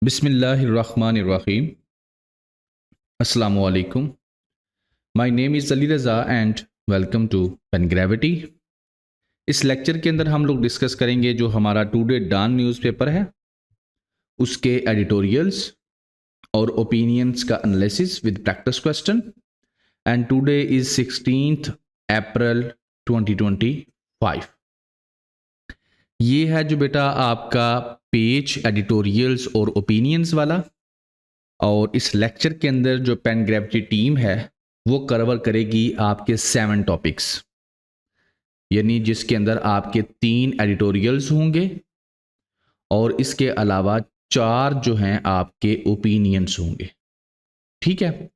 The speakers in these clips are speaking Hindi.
बिस्मिल्लाहिर्रहमानिर्रहीम। अस्सलामु अलैकुम। My name is Ali Raza and welcome to Pen Gravity. इस लेक्चर के अंदर हम लोग डिस्कस करेंगे जो हमारा टुडे डॉन न्यूज़पेपर है उसके एडिटोरियल्स और ओपिनियंस का analysis with practice question. And today is 16th अप्रैल 2025। ये है जो बेटा आपका पेज एडिटोरियल्स और ओपिनियंस वाला। और इस लेक्चर के अंदर जो पेन ग्रेविटी टीम है वो कवर करेगी आपके 7 टॉपिक्स, यानी जिसके अंदर आपके 3 एडिटोरियल्स होंगे और इसके अलावा 4 जो हैं आपके ओपिनियंस होंगे। ठीक है।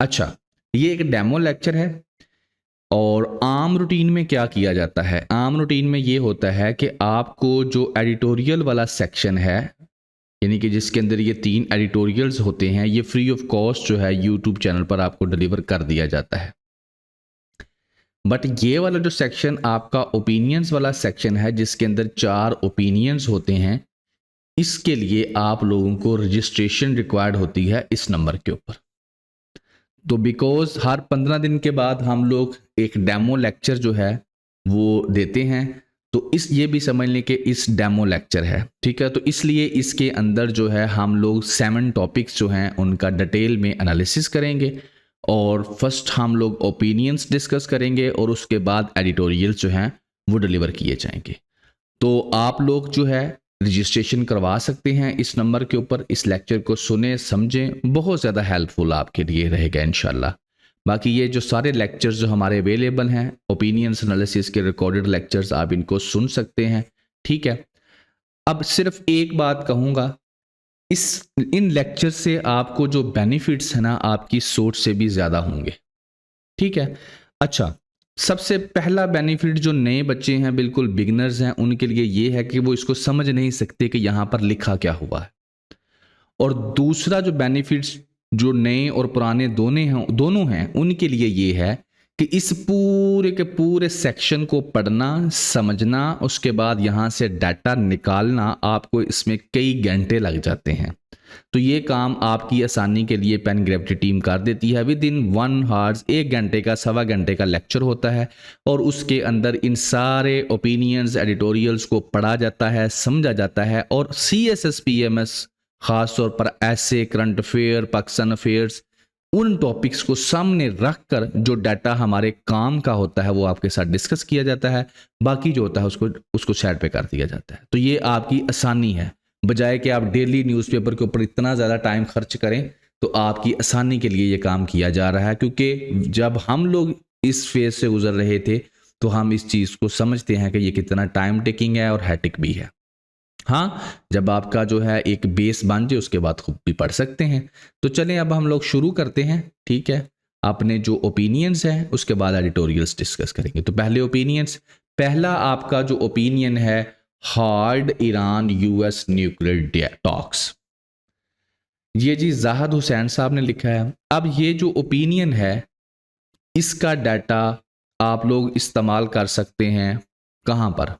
अच्छा, ये एक डेमो लेक्चर है। और आम रूटीन में क्या किया जाता है? आम रूटीन में ये होता है कि आपको जो एडिटोरियल वाला सेक्शन है, यानी कि जिसके अंदर ये 3 एडिटोरियल्स होते हैं, ये फ्री ऑफ कॉस्ट जो है यूट्यूब चैनल पर आपको डिलीवर कर दिया जाता है। बट ये वाला जो सेक्शन आपका ओपिनियंस वाला सेक्शन है, जिसके अंदर 4 ओपिनियंस होते हैं, इसके लिए आप लोगों को रजिस्ट्रेशन रिक्वायर्ड होती है इस नंबर के ऊपर। तो बिकॉज हर 15 दिन के बाद हम लोग एक डेमो लेक्चर जो है वो देते हैं, तो इस ये भी समझ लें कि इस डेमो लेक्चर है। ठीक है। तो इसलिए इसके अंदर जो है हम लोग 7 टॉपिक्स जो हैं उनका डिटेल में एनालिसिस करेंगे। और फर्स्ट हम लोग ओपिनियंस डिस्कस करेंगे और उसके बाद एडिटोरियल्स जो हैं वो डिलीवर किए जाएंगे। तो आप लोग जो है रजिस्ट्रेशन करवा सकते हैं इस नंबर के ऊपर। इस लेक्चर को सुने समझें, बहुत ज़्यादा हेल्पफुल आपके लिए रहेगा इंशाल्लाह। बाकी ये जो सारे लेक्चर्स जो हमारे अवेलेबल हैं, ओपिनियंस एनालिसिस के रिकॉर्डेड लेक्चर्स, आप इनको सुन सकते हैं। ठीक है। अब सिर्फ एक बात कहूँगा, इन लेक्चर से आपको जो बेनिफिट्स है ना, आपकी सोच से भी ज़्यादा होंगे। ठीक है। अच्छा, सबसे पहला बेनिफिट जो नए बच्चे हैं, बिल्कुल बिगिनर्स हैं, उनके लिए ये है कि वो इसको समझ नहीं सकते कि यहाँ पर लिखा क्या हुआ है। और दूसरा जो बेनिफिट्स जो नए और पुराने दोनों हैं उनके लिए ये है कि इस पूरे के पूरे सेक्शन को पढ़ना, समझना, उसके बाद यहाँ से डाटा निकालना, आपको इसमें कई घंटे लग जाते हैं। तो ये काम आपकी आसानी के लिए पेन ग्रेविटी टीम कर देती है। विद इन 1 आवर्स, 1 घंटे का, सवा घंटे का लेक्चर होता है और उसके अंदर इन सारे ओपिनियंस एडिटोरियल्स को पढ़ा जाता है, समझा जाता है। और CSS PMS ख़ास तौर पर ऐसे करंट अफेयर, पाकिस्तान अफेयर्स, उन टॉपिक्स को सामने रखकर जो डाटा हमारे काम का होता है वो आपके साथ डिस्कस किया जाता है। बाकी जो होता है उसको साइड पे कर दिया जाता है। तो ये आपकी आसानी है, बजाय कि आप डेली न्यूज़पेपर के ऊपर इतना ज़्यादा टाइम खर्च करें। तो आपकी आसानी के लिए ये काम किया जा रहा है, क्योंकि जब हम लोग इस फेज से गुजर रहे थे तो हम इस चीज़ को समझते हैं कि ये कितना टाइम टेकिंग है और हैटिक भी है। हाँ, जब आपका जो है एक बेस बन जाए उसके बाद खुद भी पढ़ सकते हैं। तो चलें अब हम लोग शुरू करते हैं। ठीक है। अपने जो ओपिनियंस हैं उसके बाद एडिटोरियल्स डिस्कस करेंगे। तो पहले ओपिनियंस, पहला आपका जो ओपिनियन है, hard Iran US nuclear talks. ये जी जाहिद हुसैन साहब ने लिखा है। अब ये जो ओपिनियन है इसका डाटा आप लोग इस्तेमाल कर सकते हैं कहाँ पर?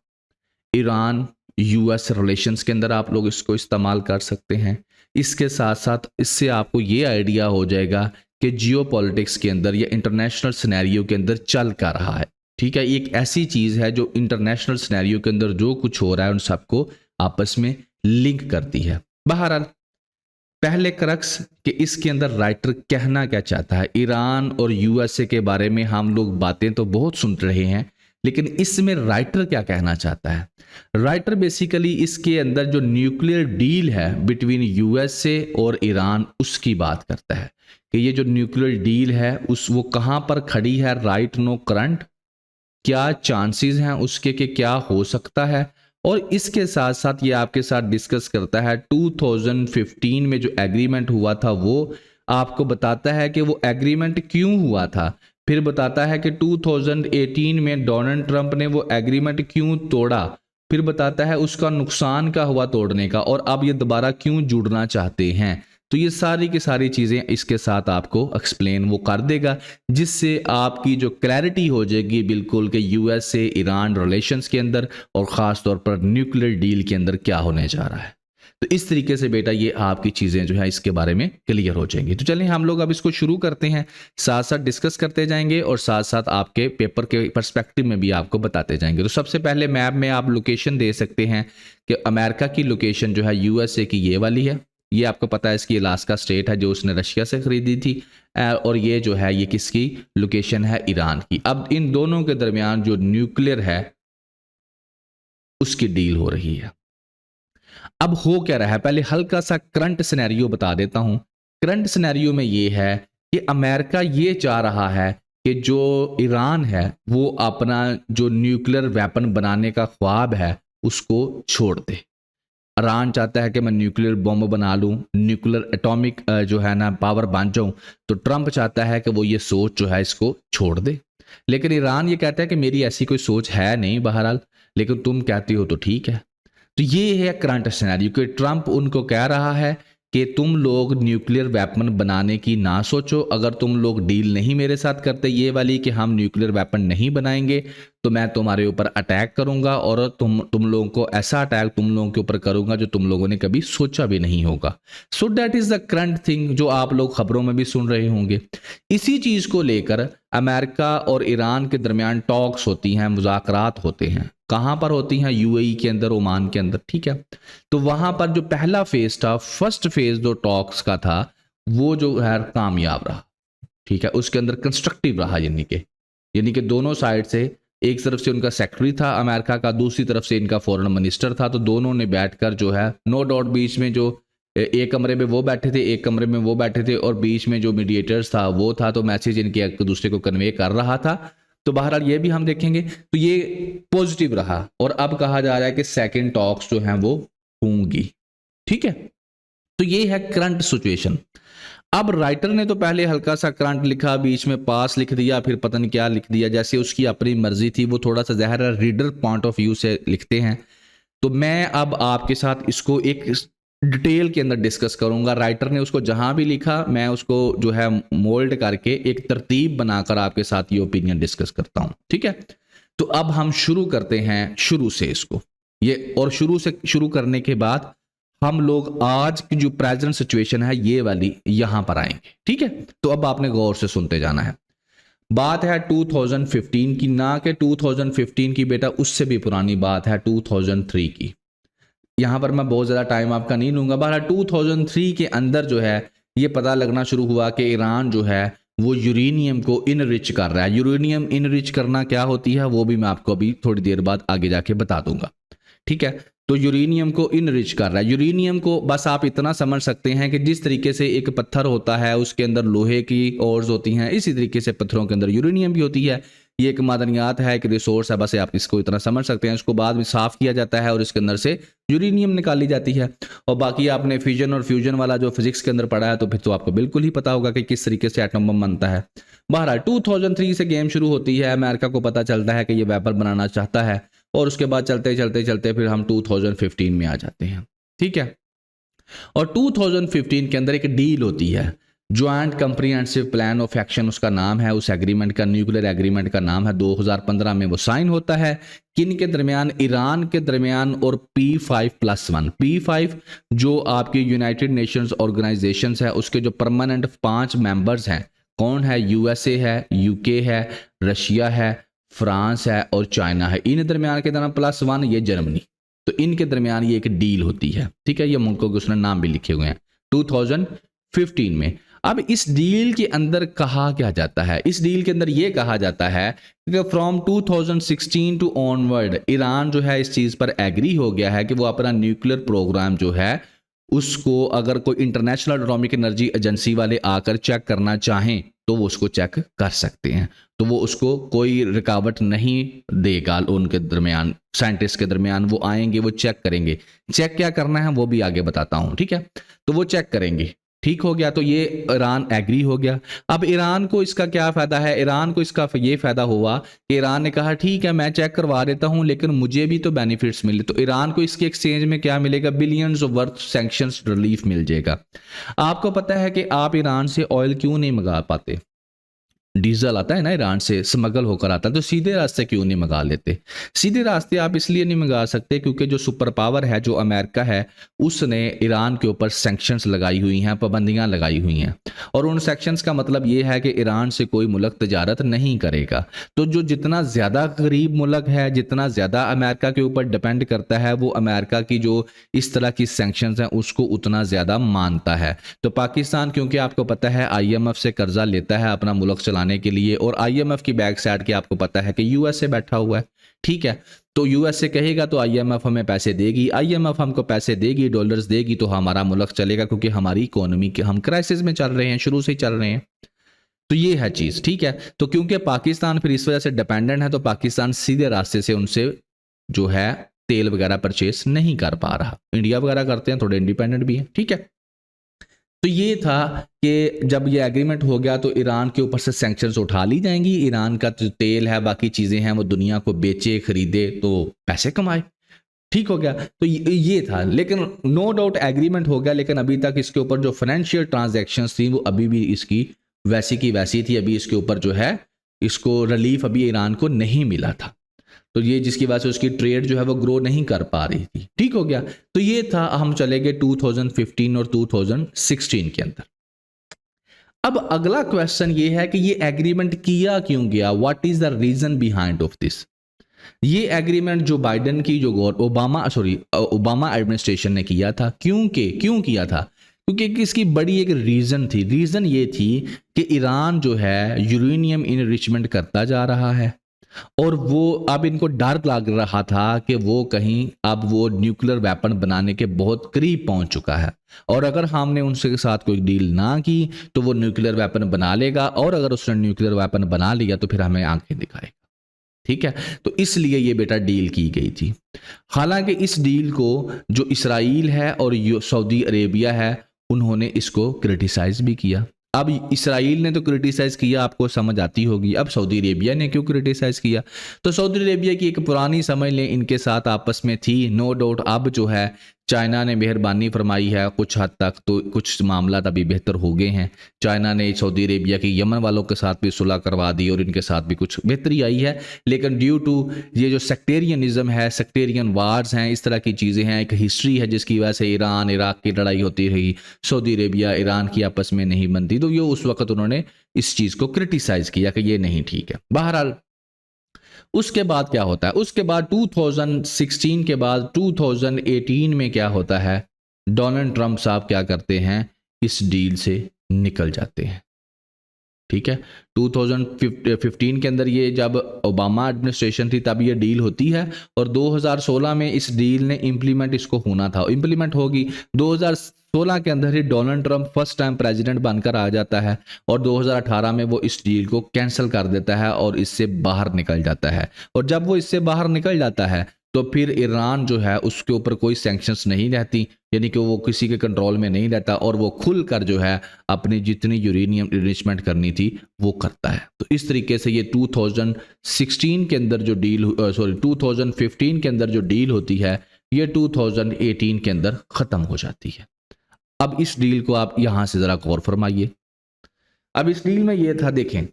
ईरान US रिलेशंस के अंदर आप लोग इसको इस्तेमाल कर सकते हैं। इसके साथ साथ इससे आपको ये आइडिया हो जाएगा कि जियोपॉलिटिक्स के अंदर या इंटरनेशनल सिनेरियो के अंदर चल क्या रहा है। ठीक है। एक ऐसी चीज़ है जो इंटरनेशनल सिनेरियो के अंदर जो कुछ हो रहा है उन सबको आपस में लिंक करती है। बहरहाल, पहले क्रक्स कि इसके अंदर राइटर कहना क्या चाहता है। ईरान और USA के बारे में हम लोग बातें तो बहुत सुन रहे हैं, लेकिन इसमें राइटर क्या कहना चाहता है? राइटर बेसिकली इसके अंदर जो न्यूक्लियर डील है बिटवीन USA और ईरान, उसकी बात करता है कि ये जो न्यूक्लियर डील है वो कहाँ पर खड़ी है राइट नो करंट, क्या चांसेस हैं उसके कि क्या हो सकता है। और इसके साथ साथ ये आपके साथ डिस्कस करता है 2015 में जो एग्रीमेंट हुआ था वो आपको बताता है कि वो एग्रीमेंट क्यों हुआ था। फिर बताता है कि 2018 में डोनाल्ड ट्रंप ने वो एग्रीमेंट क्यों तोड़ा। फिर बताता है उसका नुकसान क्या हुआ तोड़ने का और अब ये दोबारा क्यों जुड़ना चाहते हैं। तो ये सारी की सारी चीज़ें इसके साथ आपको एक्सप्लेन वो कर देगा, जिससे आपकी जो क्लैरिटी हो जाएगी बिल्कुल कि USA ईरान रिलेशंस के अंदर और ख़ास तौर पर न्यूक्लियर डील के अंदर क्या होने जा रहा है। तो इस तरीके से बेटा ये आपकी चीज़ें जो है इसके बारे में क्लियर हो जाएंगी। तो चलिए हम लोग अब इसको शुरू करते हैं, साथ साथ डिस्कस करते जाएंगे और साथ साथ आपके पेपर के पर्सपेक्टिव में भी आपको बताते जाएंगे। तो सबसे पहले मैप में आप लोकेशन दे सकते हैं कि अमेरिका की लोकेशन जो है यूएसए की ये वाली है, ये आपको पता है इसकी अलास्का स्टेट है जो उसने रशिया से खरीदी थी, और ये जो है ये किसकी लोकेशन है, ईरान की। अब इन दोनों के दरमियान जो न्यूक्लियर है उसकी डील हो रही है। अब हो क्या रहा है, पहले हल्का सा करंट सिनेरियो बता देता हूं। करंट सिनेरियो में ये है कि अमेरिका ये चाह रहा है कि जो ईरान है वो अपना जो न्यूक्लियर वेपन बनाने का ख्वाब है उसको छोड़ दे। ईरान चाहता है कि मैं न्यूक्लियर बॉम्ब बना लूं, न्यूक्लियर एटॉमिक जो है ना पावर बन जाऊं। तो ट्रंप चाहता है कि वो ये सोच जो है इसको छोड़ दे, लेकिन ईरान ये कहता है कि मेरी ऐसी कोई सोच है नहीं बहरहाल, लेकिन तुम कहती हो तो ठीक है। तो ये है करंट सिनेरियो कि ट्रंप उनको कह रहा है कि तुम लोग न्यूक्लियर वेपन बनाने की ना सोचो, अगर तुम लोग डील नहीं मेरे साथ करते ये वाली कि हम न्यूक्लियर वेपन नहीं बनाएंगे तो मैं तुम्हारे ऊपर अटैक करूंगा और तुम लोगों को ऐसा अटैक तुम लोगों के ऊपर करूंगा जो तुम लोगों ने कभी सोचा भी नहीं होगा। So that is the current thing जो आप लोग खबरों में भी सुन रहे होंगे। इसी चीज को लेकर अमेरिका और ईरान के दरमियान टॉक्स होती हैं, मुज़ाकरात होते हैं। कहां पर होती हैं? यूएई के अंदर, ओमान के अंदर, ठीक है। तो वहां पर जो पहला फेज था, फर्स्ट फेज जो टॉक्स का था वो जो है कामयाब रहा, ठीक है। उसके अंदर कंस्ट्रक्टिव रहा, यानी कि दोनों साइड से, एक तरफ से उनका सेक्रेटरी था अमेरिका का, दूसरी तरफ से इनका फॉरेन मिनिस्टर था। तो दोनों ने बैठकर जो है नो डाउट बीच में जो एक कमरे में वो बैठे थे, एक कमरे में वो बैठे थे और बीच में जो मीडिएटर्स था वो था, तो मैसेज इनके एक दूसरे को कन्वे कर रहा था। तो बहरहाल ये भी हम देखेंगे, तो ये पॉजिटिव रहा। और अब कहा जा रहा है कि सेकंड टॉक्स जो हैं वो होंगी, ठीक है। तो ये है करंट सिचुएशन। अब राइटर ने तो पहले हल्का सा करंट लिखा, बीच में पास लिख दिया, फिर पता नहीं क्या लिख दिया, जैसे उसकी अपनी मर्जी थी। वो थोड़ा सा ज़ाहिर है रीडर पॉइंट ऑफ व्यू से लिखते हैं। तो मैं अब आपके साथ इसको एक डिटेल के अंदर डिस्कस करूंगा। राइटर ने उसको जहां भी लिखा मैं उसको जो है मोल्ड करके एक तरतीब बनाकर आपके साथ ये ओपिनियन डिस्कस करता हूं, ठीक है। तो अब हम शुरू करते हैं शुरू से इसको, ये और शुरू से शुरू करने के बाद हम लोग आज की जो प्रेजेंट सिचुएशन है ये वाली यहां पर आएंगे, ठीक है। तो अब आपने गौर से सुनते जाना है। बात है 2015 की, ना कि 2015 की बेटा, उससे भी पुरानी बात है 2003 की। यहां पर मैं बहुत ज़्यादा टाइम आपका नहीं लूंगा। बहरहाल 2003 के अंदर जो है ये पता लगना शुरू हुआ कि ईरान जो है वो यूरेनियम को इनरिच कर रहा है। यूरेनियम इनरिच करना क्या होती है वो भी मैं आपको अभी थोड़ी देर बाद आगे जाके बता दूंगा, ठीक है। तो यूरेनियम को इनरिच कर रहा है। यूरेनियम को बस आप इतना समझ सकते हैं कि जिस तरीके से एक पत्थर होता है उसके अंदर लोहे की ओर्स होती हैं, इसी तरीके से पत्थरों के अंदर यूरेनियम भी होती है। ये एक मादनियात है, एक रिसोर्स है, बस आप इसको इतना समझ सकते हैं। इसको बाद में साफ किया जाता है और इसके अंदर से यूरेनियम निकाली जाती है। और बाकी आपने फ्यूजन और फ्यूजन वाला जो फिजिक्स के अंदर पढ़ा है तो फिर तो आपको बिल्कुल ही पता होगा कि किस तरीके से एटम बम बनता है। बहरहाल 2003 से गेम शुरू होती है। अमेरिका को पता चलता है कि ये वेपन बनाना चाहता है और उसके बाद चलते चलते चलते फिर हम 2015 में आ जाते हैं, ठीक है। और 2015 के अंदर एक डील होती है, joint comprehensive plan of action उसका नाम है, उस एग्रीमेंट का, न्यूक्लियर एग्रीमेंट का नाम है। 2015 में वो साइन होता है। किन के दरमियान? ईरान के दरमियान और P5+1। P5 जो आपकी यूनाइटेड नेशंस ऑर्गेनाइजेशन है उसके जो परमानेंट 5 मेंबर्स हैं, कौन है? यूएसए है, यूके है, रशिया है, फ्रांस है और चाइना है। इन दरमियान के दरमियान +1 ये जर्मनी। तो इनके दरमियान ये एक डील होती है, ठीक है। ये मुल्कों के उसने नाम भी लिखे हुए हैं 2015 में। अब इस डील के अंदर कहा क्या जाता है? इस डील के अंदर ये कहा जाता है कि फ्रॉम 2016 टू ऑनवर्ड ईरान जो है इस चीज पर एग्री हो गया है कि वो अपना न्यूक्लियर प्रोग्राम जो है उसको अगर कोई इंटरनेशनल एटॉमिक एनर्जी एजेंसी वाले आकर चेक करना चाहें तो वो उसको चेक कर सकते हैं। तो वो उसको कोई रुकावट नहीं देगा। उनके दरमियान, साइंटिस्ट के दरमियान वो आएंगे, वो चेक करेंगे। चेक क्या करना है वो भी आगे बताता हूं, ठीक है। तो वो चेक करेंगे, ठीक हो गया। तो ये ईरान एग्री हो गया। अब ईरान को इसका क्या फायदा है? ईरान को इसका ये फायदा हुआ कि ईरान ने कहा ठीक है मैं चेक करवा देता हूं लेकिन मुझे भी तो बेनिफिट्स मिले। तो ईरान को इसके एक्सचेंज में क्या मिलेगा? Billions of worth sanctions relief मिल जाएगा। आपको पता है कि आप ईरान से ऑयल क्यों नहीं मंगा पाते? डीजल आता है ना ईरान से, स्मगल होकर आता है, तो सीधे रास्ते क्यों नहीं मंगा लेते? सीधे रास्ते आप इसलिए नहीं मंगा सकते क्योंकि जो सुपर पावर है, जो अमेरिका है, उसने ईरान के ऊपर सैंक्शंस लगाई हुई हैं, पाबंदियां लगाई हुई हैं। और उन सैंक्शंस का मतलब ये है कि ईरान से कोई मुल्क तजारत नहीं करेगा। तो जो जितना ज़्यादा गरीब मुल्क है, जितना ज़्यादा अमेरिका के ऊपर डिपेंड करता है, वो अमेरिका की जो इस तरह की सैंक्शंस हैं उसको उतना ज़्यादा मानता है। तो पाकिस्तान, क्योंकि आपको पता है IMF से कर्जा लेता है अपना मुल्क चलाने के लिए, और IMF की बैक साइड के आपको पता है कि यूएसए बैठा हुआ है, ठीक है। तो यूएसए कहेगा तो IMF हमें पैसे देगी, IMF हमको पैसे देगी, डॉलर्स देगी, तो हमारा मुल्क चलेगा, क्योंकि हमारी इकोनॉमी के हम क्राइसिस में चल रहे हैं, शुरू से ही चल रहे हैं। तो ये है चीज़, ठीक है। तो क्योंकि पाकिस्तान फिर इस वजह से डिपेंडेंट है, तो पाकिस्तान सीधे रास्ते से उनसे जो है तेल वगैरह परचेस नहीं कर पा रहा। इंडिया वगैरह करते हैं, थोड़े इंडिपेंडेंट भी हैं, ठीक है। तो ये था कि जब ये एग्रीमेंट हो गया तो ईरान के ऊपर से सैंक्शंस उठा ली जाएंगी, ईरान का जो तेल है, बाकी चीज़ें हैं, वो दुनिया को बेचे, खरीदे, तो पैसे कमाए, ठीक हो गया। तो ये था, लेकिन नो डाउट एग्रीमेंट हो गया, लेकिन अभी तक इसके ऊपर जो फाइनेंशियल ट्रांजैक्शंस थी वो अभी भी इसकी वैसी की वैसी थी। अभी इसके ऊपर जो है, इसको रिलीफ अभी ईरान को नहीं मिला था, तो ये जिसकी वजह से उसकी ट्रेड जो है वो ग्रो नहीं कर पा रही थी, ठीक हो गया। तो ये था, हम चले गए 2015 और 2016 के अंदर। अब अगला क्वेश्चन ये है कि ये एग्रीमेंट किया क्यों गया, what is the reason behind of this. ये एग्रीमेंट जो बाइडेन की जो ओबामा एडमिनिस्ट्रेशन ने किया था, क्यों किया था? क्योंकि इसकी बड़ी एक रीजन थी। रीजन ये थी कि ईरान जो है यूरेनियम इनरिचमेंट करता जा रहा है, और वो अब इनको डर लग रहा था कि वो कहीं अब वो न्यूक्लियर वेपन बनाने के बहुत करीब पहुंच चुका है, और अगर हमने उनसे साथ कोई डील ना की तो वो न्यूक्लियर वेपन बना लेगा, और अगर उसने न्यूक्लियर वेपन बना लिया तो फिर हमें आंखें दिखाएगा, ठीक है। तो इसलिए ये बेटा डील की गई थी। हालांकि इस डील को जो इसराइल है और सऊदी अरेबिया है, उन्होंने इसको क्रिटिसाइज भी किया। अब इसराइल ने तो क्रिटिसाइज किया, आपको समझ आती होगी। अब सऊदी अरेबिया ने क्यों क्रिटिसाइज किया? तो सऊदी अरेबिया की एक पुरानी समझ लें इनके साथ आपस में थी, नो डाउट। अब जो है चाइना ने मेहरबानी फरमाई है कुछ हद तक, तो कुछ मामला अभी बेहतर हो गए हैं। चाइना ने सऊदी अरेबिया की यमन वालों के साथ भी सुलह करवा दी और इनके साथ भी कुछ बेहतरी आई है। लेकिन ड्यू टू ये जो सेक्टेरियनिज्म है, सेक्टेरियन वार्स हैं, इस तरह की चीज़ें हैं, एक हिस्ट्री है जिसकी वजह से ईरान इराक की लड़ाई होती रही, सऊदी अरेबिया ईरान की आपस में नहीं बनती, तो ये उस वक्त उन्होंने इस चीज़ को क्रिटिसाइज़ किया कि ये नहीं ठीक है। बहरहाल उसके बाद क्या होता है? उसके बाद 2016 के बाद 2018 में क्या होता है? डोनाल्ड ट्रंप साहब क्या करते हैं? इस डील से निकल जाते हैं, ठीक है। 2015 के अंदर ये जब ओबामा एडमिनिस्ट्रेशन थी तब ये डील होती है, और 2016 में इस डील ने इम्प्लीमेंट इसको होना था, इम्प्लीमेंट होगी। 2016 के अंदर ही Donald Trump first time president बनकर आ जाता है, और 2018 में वो इस डील को कैंसिल कर देता है और इससे बाहर निकल जाता है। और जब वो इससे बाहर निकल जाता है तो फिर ईरान जो है उसके ऊपर कोई सैंक्शंस नहीं रहती, यानी कि वो किसी के कंट्रोल में नहीं रहता, और वो खुलकर जो है अपनी जितनी यूरेनियम इनरिचमेंट करनी थी वो करता है। तो इस तरीके से ये 2016 के अंदर जो डील 2015 के अंदर जो डील होती है, ये 2018 के अंदर ख़त्म हो जाती है। अब इस डील को आप यहाँ से ज़रा गौर फरमाइए। अब इस डील में ये था, देखें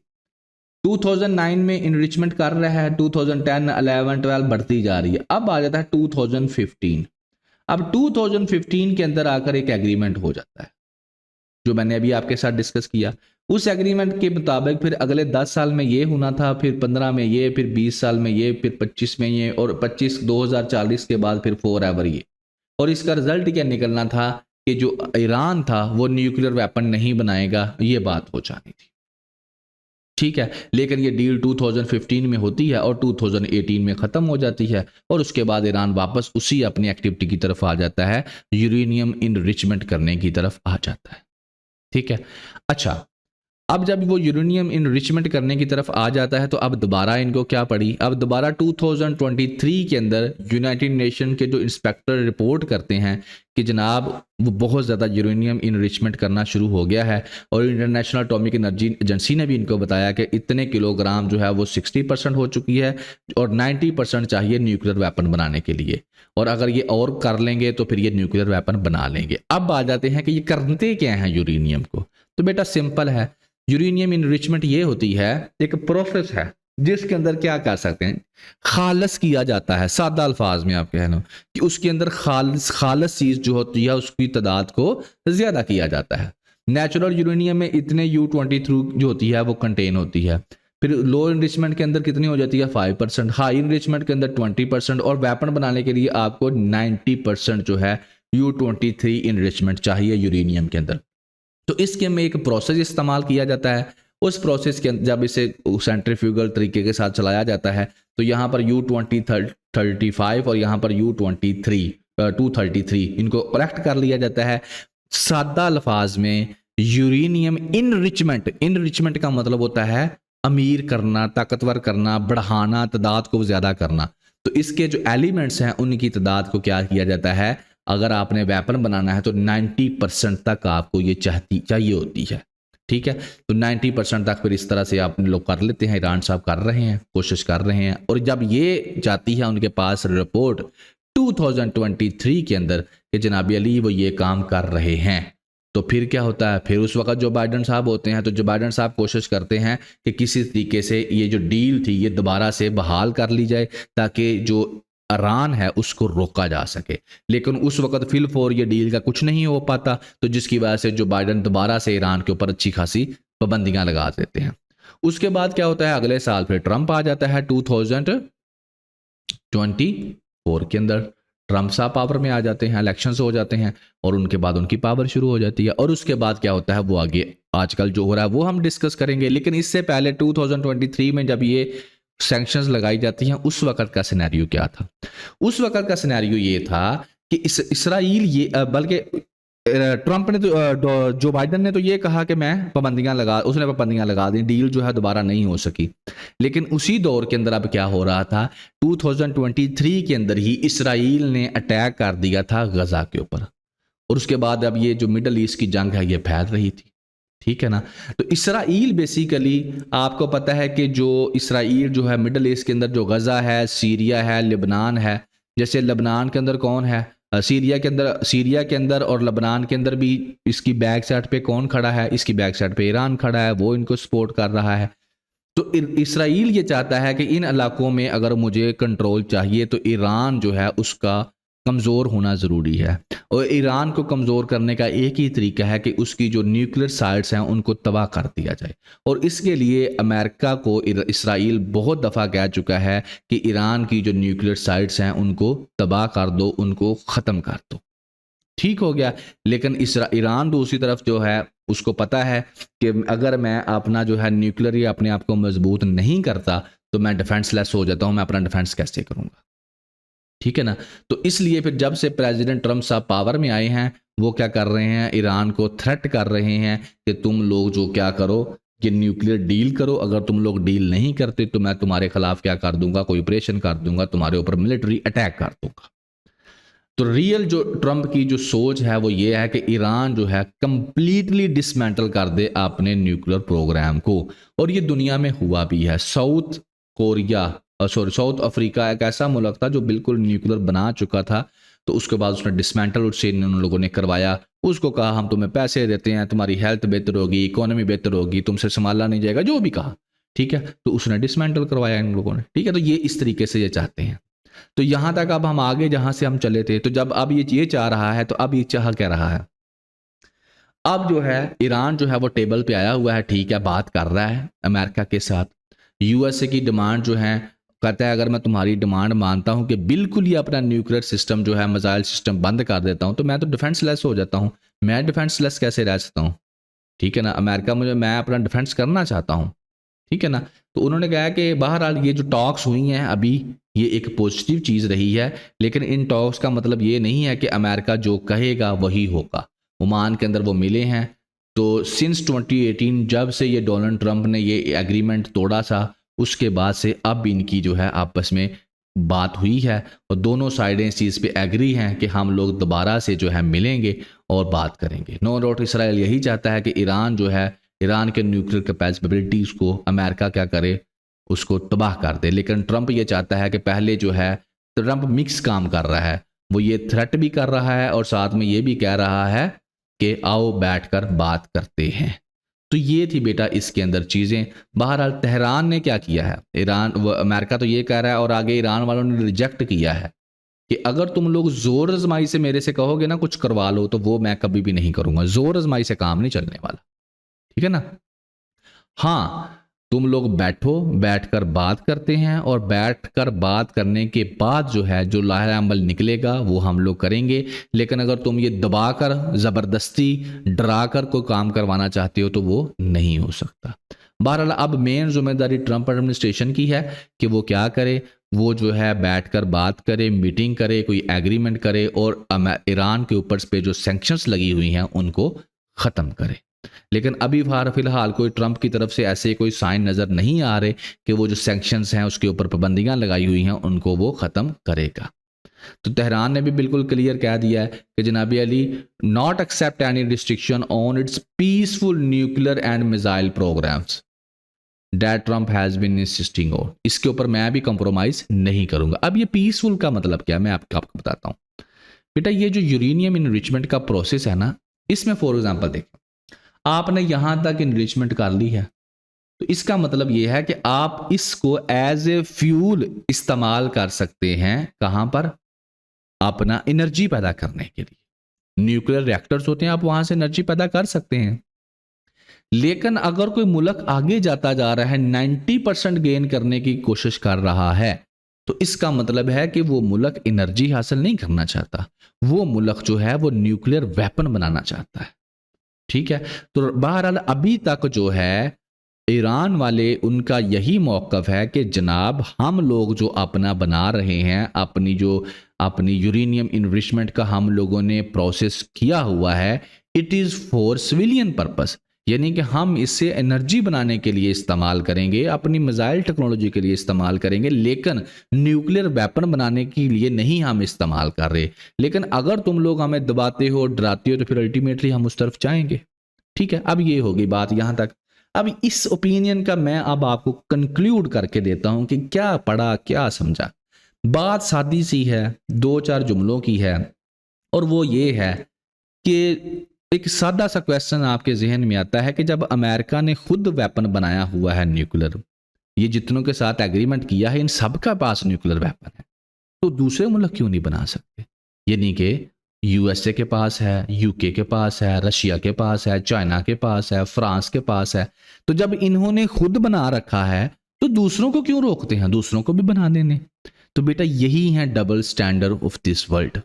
2009 में इनरिचमेंट कर रहा है, 2010, 11, 12 बढ़ती जा रही है। अब आ जाता है 2015। अब 2015 के अंदर आकर एक एग्रीमेंट हो जाता है जो मैंने अभी आपके साथ डिस्कस किया। उस एग्रीमेंट के मुताबिक फिर अगले 10 साल में ये होना था, फिर 15 में ये, फिर 20 साल में ये, फिर 25 में ये, और 2040 के बाद फिर फॉर एवर ये। और इसका रिजल्ट क्या निकलना था कि जो ईरान था वो न्यूक्लियर वेपन नहीं बनाएगा, ये बात हो जानी थी, ठीक है। लेकिन ये डील 2015 में होती है और 2018 में ख़त्म हो जाती है, और उसके बाद ईरान वापस उसी अपनी एक्टिविटी की तरफ आ जाता है, यूरेनियम इनरिचमेंट करने की तरफ आ जाता है, ठीक है। अच्छा, अब जब वो यूरेनियम इनरिचमेंट करने की तरफ आ जाता है तो अब दोबारा इनको क्या पड़ी? अब दोबारा 2023 के अंदर यूनाइटेड नेशन के जो इंस्पेक्टर रिपोर्ट करते हैं कि जनाब वो बहुत ज़्यादा यूरेनियम इनरिचमेंट करना शुरू हो गया है, और इंटरनेशनल एटॉमिक एनर्जी एजेंसी ने भी इनको बताया कि इतने किलोग्राम जो है वो 60% हो चुकी है, और 90% चाहिए न्यूक्लियर वेपन बनाने के लिए, और अगर ये और कर लेंगे तो फिर ये न्यूक्लियर वेपन बना लेंगे। अब आ जाते हैं कि ये करते क्या हैं यूरेनियम को? तो बेटा सिंपल है, यूरेनियम इनरिचमेंट ये होती है, एक प्रोसेस है जिसके अंदर क्या कर सकते हैं, खालस किया जाता है। सादा अल्फाज में आप कह लो कि उसके अंदर खालस चीज़ जो होती है उसकी तादाद को ज़्यादा किया जाता है। नेचुरल यूरेनियम में इतने U23 जो होती है वो कंटेन होती है। फिर लो इनरिचमेंट के अंदर कितनी हो जाती है 5%, हाई इनरिचमेंट के अंदर 20%, और वेपन बनाने के लिए आपको 90% जो है U23 इनरिचमेंट चाहिए यूरेनियम के अंदर। तो इसके में एक प्रोसेस इस्तेमाल किया जाता है। उस प्रोसेस के जब इसे सेंट्रीफ्यूगल तरीके के साथ चलाया जाता है तो यहाँ पर U35 और यहाँ पर U233 इनको कलेक्ट कर लिया जाता है। सादा अल्फाज में यूरेनियम इनरिचमेंट का मतलब होता है अमीर करना, ताकतवर करना, बढ़ाना, तादाद को ज़्यादा करना। तो इसके जो एलिमेंट्स हैं उनकी तादाद को क्या किया जाता है, अगर आपने वेपन बनाना है तो 90% तक आपको ये चाहिए होती है। ठीक है, तो 90% तक फिर इस तरह से आप लोग कर लेते हैं, ईरान साहब कर रहे हैं, कोशिश कर रहे हैं। और जब ये जाती है उनके पास रिपोर्ट 2023 के अंदर कि जनाब अली वो ये काम कर रहे हैं, तो फिर क्या होता है, फिर उस वक्त जो बाइडन साहब होते हैं तो जो बाइडन साहब कोशिश करते हैं कि किसी तरीके से ये जो डील थी ये दोबारा से बहाल कर ली जाए ताकि जो ईरान है उसको रोका जा सके। लेकिन उस वक्त फिल फॉर ये डील का कुछ नहीं हो पाता, तो जिसकी वजह से जो बाइडन दोबारा से ईरान के ऊपर अच्छी खासी पाबंदियां लगा देते हैं। उसके बाद क्या होता है, अगले साल फिर ट्रंप आ जाता है 2024 के अंदर। ट्रंप साहब पावर में आ जाते हैं, इलेक्शंस हो जाते हैं और उनके बाद उनकी पावर शुरू हो जाती है। और उसके बाद क्या होता है वो आगे आजकल जो हो रहा है वो हम डिस्कस करेंगे। लेकिन इससे पहले 2023 में जब ये सैंक्शंस लगाई जाती हैं उस वक्त का सिनेरियो क्या था। उस वक्त का सिनेरियो ये था कि इसराइल ये बल्कि ट्रंप ने तो जो बाइडन ने तो ये कहा कि मैं उसने पाबंदियां लगा दी, डील जो है दोबारा नहीं हो सकी। लेकिन उसी दौर के अंदर अब क्या हो रहा था, 2023 के अंदर ही इसराइल ने अटैक कर दिया था गजा के ऊपर, और उसके बाद अब ये जो मिडल ईस्ट की जंग है ये फैल रही थी। ठीक है ना, तो इसराइल बेसिकली आपको पता है कि जो इसराइल जो है मिडल ईस्ट के अंदर जो गजा है, सीरिया है, लेबनान है। जैसे लेबनान के अंदर कौन है, सीरिया के अंदर और लेबनान के अंदर भी इसकी बैक साइड पे कौन खड़ा है, इसकी बैक साइड पे ईरान खड़ा है, वो इनको सपोर्ट कर रहा है। तो इसराइल ये चाहता है कि इन इलाकों में अगर मुझे कंट्रोल चाहिए तो ईरान जो है उसका कमज़ोर होना ज़रूरी है। और ईरान को कमज़ोर करने का एक ही तरीका है कि उसकी जो न्यूक्लियर साइट्स हैं उनको तबाह कर दिया जाए। और इसके लिए अमेरिका को इसराइल बहुत दफ़ा कह चुका है कि ईरान की जो न्यूक्लियर साइट्स हैं उनको तबाह कर दो, उनको ख़त्म कर दो। ठीक हो गया। लेकिन ईरान दूसरी तरफ जो है उसको पता है कि अगर मैं अपना जो है न्यूक्लियर अपने आप को मजबूत नहीं करता तो मैं डिफेंसलेस हो जाता हूँ, मैं अपना डिफेंस कैसे करूँगा। ठीक है ना, तो इसलिए फिर जब से प्रेसिडेंट ट्रंप साहब पावर में आए हैं वो क्या कर रहे हैं, ईरान को थ्रेट कर रहे हैं कि तुम लोग जो क्या करो कि न्यूक्लियर डील करो, अगर तुम लोग डील नहीं करते तो मैं तुम्हारे खिलाफ क्या कर दूंगा, कोई ऑपरेशन कर दूंगा, तुम्हारे ऊपर मिलिट्री अटैक कर दूंगा। तो रियल जो ट्रंप की जो सोच है वो ये है कि ईरान जो है कंप्लीटली डिसमेंटल कर दे अपने न्यूक्लियर प्रोग्राम को। और ये दुनिया में हुआ भी है। साउथ अफ्रीका एक ऐसा मुल्क था जो बिल्कुल न्यूक्लियर बना चुका था, तो उसके बाद उसने डिसमेंटल उससे उन लोगों ने करवाया। उसको कहा हम तुम्हें पैसे देते हैं, तुम्हारी हेल्थ बेहतर होगी, इकोनॉमी बेहतर होगी, तुमसे संभाला नहीं जाएगा, जो भी कहा। ठीक है, तो उसने डिसमेंटल करवाया इन लोगों ने। ठीक है, तो ये इस तरीके से ये चाहते हैं। तो यहां तक अब हम आगे जहां से हम चले थे, तो जब अब ये चाह रहा है तो अब ये चाह क्या रहा है, अब जो है ईरान जो है वो टेबल पे आया हुआ है। ठीक है, बात कर रहा है अमेरिका के साथ। यूएसए की डिमांड जो है कहता है अगर मैं तुम्हारी डिमांड मानता हूं कि बिल्कुल ही अपना न्यूक्लियर सिस्टम जो है मिसाइल सिस्टम बंद कर देता हूं तो मैं तो डिफेंसलेस हो जाता हूं। मैं डिफेंसलेस कैसे रह सकता हूं। ठीक है ना, अमेरिका मैं अपना डिफेंस करना चाहता हूं। ठीक है ना, तो उन्होंने कहा कि बहरहाल ये जो टॉक्स हुई हैं अभी ये एक पॉजिटिव चीज़ रही है, लेकिन इन टॉक्स का मतलब ये नहीं है कि अमेरिका जो कहेगा वही होगा। ओमान के अंदर वो मिले हैं, तो सिंस 2018 जब से ये डोनाल्ड ट्रंप ने ये एग्रीमेंट तोड़ा था उसके बाद से अब इनकी जो है आपस में बात हुई है और दोनों साइडें इस चीज़ पे एग्री हैं कि हम लोग दोबारा से जो है मिलेंगे और बात करेंगे। नो डाउट इसराइल यही चाहता है कि ईरान जो है, ईरान के न्यूक्लियर कैपेबिलिटीज़ को अमेरिका क्या करे, उसको तबाह कर दे। लेकिन ट्रंप ये चाहता है कि पहले जो है, ट्रंप मिक्स काम कर रहा है। वो ये थ्रेट भी कर रहा है और साथ में ये भी कह रहा है कि आओ बैठकर बात करते हैं। तो ये थी बेटा इसके अंदर चीज़ें। बहरहाल तेहरान ने क्या किया है, अमेरिका तो ये कह रहा है और आगे ईरान वालों ने रिजेक्ट किया है कि अगर तुम लोग जोर आजमाई से मेरे से कहोगे ना कुछ करवा लो, तो वो मैं कभी भी नहीं करूंगा। जोर आजमाई से काम नहीं चलने वाला, ठीक है ना। हाँ, तुम लोग बैठो, बैठकर बात करते हैं और बैठकर बात करने के बाद जो है जो लाहे अमल निकलेगा वो हम लोग करेंगे। लेकिन अगर तुम ये दबाकर ज़बरदस्ती डराकर कोई काम करवाना चाहते हो तो वो नहीं हो सकता। बहरहाल अब मेन जिम्मेदारी ट्रंप एडमिनिस्ट्रेशन की है कि वो क्या करे, वो जो है बैठकर बात करे, मीटिंग करे, कोई एग्रीमेंट करे और ईरान के ऊपर पे जो सैंक्शंस लगी हुई हैं उनको ख़त्म करे। लेकिन अभी फिलहाल कोई ट्रंप की तरफ से ऐसे कोई साइन नज़र नहीं आ रहे कि वो जो सैंक्शंस हैं उसके ऊपर पाबंदियां लगाई हुई हैं उनको वो ख़त्म करेगा। तो तेहरान ने भी बिल्कुल क्लियर कह दिया है कि जनाब Ali not accept any restriction on its peaceful nuclear and missile programmes that Trump has been insisting on. इसके ऊपर मैं भी कंप्रोमाइज़ नहीं करूंगा। अब ये पीसफुल का मतलब क्या, मैं आपको बताता हूँ बेटा। ये जो यूरेनियम इनरिचमेंट का प्रोसेस है ना, इसमें फॉर एग्जाम्पल देखें, आपने यहां तक इनरिचमेंट कर ली है, तो इसका मतलब यह है कि आप इसको एज ए फ्यूल इस्तेमाल कर सकते हैं। कहां पर? अपना एनर्जी पैदा करने के लिए न्यूक्लियर रिएक्टर्स होते हैं, आप वहां से एनर्जी पैदा कर सकते हैं। लेकिन अगर कोई मुल्क आगे जाता जा रहा है, 90% गेन करने की कोशिश कर रहा है, तो इसका मतलब है कि वो मुल्क एनर्जी हासिल नहीं करना चाहता, वो मुल्क जो है वो न्यूक्लियर वेपन बनाना चाहता है। ठीक है, तो बहरहाल अभी तक जो है ईरान वाले उनका यही मौकफ है कि जनाब हम लोग जो अपना बना रहे हैं, अपनी यूरेनियम इनरिचमेंट का हम लोगों ने प्रोसेस किया हुआ है, it is for civilian purpose, यानी कि हम इससे एनर्जी बनाने के लिए इस्तेमाल करेंगे, अपनी मिसाइल टेक्नोलॉजी के लिए इस्तेमाल करेंगे, लेकिन न्यूक्लियर वेपन बनाने के लिए नहीं हम इस्तेमाल कर रहे। लेकिन अगर तुम लोग हमें दबाते हो, डराते हो, तो फिर अल्टीमेटली हम उस तरफ जाएंगे। ठीक है, अब ये होगी बात यहां तक। अब इस ओपिनियन का मैं अब आपको कंक्लूड करके देता हूं कि क्या पढ़ा क्या समझा। बात सादी सी है, 2-4 जुमलों की है, और वो ये है कि एक सादा सा क्वेश्चन आपके जहन में आता है कि जब अमेरिका ने खुद वेपन बनाया हुआ है न्यूक्लियर, ये जितनों के साथ एग्रीमेंट किया है इन सब का पास न्यूक्लियर वेपन है, तो दूसरे मुल्क क्यों नहीं बना सकते? यानी कि यूएसए के पास है, यूके के पास है, रशिया के पास है, चाइना के पास है, फ्रांस के पास है। तो जब इन्होंने खुद बना रखा है तो दूसरों को क्यों रोकते हैं? दूसरों को भी बना देने। तो बेटा यही है double standard of this world.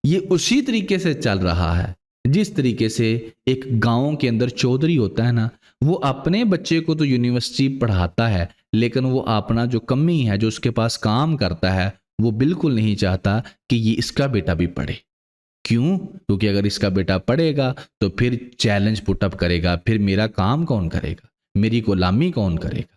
ये उसी तरीके से चल रहा है जिस तरीके से एक गांव के अंदर चौधरी होता है ना, वो अपने बच्चे को तो यूनिवर्सिटी पढ़ाता है, लेकिन वो अपना जो कमी है, जो उसके पास काम करता है, वो बिल्कुल नहीं चाहता कि ये इसका बेटा भी पढ़े। क्यों? क्योंकि अगर इसका बेटा पढ़ेगा तो फिर चैलेंज पुटअप करेगा, फिर मेरा काम कौन करेगा, मेरी गुलामी कौन करेगा।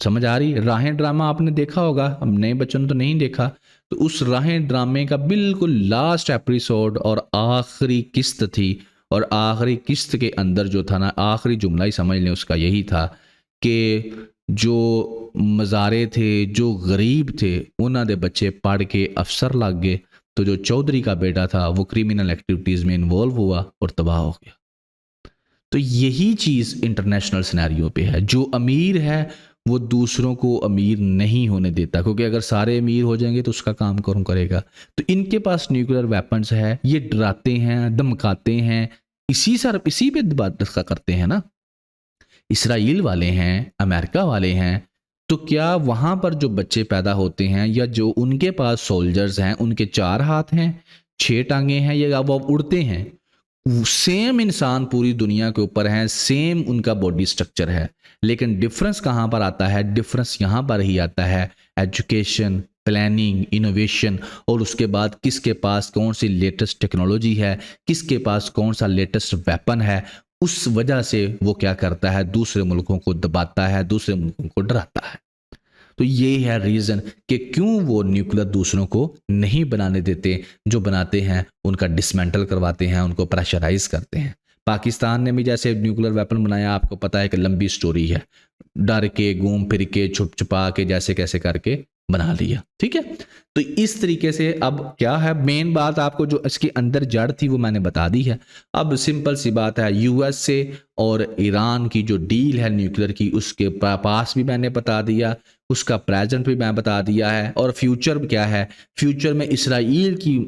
समझ आ रही? राहें ड्रामा आपने देखा होगा, हम नए बच्चों ने तो नहीं देखा। तो उस राहें ड्रामे का बिल्कुल लास्ट एपिसोड और आखिरी किस्त थी, और आखिरी किस्त के अंदर जो था ना, आखिरी जुमला ही समझ लें उसका यही था कि जो मज़ारे थे, जो गरीब थे, उन्होंने बच्चे पढ़ के अफसर लग गए, तो जो चौधरी का बेटा था वो क्रिमिनल एक्टिविटीज़ में इन्वॉल्व हुआ और तबाह हो गया। तो यही चीज़ इंटरनेशनल सिनेरियो पे है। जो अमीर है वो दूसरों को अमीर नहीं होने देता, क्योंकि अगर सारे अमीर हो जाएंगे तो उसका काम कौन करेगा। तो इनके पास न्यूक्लियर वेपन्स है, ये डराते हैं, धमकाते हैं, इसी पे बात करते हैं ना। इसराइल वाले हैं, अमेरिका वाले हैं, तो क्या वहां पर जो बच्चे पैदा होते हैं या जो उनके पास सोल्जर्स हैं, उनके 4 हाथ हैं, 6 टांगे हैं, या वो उड़ते हैं? सेम इंसान पूरी दुनिया के ऊपर हैं, सेम उनका बॉडी स्ट्रक्चर है, लेकिन डिफरेंस कहां पर आता है? डिफरेंस यहां पर ही आता है एजुकेशन, प्लानिंग, इनोवेशन, और उसके बाद किसके पास कौन सी लेटेस्ट टेक्नोलॉजी है, किसके पास कौन सा लेटेस्ट वेपन है। उस वजह से वो क्या करता है? दूसरे मुल्कों को दबाता है, दूसरे मुल्कों को डराता है। तो ये है रीज़न कि क्यों वो न्यूक्लियर दूसरों को नहीं बनाने देते, जो बनाते हैं उनका डिसमेंटल करवाते हैं, उनको प्रेशराइज करते हैं। पाकिस्तान ने भी जैसे न्यूक्लियर वेपन बनाया, आपको पता है कि लंबी स्टोरी है, डर के, घूम फिर के, छुप छुपा के, जैसे कैसे करके बना लिया। ठीक है, तो इस तरीके से अब क्या है, मेन बात आपको जो इसके अंदर जड़ थी वो मैंने बता दी है। अब सिंपल सी बात है, यूएस से और ईरान की जो डील है न्यूक्लियर की, उसके पास भी मैंने बता दिया, उसका प्रेजेंट भी मैं बता दिया है, और फ्यूचर क्या है, फ्यूचर में इसराइल की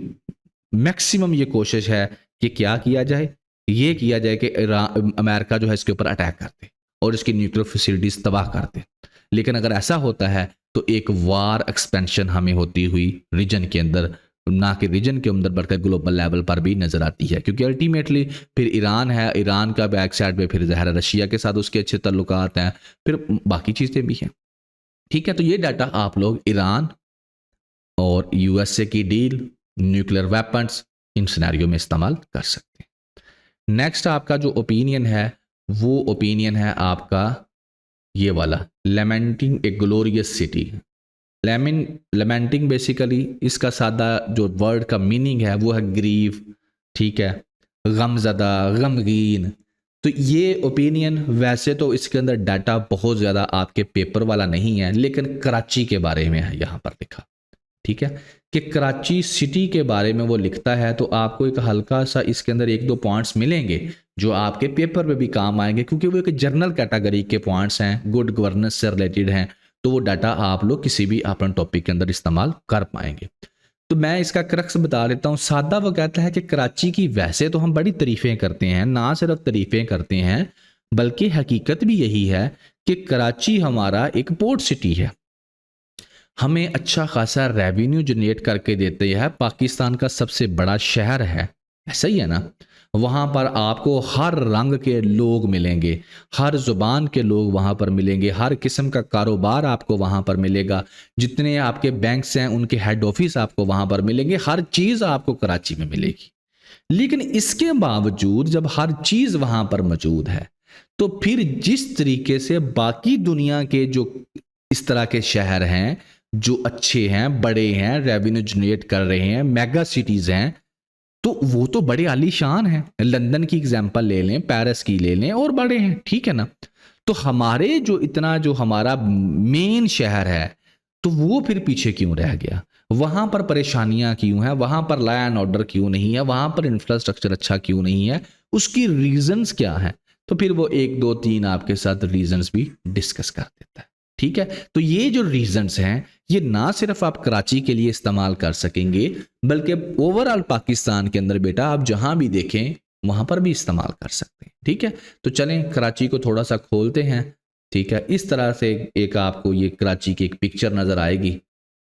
मैक्सिमम ये कोशिश है कि क्या किया जाए, ये किया जाए कि अमेरिका जो है इसके ऊपर अटैक करते और इसकी न्यूक्लियर फैसिलिटीज तबाह करते। लेकिन अगर ऐसा होता है तो एक वार एक्सपेंशन हमें होती हुई रीजन के अंदर, ना कि रीजन के अंदर बल्कि ग्लोबल लेवल पर भी नजर आती है, क्योंकि अल्टीमेटली फिर ईरान है, ईरान का बैक साइड पे फिर ज़ाहिर रशिया के साथ उसके अच्छे ताल्लुकात हैं, फिर बाकी चीज़ें भी हैं। ठीक है, तो ये डाटा आप लोग ईरान और यूएसए की डील, न्यूक्लियर वेपन्स, इन सिनेरियो में इस्तेमाल कर सकते हैं। नेक्स्ट आपका जो ओपिनियन है वो ओपिनियन है आपका ये वाला, lamenting a glorious city. Lamenting basically इसका सादा जो वर्ड का मीनिंग है वो है ग्रीव, ठीक है, गमज़दा, गमगीन। तो ये ओपिनियन वैसे तो इसके अंदर डाटा बहुत ज़्यादा आपके पेपर वाला नहीं है, लेकिन कराची के बारे में है यहाँ पर लिखा। ठीक है, कि कराची सिटी के बारे में वो लिखता है, तो आपको एक हल्का सा इसके अंदर एक दो पॉइंट्स मिलेंगे जो आपके पेपर में भी काम आएंगे, क्योंकि वो एक जनरल कैटेगरी के पॉइंट्स हैं, गुड गवर्नेंस से रिलेटेड हैं, तो वो डाटा आप लोग किसी भी अपने टॉपिक के अंदर इस्तेमाल कर पाएंगे। तो मैं इसका क्रक्स बता देता हूँ। सादा वो कहता है कि कराची की वैसे तो हम बड़ी तारीफ़ें करते हैं, ना सिर्फ तारीफ़ें करते हैं बल्कि हकीकत भी यही है कि कराची हमारा एक पोर्ट सिटी है, हमें अच्छा खासा रेवेन्यू जनरेट करके देते हैं, पाकिस्तान का सबसे बड़ा शहर है, ऐसा ही है ना। वहाँ पर आपको हर रंग के लोग मिलेंगे, हर ज़ुबान के लोग वहाँ पर मिलेंगे, हर किस्म का कारोबार आपको वहाँ पर मिलेगा, जितने आपके बैंक्स हैं उनके हेड ऑफिस आपको वहाँ पर मिलेंगे, हर चीज़ आपको कराची में मिलेगी। लेकिन इसके बावजूद जब हर चीज़ वहाँ पर मौजूद है, तो फिर जिस तरीके से बाकी दुनिया के जो इस तरह के शहर हैं जो अच्छे हैं, बड़े हैं, रेवेन्यू जनरेट कर रहे हैं, मेगा सिटीज़ हैं, तो वो तो बड़े आलीशान हैं। लंदन की एग्जांपल ले लें, पेरिस की ले लें, और बड़े हैं, ठीक है ना। तो हमारे जो इतना जो हमारा मेन शहर है, तो वो फिर पीछे क्यों रह गया? वहाँ पर परेशानियाँ क्यों हैं? वहाँ पर लॉ एंड ऑर्डर क्यों नहीं है? वहाँ पर इंफ्रास्ट्रक्चर अच्छा क्यों नहीं है? उसकी रीजंस क्या हैं? तो फिर वो 1 2 3 आपके साथ रीजंस भी डिस्कस कर देता है। ठीक है, तो ये जो रीजंस हैं, ये ना सिर्फ आप कराची के लिए इस्तेमाल कर सकेंगे बल्कि ओवरऑल पाकिस्तान के अंदर बेटा आप जहां भी देखें वहां पर भी इस्तेमाल कर सकते हैं। ठीक है, तो चलें कराची को थोड़ा सा खोलते हैं। ठीक है, इस तरह से एक आपको ये कराची की एक पिक्चर नज़र आएगी,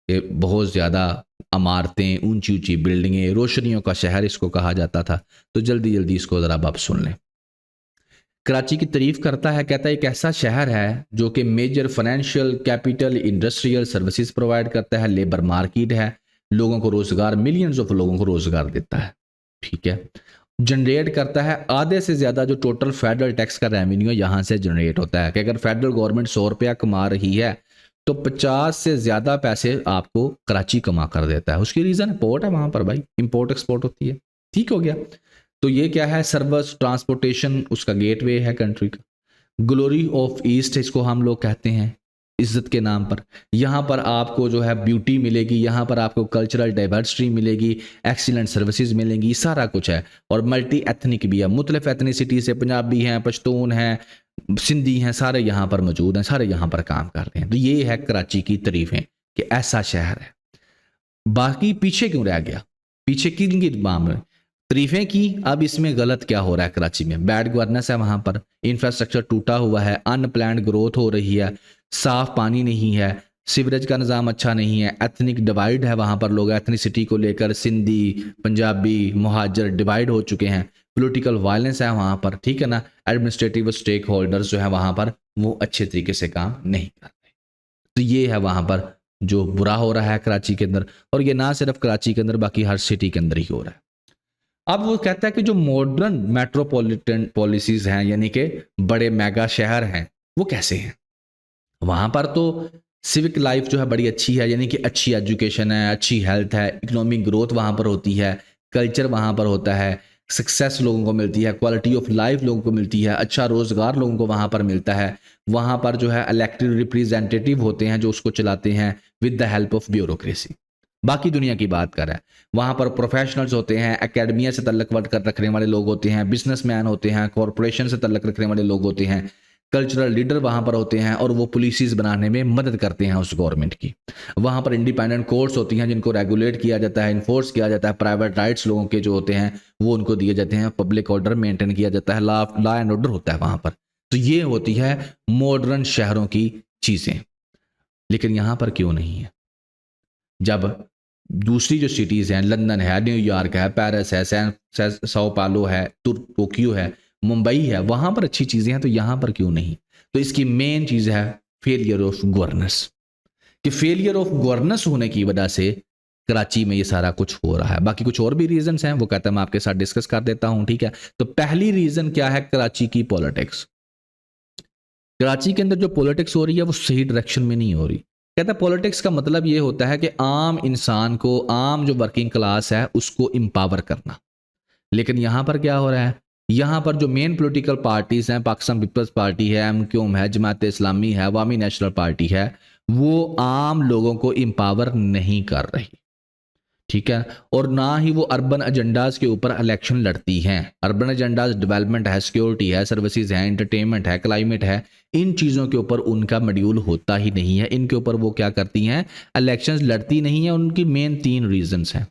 ये बहुत ज़्यादा इमारतें, ऊंची ऊंची बिल्डिंगें, रोशनियों का शहर इसको कहा जाता था। तो जल्दी जल्दी इसको ज़रा आप सुन लें। कराची की तारीफ करता है, कहता है एक ऐसा शहर है जो कि major financial, capital, industrial services provide करता है, लेबर मार्केट है, लोगों को रोजगार, मिलियंस ऑफ लोगों को रोजगार देता है। ठीक है, जनरेट करता है आधे से ज़्यादा जो टोटल फेडरल टैक्स का रेवेन्यू यहाँ से जनरेट होता है, कि अगर फेडरल गवर्नमेंट 100 रुपया कमा रही है तो 50 से ज़्यादा पैसे आपको कराची कमा कर देता है। उसकी रीज़न पोर्ट है, वहाँ पर भाई इंपोर्ट एक्सपोर्ट होती है। ठीक हो गया, तो ये क्या है, सर्विस ट्रांसपोर्टेशन उसका गेटवे है कंट्री का। ग्लोरी ऑफ ईस्ट इसको हम लोग कहते हैं इज्जत के नाम पर। यहाँ पर आपको जो है ब्यूटी मिलेगी, यहाँ पर आपको कल्चरल डाइवर्सिटी मिलेगी, एक्सीलेंट सर्विसेज मिलेंगी, सारा कुछ है। और मल्टी एथनिक भी है, मुख्तलिफ एथनिसिटी से, पंजाबी हैं, पश्तून हैं, सिंधी हैं, सारे यहाँ पर मौजूद हैं, सारे यहाँ पर काम कर रहे हैं। तो ये है कराची की तारीफें कि ऐसा शहर है। बाकी पीछे क्यों रह गया? पीछे किन मामले तारीफें की, अब इसमें गलत क्या हो रहा है? कराची में बैड गवर्नेंस है, वहां पर इंफ्रास्ट्रक्चर टूटा हुआ है, अनप्लान्ड ग्रोथ हो रही है, साफ पानी नहीं है, सीवरेज का निज़ाम अच्छा नहीं है, एथनिक डिवाइड है, वहां पर लोग एथनिसिटी को लेकर सिंधी, पंजाबी, मुहाजिर डिवाइड हो चुके हैं, पॉलिटिकल वायलेंस है वहां पर, ठीक है ना। एडमिनिस्ट्रेटिव स्टेक होल्डर्स जो है वहां पर वो अच्छे तरीके से काम नहीं कर रहे। तो ये है वहां पर जो बुरा हो रहा है कराची के अंदर, और ये ना सिर्फ कराची के अंदर बाकी हर सिटी के अंदर ही हो रहा है। अब वो कहता है कि जो मॉडर्न मेट्रोपॉलिटन पॉलिसीज हैं, यानी कि बड़े मेगा शहर हैं, वो कैसे हैं? वहां पर तो सिविक लाइफ जो है बड़ी अच्छी है, यानी कि अच्छी एजुकेशन है, अच्छी हेल्थ है, इकोनॉमिक ग्रोथ वहां पर होती है, कल्चर वहां पर होता है, सक्सेस लोगों को मिलती है, क्वालिटी ऑफ लाइफ लोगों को मिलती है, अच्छा रोजगार लोगों को वहां पर मिलता है। वहां पर जो है इलेक्टेड रिप्रेजेंटेटिव होते हैं जो उसको चलाते हैं, with the help of bureaucracy. बाकी दुनिया की बात कर रहा है, वहाँ पर प्रोफेशनल्स होते हैं, एकेडमिया से तल्लक रखने वाले लोग होते हैं, बिजनेसमैन होते हैं, कॉरपोरेशन से तल्लक रखने वाले लोग होते हैं, कल्चरल लीडर वहाँ पर होते हैं और वो पॉलिसीज़ बनाने में मदद करते हैं उस गवर्नमेंट की। वहाँ पर इंडिपेंडेंट कोर्ट्स होती हैं जिनको रेगुलेट किया जाता है, इन्फोर्स किया जाता है, प्राइवेट राइट्स लोगों के जो होते हैं वो उनको दिए जाते हैं, पब्लिक ऑर्डर मेंटेन किया जाता है, लॉ एंड ऑर्डर होता है वहाँ पर। तो ये होती है मॉडर्न शहरों की चीज़ें। लेकिन यहाँ पर क्यों नहीं है? जब दूसरी जो सिटीज़ हैं, लंदन है, न्यूयॉर्क है, पेरिस है, sao पालो है, टोक्यो है, मुंबई है, वहाँ पर अच्छी चीज़ें हैं, तो यहाँ पर क्यों नहीं? तो इसकी मेन चीज़ है फेलियर ऑफ गवर्नेंस, कि फेलियर ऑफ गवर्नेंस होने की वजह से कराची में ये सारा कुछ हो रहा है। बाकी कुछ और भी रीजंस हैं, वो कहता है मैं आपके साथ डिस्कस कर देता हूँ, ठीक है। तो पहली रीजन क्या है? कराची की पॉलिटिक्स। कराची के अंदर जो पॉलिटिक्स हो रही है वो सही डायरेक्शन में नहीं हो रही। कहता है पॉलिटिक्स का मतलब ये होता है कि आम इंसान को, आम जो वर्किंग क्लास है उसको एम्पावर करना। लेकिन यहाँ पर क्या हो रहा है? यहाँ पर जो मेन पॉलिटिकल पार्टीज हैं, पाकिस्तान पीपल्स पार्टी है, MQM है, जमात इस्लामी है, अवामी नेशनल पार्टी है, वो आम लोगों को एम्पावर नहीं कर रही, ठीक है। और ना ही वो अर्बन एजेंडाज के ऊपर इलेक्शन लड़ती हैं। अर्बन एजेंडाज डेवलपमेंट है, सिक्योरिटी है, सर्विसेज है, एंटरटेनमेंट है, क्लाइमेट है, इन चीज़ों के ऊपर उनका मॉड्यूल होता ही नहीं है। इनके ऊपर वो क्या करती हैं? इलेक्शंस लड़ती नहीं है। उनकी मेन 3 रीजंस हैं।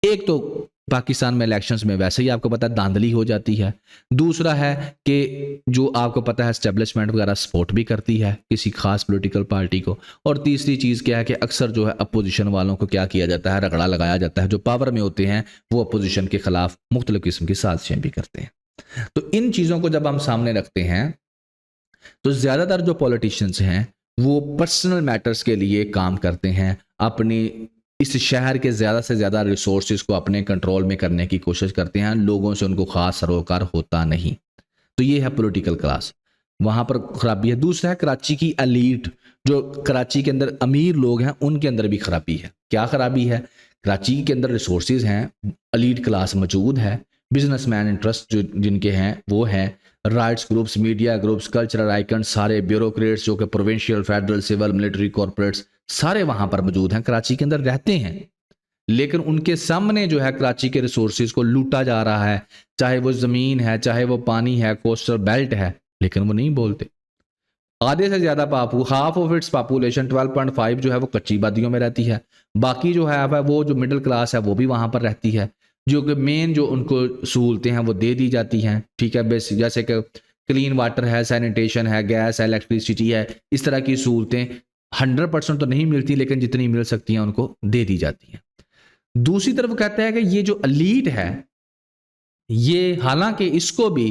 एक तो पाकिस्तान में इलेक्शंस में वैसे ही आपको पता है धांधली हो जाती है। दूसरा है कि जो आपको पता है एस्टेब्लिशमेंट वगैरह सपोर्ट भी करती है किसी खास पॉलिटिकल पार्टी को। और तीसरी चीज़ क्या है कि अक्सर जो है अपोजिशन वालों को क्या किया जाता है? रगड़ा लगाया जाता है। जो पावर में होते हैं वो अपोजिशन के खिलाफ मुख्तलिफ किस्म की साजिशें भी करते हैं। तो इन चीज़ों को जब हम सामने रखते हैं तो ज़्यादातर जो पॉलिटिशियंस हैं वो पर्सनल मैटर्स के लिए काम करते हैं, अपनी इस शहर के ज़्यादा से ज़्यादा रिसोर्सेज को अपने कंट्रोल में करने की कोशिश करते हैं, लोगों से उनको खास सरोकार होता नहीं। तो ये है पॉलिटिकल क्लास, वहाँ पर खराबी है। दूसरा है कराची की एलीट, जो कराची के अंदर अमीर लोग हैं उनके अंदर भी खराबी है। क्या खराबी है? कराची के अंदर रिसोर्सेज हैं, एलीट क्लास मौजूद है, बिजनेसमैन इंटरेस्ट जो जिनके हैं वो हैं, rights groups, media groups, cultural icon, सारे ब्यूरोक्रेट्स जो कि provincial, federal, civil, military, corporates, सारे वहाँ पर मौजूद हैं, कराची के अंदर रहते हैं। लेकिन उनके सामने जो है कराची के रिसोर्सेज को लूटा जा रहा है, चाहे वो ज़मीन है, चाहे वो पानी है, कोस्टल बेल्ट है, लेकिन वो नहीं बोलते। आधे से ज़्यादा हाफ ऑफ इट्स पॉपुलेशन 12.5 जो है वो कच्ची वादियों में रहती है। बाकी जो है वो जो मिडिल क्लास है वो भी वहाँ पर रहती है, जो कि मेन जो उनको सहूलतें हैं वो दे दी जाती हैं, ठीक है। बेसिक जैसे कि क्लीन वाटर है, सैनिटेशन है, गैस है, इलेक्ट्रिसिटी है, इस तरह की सहूलतें 100% तो नहीं मिलती, लेकिन जितनी मिल सकती हैं उनको दे दी जाती हैं। दूसरी तरफ कहता है कि ये जो एलीट है, ये हालांकि इसको भी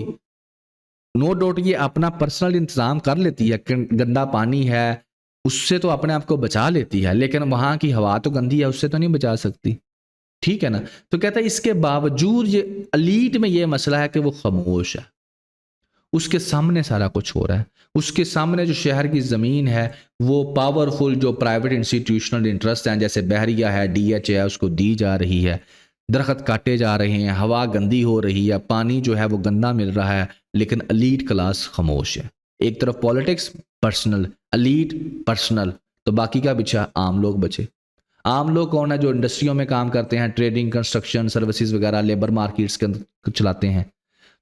नो डाउट ये अपना पर्सनल इंतजाम कर लेती है, गंदा पानी है उससे तो अपने आप को बचा लेती है, लेकिन वहां की हवा तो गंदी है, उससे तो नहीं बचा सकती, ठीक है ना। तो कहता है इसके बावजूद ये एलीट में ये मसला है कि वो खामोश है, उसके सामने सारा कुछ हो रहा है। उसके सामने जो शहर की ज़मीन है वो पावरफुल जो प्राइवेट इंस्टीट्यूशनल इंटरेस्ट हैं, जैसे बहरिया है, DH है, उसको दी जा रही है, दरख्त काटे जा रहे हैं, हवा गंदी हो रही है, पानी जो है वो गंदा मिल रहा है, लेकिन एलीट क्लास खामोश है। एक तरफ पॉलिटिक्स पर्सनल, एलीट पर्सनल, तो बाकी का बिछा आम लोग बचे। आम लोग कौन है? जो इंडस्ट्रियों में काम करते हैं, ट्रेडिंग, कंस्ट्रक्शन, सर्विसेज वगैरह, लेबर मार्केट्स के अंदर चलाते हैं।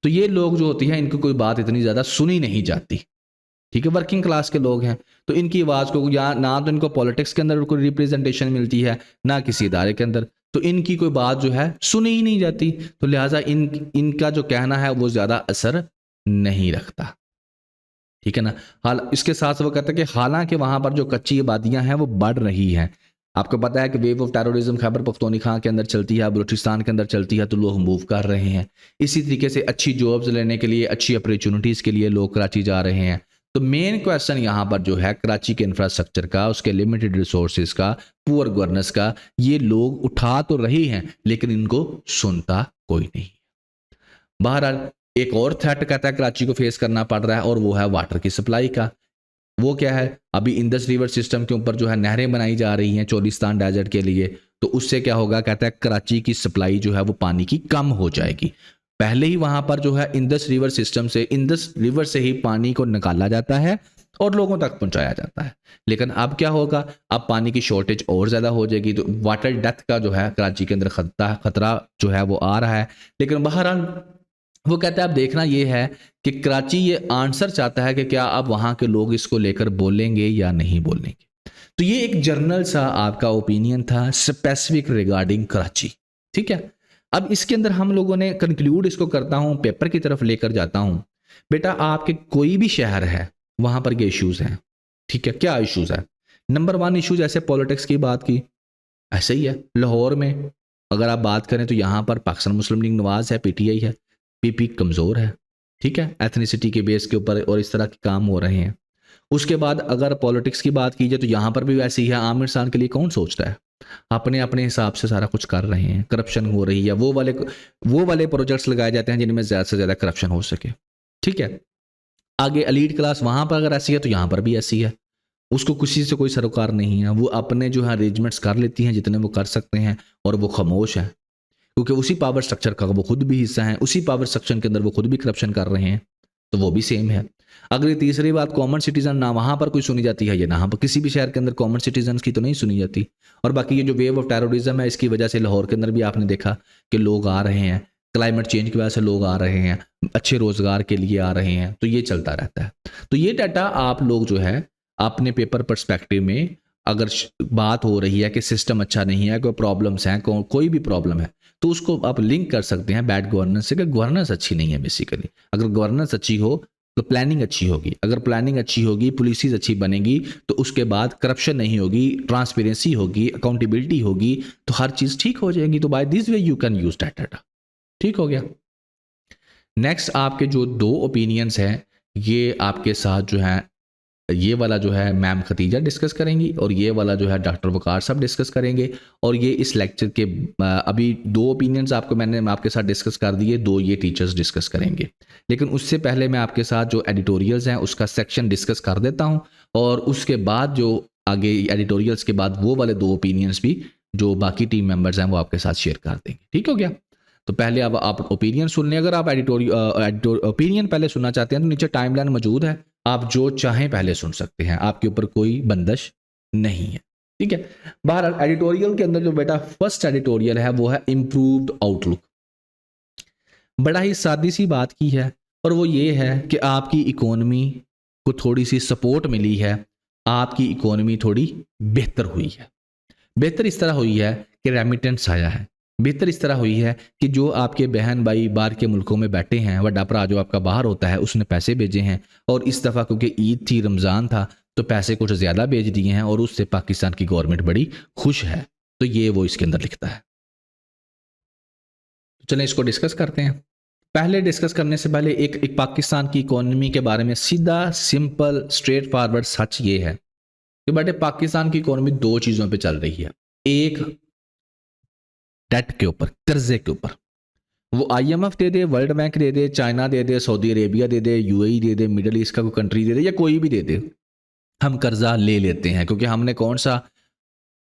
तो ये लोग जो होती हैं इनको कोई बात इतनी ज़्यादा सुनी नहीं जाती, ठीक है। वर्किंग क्लास के लोग हैं तो इनकी आवाज़ को या ना तो इनको पॉलिटिक्स के अंदर कोई रिप्रेजेंटेशन मिलती है, ना किसी इदारे के अंदर, तो इनकी कोई बात जो है सुनी ही नहीं जाती। तो लिहाजा इनका जो कहना है वो ज़्यादा असर नहीं रखता, ठीक है ना। हाल इसके साथ वो कहते हैं कि हालांकि वहाँ पर जो कच्ची आबादियाँ हैं वो बढ़ रही हैं। आपको पता है कि wave of terrorism Khyber Pakhtunkhwa के अंदर चलती है, बलूचिस्तान के अंदर चलती है, तो लोग मूव कर रहे हैं। इसी तरीके से अच्छी जॉब्स लेने के लिए, अच्छी अपॉर्चुनिटीज़ के लिए लोग कराची जा रहे हैं। तो मेन क्वेश्चन यहाँ पर जो है कराची के इंफ्रास्ट्रक्चर का, उसके लिमिटेड रिसोर्सेज का, पुअर गवर्नेंस का, ये लोग उठा तो रहे हैं लेकिन इनको सुनता कोई नहीं। बहरहाल एक और थ्रेट कहता है कराची को फेस करना पड़ रहा है, और वो है वाटर की सप्लाई का। वो क्या है? अभी इंडस रिवर सिस्टम के ऊपर जो है नहरें बनाई जा रही हैं चोलिस्तान डेजर्ट के लिए, तो उससे क्या होगा? कहता है कराची की सप्लाई जो है वो पानी की कम हो जाएगी। पहले ही वहां पर जो है इंडस रिवर सिस्टम से, इंडस रिवर से ही पानी को निकाला जाता है और लोगों तक पहुंचाया जाता है। लेकिन अब क्या होगा, अब पानी की शॉर्टेज और ज़्यादा हो जाएगी, तो वाटर डेथ का जो है कराची के अंदर खतरा जो है वो आ रहा है। लेकिन बहरहाल वो कहता है अब देखना ये है कि कराची ये आंसर चाहता है कि क्या अब वहाँ के लोग इसको लेकर बोलेंगे या नहीं बोलेंगे। तो ये एक जर्नल सा आपका ओपिनियन था स्पेसिफिक रिगार्डिंग कराची। ठीक है, अब इसके अंदर हम लोगों ने कंक्लूड इसको करता हूं, पेपर की तरफ लेकर जाता हूं। बेटा आपके कोई भी शहर है वहां पर ये इश्यूज हैं। ठीक है, क्या इश्यूज है? नंबर 1 इश्यूज, ऐसे पॉलिटिक्स की बात की, ऐसे ही है। लाहौर में अगर आप बात करें तो यहाँ पर पाकिस्तान मुस्लिम लीग नवाज है, पीटीआई है, पीपी कमज़ोर है। ठीक है, एथनिसिटी के बेस के ऊपर और इस तरह के काम हो रहे हैं। उसके बाद अगर पॉलिटिक्स की बात की जाए तो यहाँ पर भी वैसे ही है। आमिर खान के लिए कौन सोचता है? अपने अपने हिसाब से सारा कुछ कर रहे हैं, करप्शन हो रही है, वो वाले प्रोजेक्ट्स लगाए जाते हैं जिनमें ज़्यादा से ज़्यादा करप्शन हो सके। ठीक है, आगे एलीट क्लास वहाँ पर अगर ऐसी है तो यहाँ पर भी ऐसी है। उसको किसी से कोई सरोकार नहीं है, वो अपने जो है अरेंजमेंट्स कर लेती हैं जितने वो कर सकते हैं, और वो खामोश है क्योंकि उसी पावर स्ट्रक्चर का वो खुद भी हिस्सा है, उसी पावर स्ट्रक्चर के अंदर वो खुद भी करप्शन कर रहे हैं, तो वो भी सेम है। अगर ये तीसरी बात, कॉमन सिटीजन ना वहाँ पर कोई सुनी जाती है, ये ना पर किसी भी शहर के अंदर कॉमन सिटीजन की तो नहीं सुनी जाती। और बाकी ये जो वेव ऑफ टेररिज्म है, इसकी वजह से लाहौर के अंदर भी आपने देखा कि लोग आ रहे हैं, क्लाइमेट चेंज की वजह से लोग आ रहे हैं, अच्छे रोजगार के लिए आ रहे हैं, तो ये चलता रहता है। तो ये डाटा आप लोग जो है अपने पेपर पर्सपेक्टिव में अगर बात हो रही है कि सिस्टम अच्छा नहीं है, कोई प्रॉब्लम्स हैं, कोई भी प्रॉब्लम है, तो उसको आप लिंक कर सकते हैं बैड गवर्नेंस से, कि गवर्नेंस अच्छी नहीं है बेसिकली। अगर गवर्नेंस अच्छी हो तो प्लानिंग अच्छी होगी, अगर प्लानिंग अच्छी होगी, पॉलिसीज अच्छी बनेगी, तो उसके बाद करप्शन नहीं होगी, ट्रांसपेरेंसी होगी, अकाउंटेबिलिटी होगी, तो हर चीज़ ठीक हो जाएगी। तो by this way you can use that data. ठीक हो गया। नेक्स्ट आपके जो 2 ओपिनियंस हैं, ये आपके साथ जो है, ये वाला जो है मैम खतीजा डिस्कस करेंगी और ये वाला जो है डॉक्टर वकार साहब डिस्कस करेंगे। और ये इस लेक्चर के अभी 2 ओपिनियंस मैंने आपके साथ डिस्कस कर दिए, 2 ये टीचर्स डिस्कस करेंगे। लेकिन उससे पहले मैं आपके साथ जो एडिटोरियल्स हैं उसका सेक्शन डिस्कस कर देता हूं, और उसके बाद जो आगे एडिटोरियल्स के बाद वो वाले 2 ओपिनियंस भी जो बाकी टीम मेंबर्स हैं वो आपके साथ शेयर कर देंगे। ठीक हो गया। तो पहले अब आप ओपिनियन सुन लें। अगर आप ओपिनियन पहले सुनना चाहते हैं तो नीचे टाइमलाइन मौजूद है, आप जो चाहें पहले सुन सकते हैं, आपके ऊपर कोई बंदिश नहीं है। ठीक है, बहरहाल एडिटोरियल के अंदर जो बेटा फर्स्ट एडिटोरियल है वो है इम्प्रूव्ड आउटलुक। बड़ा ही सादी सी बात की है, और वो ये है कि आपकी इकोनॉमी को थोड़ी सी सपोर्ट मिली है, आपकी इकोनॉमी थोड़ी बेहतर हुई है। बेहतर इस तरह हुई है कि रेमिटेंस आया है। बेहतर इस तरह हुई है कि जो आपके बहन भाई बाहर के मुल्कों में बैठे हैं, वड्डा भरा जो आपका बाहर होता है, उसने पैसे भेजे हैं, और इस दफ़ा क्योंकि ईद थी, रमज़ान था, तो पैसे कुछ ज़्यादा भेज दिए हैं, और उससे पाकिस्तान की गवर्नमेंट बड़ी खुश है। तो ये वो इसके अंदर लिखता है। तो चलें इसको डिस्कस करते हैं। पहले डिस्कस करने से पहले एक पाकिस्तान की इकोनॉमी के बारे में सीधा सिंपल स्ट्रेट फॉरवर्ड सच ये है कि बेटे पाकिस्तान की इकोनॉमी 2 चीज़ों पे चल रही है। एक डेट के ऊपर, कर्जे के ऊपर, वो आईएमएफ दे दे, वर्ल्ड बैंक दे दे, चाइना दे दे, सऊदी अरेबिया दे दे, यूएई दे दे, मिडल ईस्ट का कोई कंट्री दे दे, या कोई भी दे दे, हम कर्जा ले लेते हैं, क्योंकि हमने कौन सा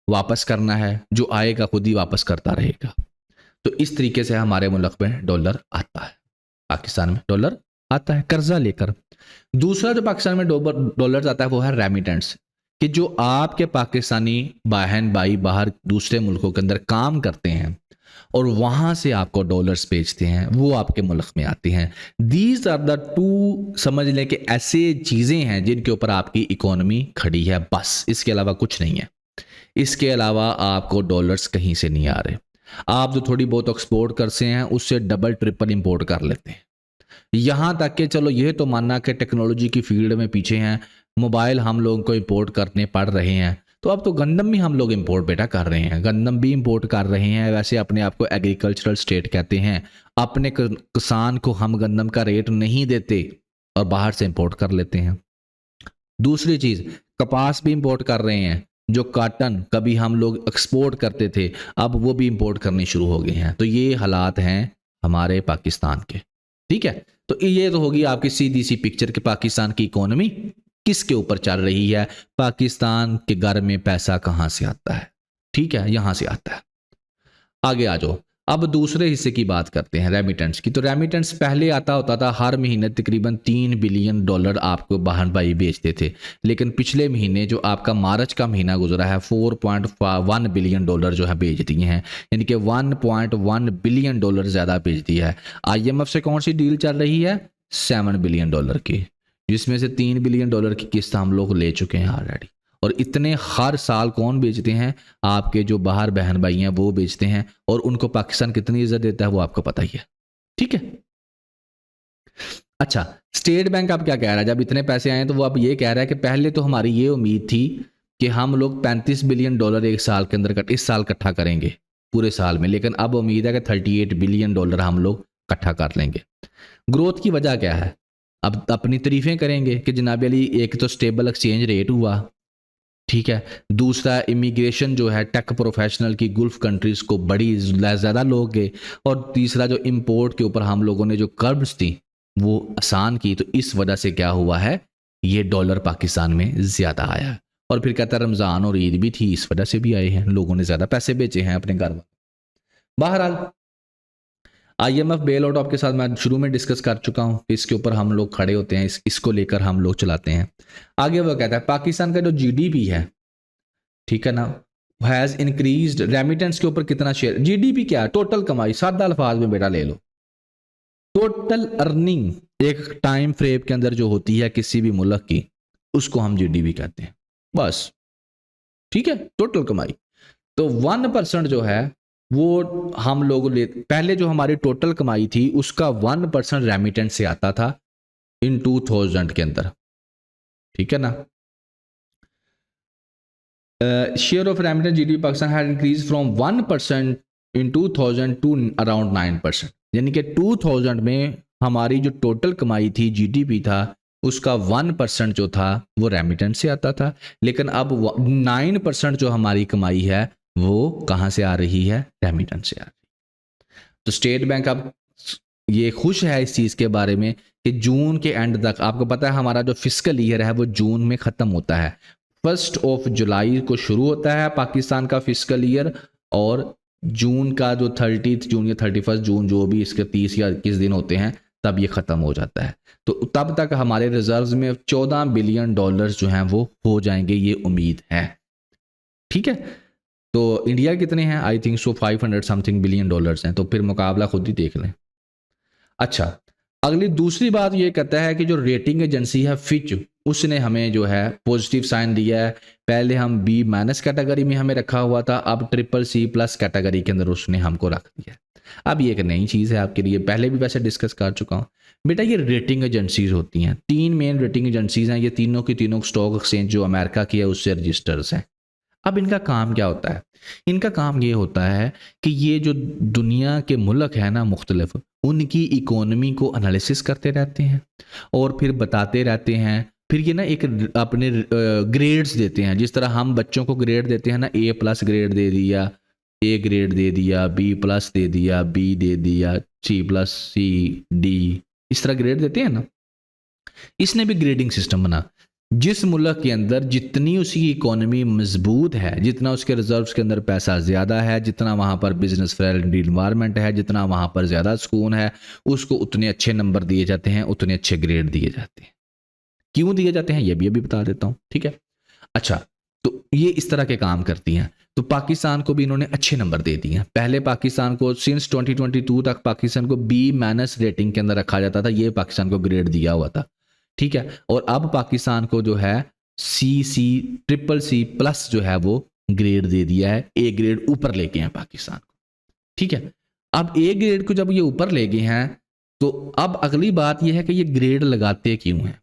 वापस करना है, जो आएगा खुद ही वापस करता रहेगा। तो इस तरीके से हमारे मुल्क में डॉलर आता है, पाकिस्तान में डॉलर आता है कर्जा लेकर। दूसरा जो पाकिस्तान में डॉलर आता है वो है रेमिटेंस, कि जो आपके पाकिस्तानी बहन भाई बाहर दूसरे मुल्कों के अंदर काम करते हैं और वहां से आपको डॉलर्स बेचते हैं, वो आपके मुल्क में आते हैं। दीज आर द 2 समझ लें कि ऐसे चीजें हैं जिनके ऊपर आपकी इकोनॉमी खड़ी है, बस, इसके अलावा कुछ नहीं है। इसके अलावा आपको डॉलर्स कहीं से नहीं आ रहे। आप जो थोड़ी बहुत एक्सपोर्ट करते हैं उससे डबल ट्रिपल इंपोर्ट कर लेते हैं। यहां तक कि चलो ये तो मानना कि टेक्नोलॉजी की फील्ड में पीछे हैं, मोबाइल हम लोगों को इंपोर्ट करने पड़ रहे हैं, तो अब तो गंदम भी हम लोग इंपोर्ट बेटा कर रहे हैं, गंदम भी इंपोर्ट कर रहे हैं। वैसे अपने आप को एग्रीकल्चरल स्टेट कहते हैं, अपने किसान को हम गंदम का रेट नहीं देते और बाहर से इंपोर्ट कर लेते हैं। दूसरी चीज, कपास भी इंपोर्ट कर रहे हैं, जो कॉटन कभी हम लोग एक्सपोर्ट करते थे, अब वो भी इंपोर्ट करने शुरू हो गए हैं। तो ये हालात हैं हमारे पाकिस्तान के। ठीक है, तो ये तो होगी आपकी सीधी सी पिक्चर कि पाकिस्तान की इकोनॉमी किसके ऊपर चल रही है, पाकिस्तान के घर में पैसा कहां से आता है। ठीक है, यहां से आता है। आगे आ जाओ। अब दूसरे हिस्से की बात करते हैं रेमिटेंस की। तो रेमिटेंस पहले आता होता था हर महीने तकरीबन $3 बिलियन आपको बहन भाई भेजते थे, लेकिन पिछले महीने जो आपका मार्च का महीना गुजरा है $4.1 बिलियन जो है भेज दिए हैं, यानी कि $1.1 बिलियन ज़्यादा भेज दिया है। IMF से कौन सी डील चल रही है? $7 बिलियन की, जिसमें से $3 बिलियन की किस्त हम लोग ले चुके हैं ऑलरेडी। और इतने हर साल कौन बेचते हैं? आपके जो बाहर बहन भाई हैं वो बेचते हैं, और उनको पाकिस्तान कितनी इज्जत देता है वो आपको पता ही है। ठीक है। अच्छा, स्टेट बैंक अब क्या कह रहा है? जब इतने पैसे आए तो वो अब ये कह रहा है कि पहले तो हमारी ये उम्मीद थी कि हम लोग $35 बिलियन एक साल के अंदर इस साल इकट्ठा करेंगे पूरे साल में, लेकिन अब उम्मीद है कि $38 बिलियन हम लोग इकट्ठा कर लेंगे। ग्रोथ की वजह क्या है? अब अपनी तारीफें करेंगे कि जनाब अली, एक तो स्टेबल एक्सचेंज रेट हुआ, ठीक है, दूसरा इमिग्रेशन जो है टेक प्रोफेशनल की गल्फ कंट्रीज को बड़ी ज़्यादा लोग गए, और तीसरा जो इंपोर्ट के ऊपर हम लोगों ने जो कर्ब्स थी वो आसान की, तो इस वजह से क्या हुआ है, ये डॉलर पाकिस्तान में ज़्यादा आया है। और फिर कहता है रमज़ान और ईद भी थी, इस वजह से भी आए हैं, लोगों ने ज़्यादा पैसे बेचे हैं अपने घर में। बहरहाल IMF बेल आउट आपके साथ मैं शुरू में डिस्कस कर चुका हूं, इसके ऊपर हम लोग खड़े होते हैं, इसको लेकर हम लोग चलाते हैं आगे। वो कहता है पाकिस्तान का जो GDP है, ठीक है ना, हैज़ इंक्रीज्ड। रेमिटेंस के ऊपर कितना शेयर? GDP क्या है? टोटल कमाई, सादा अल्फाज में बेटा ले लो, टोटल अर्निंग एक टाइम फ्रेम के अंदर जो होती है किसी भी मुल्क की, उसको हम GDP कहते हैं बस। ठीक है, टोटल कमाई। तो 1% जो है वो हम लोग पहले जो हमारी टोटल कमाई थी उसका 1% रेमिटेंस से आता था इन 2000 के अंदर, ठीक है ना। Share of remittance GDP Pakistan had increase from 1% in 2000 to around 9%, यानी कि 2000 में हमारी जो टोटल कमाई थी, GDP था, उसका 1% जो था वो रेमिटेंस से आता था, लेकिन अब 9% जो हमारी कमाई है वो कहाँ से आ रही है? रेमिटेंस से आ रही है। तो स्टेट बैंक अब ये खुश है इस चीज़ के बारे में कि जून के एंड तक, आपको पता है हमारा जो फिस्कल ईयर है वो जून में ख़त्म होता है, 1 जुलाई को शुरू होता है पाकिस्तान का फिस्कल ईयर, और जून का जो 30 जून या 31 जून जो भी इसके 30 या 21 दिन होते हैं तब ये ख़त्म हो जाता है। तो तब तक हमारे रिजर्व्स में $14 बिलियन जो हैं वो हो जाएंगे, ये उम्मीद है। ठीक है, तो इंडिया कितने हैं? I think so 500 something billion dollars हैं, तो फिर मुकाबला खुद ही देख लें। अच्छा, अगली दूसरी बात ये कहता है कि जो रेटिंग एजेंसी है फिच, उसने हमें जो है पॉजिटिव साइन दिया है। पहले हम B- कैटेगरी में हमें रखा हुआ था, अब CCC+ कैटेगरी के अंदर उसने हमको रख दिया है। अब ये एक नई चीज़ है आपके लिए, पहले भी वैसे डिस्कस कर चुका हूँ बेटा। ये रेटिंग एजेंसीज होती हैं, 3 मेन रेटिंग एजेंसीज हैं, ये तीनों की तीनों स्टॉक एक्सचेंज जो अमेरिका की है उससे रजिस्टर्स हैं। अब इनका काम क्या होता है? इनका काम ये होता है कि ये जो दुनिया के मुल्क हैं ना मुख्तलिफ, उनकी इकोनॉमी को एनालिसिस करते रहते हैं और फिर बताते रहते हैं। फिर ये ना एक अपने ग्रेड्स देते हैं, जिस तरह हम बच्चों को ग्रेड देते हैं ना, A+ ग्रेड दे दिया, A ग्रेड दे दिया, B+ दे दिया, B दे दिया, C+, C, D, इस तरह ग्रेड देते हैं ना। इसने भी ग्रेडिंग सिस्टम बना। जिस मुल्क के अंदर जितनी उसकी इकोनॉमी मजबूत है, जितना उसके रिजर्व्स के अंदर पैसा ज़्यादा है, जितना वहाँ पर बिजनेस फ्रेंडली इन्वायरमेंट है, जितना वहाँ पर ज़्यादा सुकून है, उसको उतने अच्छे नंबर दिए जाते हैं, उतने अच्छे ग्रेड दिए जाते हैं। क्यों दिए जाते हैं ये भी अभी बता देता हूँ, ठीक है। अच्छा, तो ये इस तरह के काम करती हैं। तो पाकिस्तान को भी इन्होंने अच्छे नंबर दे दिए हैं। पहले पाकिस्तान को सिंस 2022 तक पाकिस्तान को B- रेटिंग के अंदर रखा जाता था, ये पाकिस्तान को ग्रेड दिया हुआ था, ठीक है। और अब पाकिस्तान को जो है CCC+ जो है वो ग्रेड दे दिया है, A ग्रेड ऊपर लेके हैं पाकिस्तान को, ठीक है। अब A ग्रेड को जब ये ऊपर ले गए हैं, तो अब अगली बात यह है कि ये ग्रेड लगाते क्यों हैं?